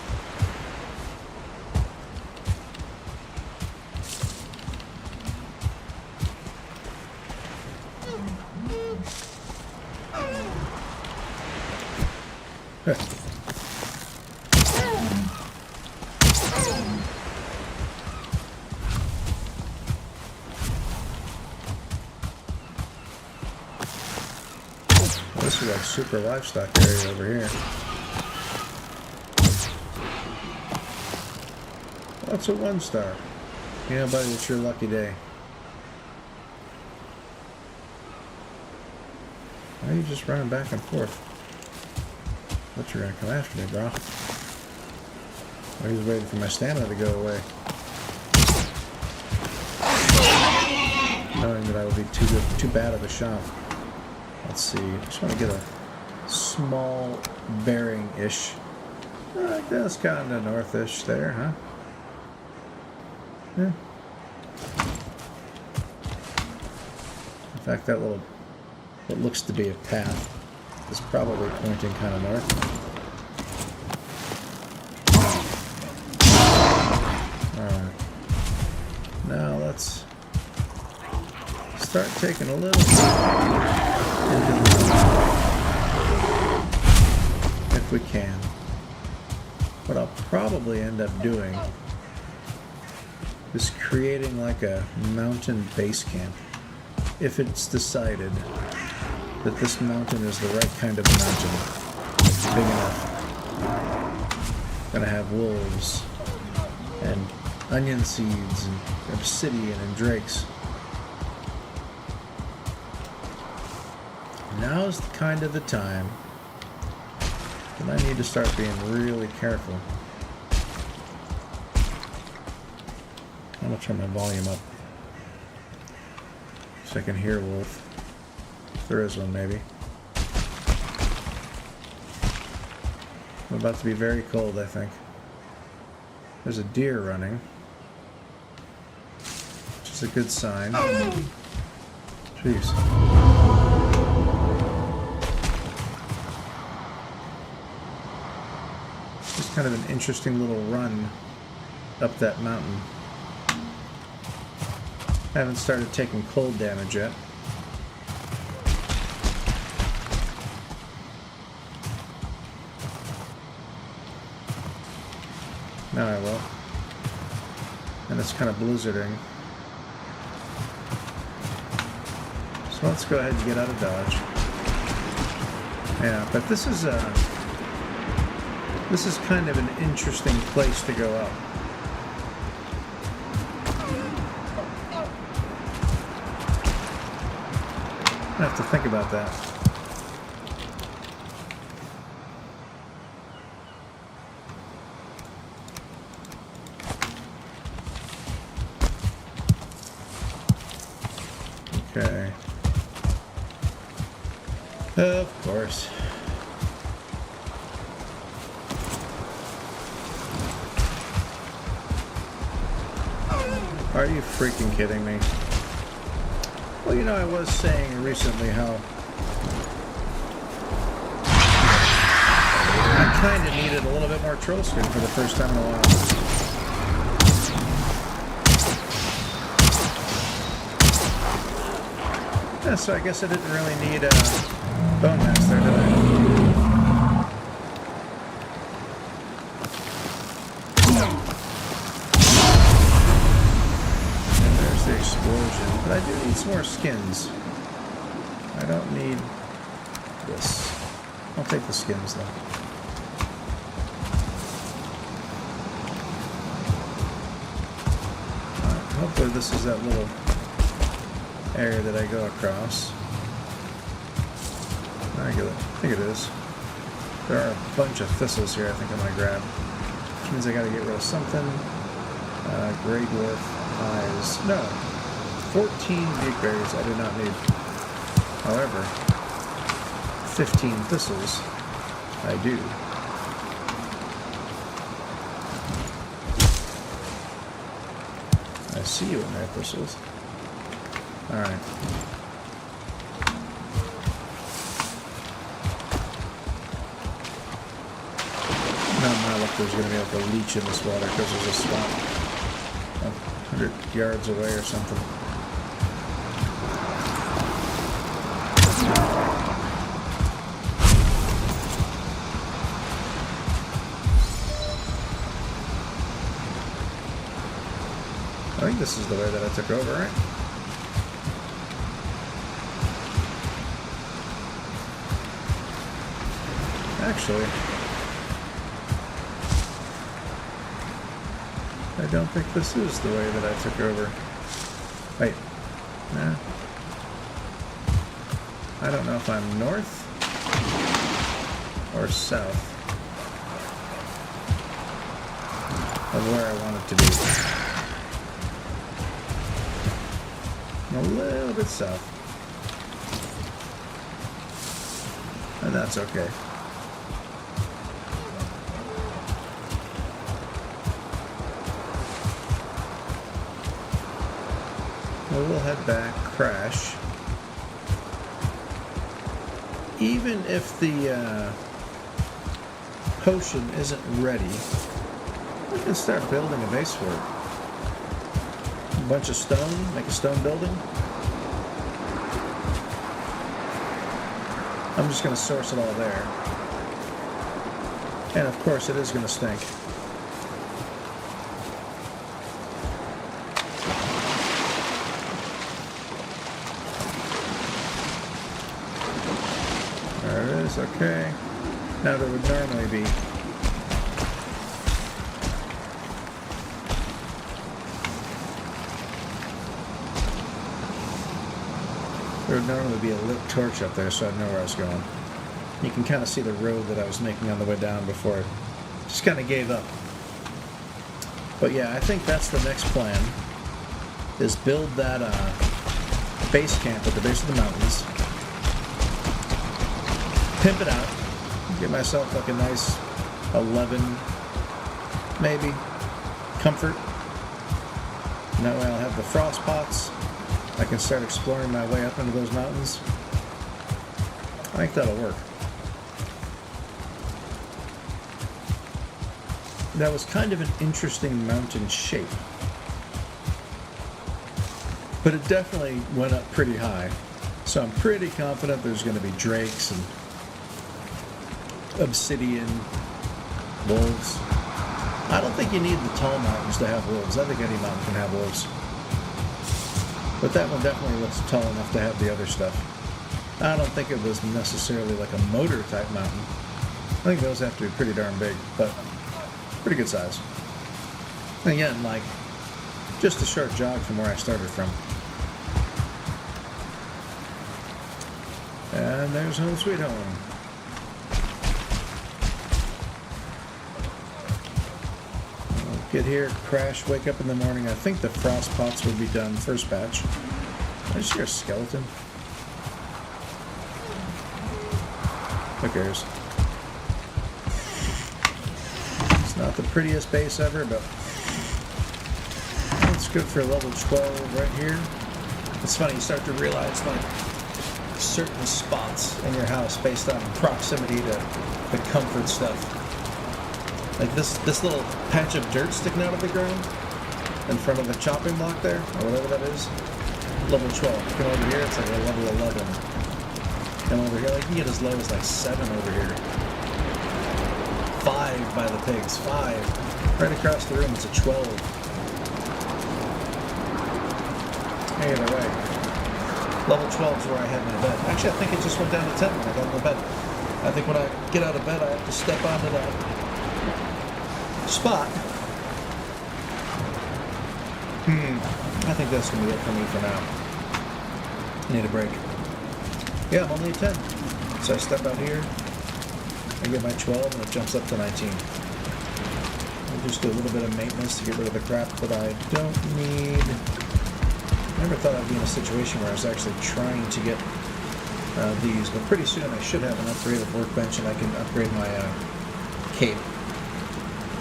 This is like super livestock area over here. That's a 1-star. You know, buddy, it's your lucky day. Why are you just running back and forth? I thought you were gonna come after me, bro. I was waiting for my stamina to go away. Knowing that I would be too bad of a shot. Let's see. I just want to get a small bearing-ish. Like that's kind of northish there, huh? Yeah. In fact, that little, what looks to be a path, is probably pointing kind of north. Alright. Now let's start taking a little into the if we can. What I'll probably end up doing is creating like a mountain base camp. If it's decided that this mountain is the right kind of mountain, it's big enough, gonna have wolves and onion seeds and obsidian and drakes. Now's kind of the time that I need to start being really careful. I'm gonna turn my volume up so I can hear wolf. If there is one, maybe. I'm about to be very cold, I think. There's a deer running, which is a good sign. Jeez. Just kind of an interesting little run up that mountain. I haven't started taking cold damage yet. Now I will. And it's kind of blizzarding. So let's go ahead and get out of Dodge. Yeah, but this is kind of an interesting place to go up. I have to think about that. Okay. Of course. Are you freaking kidding me? Well, you know, I was saying recently how I kind of needed a little bit more troll skin for the first time in a while. Yeah, so I guess I didn't really need a bone mass there, did I? And there's the explosion. But I do need some more skins. I don't need this. I'll take the skins though. Alright, hopefully this is that little area that I go across. I think it is. There are a bunch of thistles here I think I'm going to grab. Which means I got to get rid of something. Grey dwarf eyes. No. 14 beakberries I do not need. However, 15 thistles I do. I see you in there, thistles. Alright. Not my luck there's going to be able to leach in this water because there's a swamp 100 yards away or something. I think this is the way that I took over, right? Actually, I don't think this is the way that I took over. Wait, nah. I don't know if I'm north or south of where I want it to be. I'm a little bit south. And that's okay. Well, we'll head back, crash. Even if the potion isn't ready, we can start building a base for it. A bunch of stone, make a stone building. I'm just going to source it all there. And of course it is going to stink. There it is, okay. Now there would normally be a lit torch up there so I'd know where I was going. You can kind of see the road that I was making on the way down before I just kind of gave up. But yeah, I think that's the next plan, is build that base camp at the base of the mountains, pimp it out, get myself like a nice 11 maybe comfort, and that way I'll have the frost pots. I can start exploring my way up into those mountains. I think that'll work. That was kind of an interesting mountain shape. But it definitely went up pretty high. So I'm pretty confident there's going to be drakes and obsidian, wolves. I don't think you need the tall mountains to have wolves. I think any mountain can have wolves. But that one definitely looks tall enough to have the other stuff. I don't think it was necessarily like a motor type mountain. I think those have to be pretty darn big, but pretty good size. And again, like just a short jog from where I started from. And there's home sweet home. Get here, crash, wake up in the morning. I think the frost pots will be done first batch. I just hear a skeleton. Who cares? It's not the prettiest base ever, but let's good for level 12 right here. It's funny, you start to realize like certain spots in your house based on proximity to the comfort stuff. Like this little patch of dirt sticking out of the ground in front of the chopping block there, or whatever that is. Level 12. Come over here, it's like a level 11. Come over here, like you can get as low as like 7 over here. 5 by the pigs. 5. Right across the room, it's a 12. Either way. Level 12 is where I had my bed. Actually, I think it just went down to 10 when I got in the bed. I think when I get out of bed, I have to step onto that spot. I think that's going to be it for me for now. I need a break. Yeah, I'm only at 10. So I step out here, I get my 12, and it jumps up to 19. I'll just do a little bit of maintenance to get rid of the crap that I don't need. I never thought I'd be in a situation where I was actually trying to get these, but pretty soon I should have an upgraded workbench and I can upgrade my cape.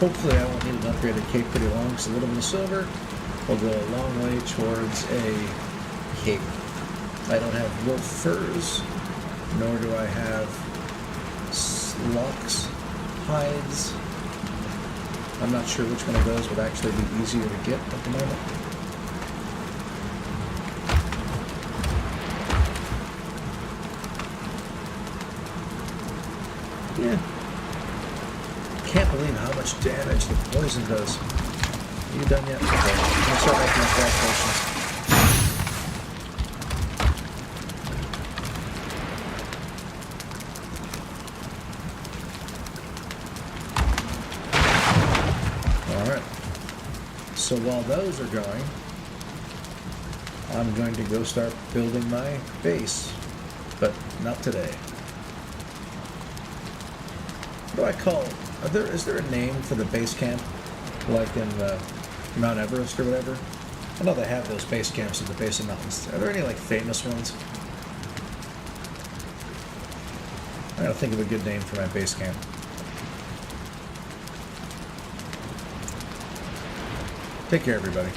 Hopefully I won't need an upgraded cape pretty long, because a little bit of silver will go a long way towards a cape. I don't have wolf furs, nor do I have lox hides. I'm not sure which one of those would actually be easier to get at the moment. Yeah. Can't believe how much damage the poison does. Are you done yet? Okay. I'm gonna start making my calculations. Alright. So while those are going, I'm going to go start building my base. But not today. What do I call it? Is there a name for the base camp? Like in Mount Everest or whatever? I know they have those base camps at the base of mountains. Are there any like famous ones? I gotta think of a good name for my base camp. Take care, everybody.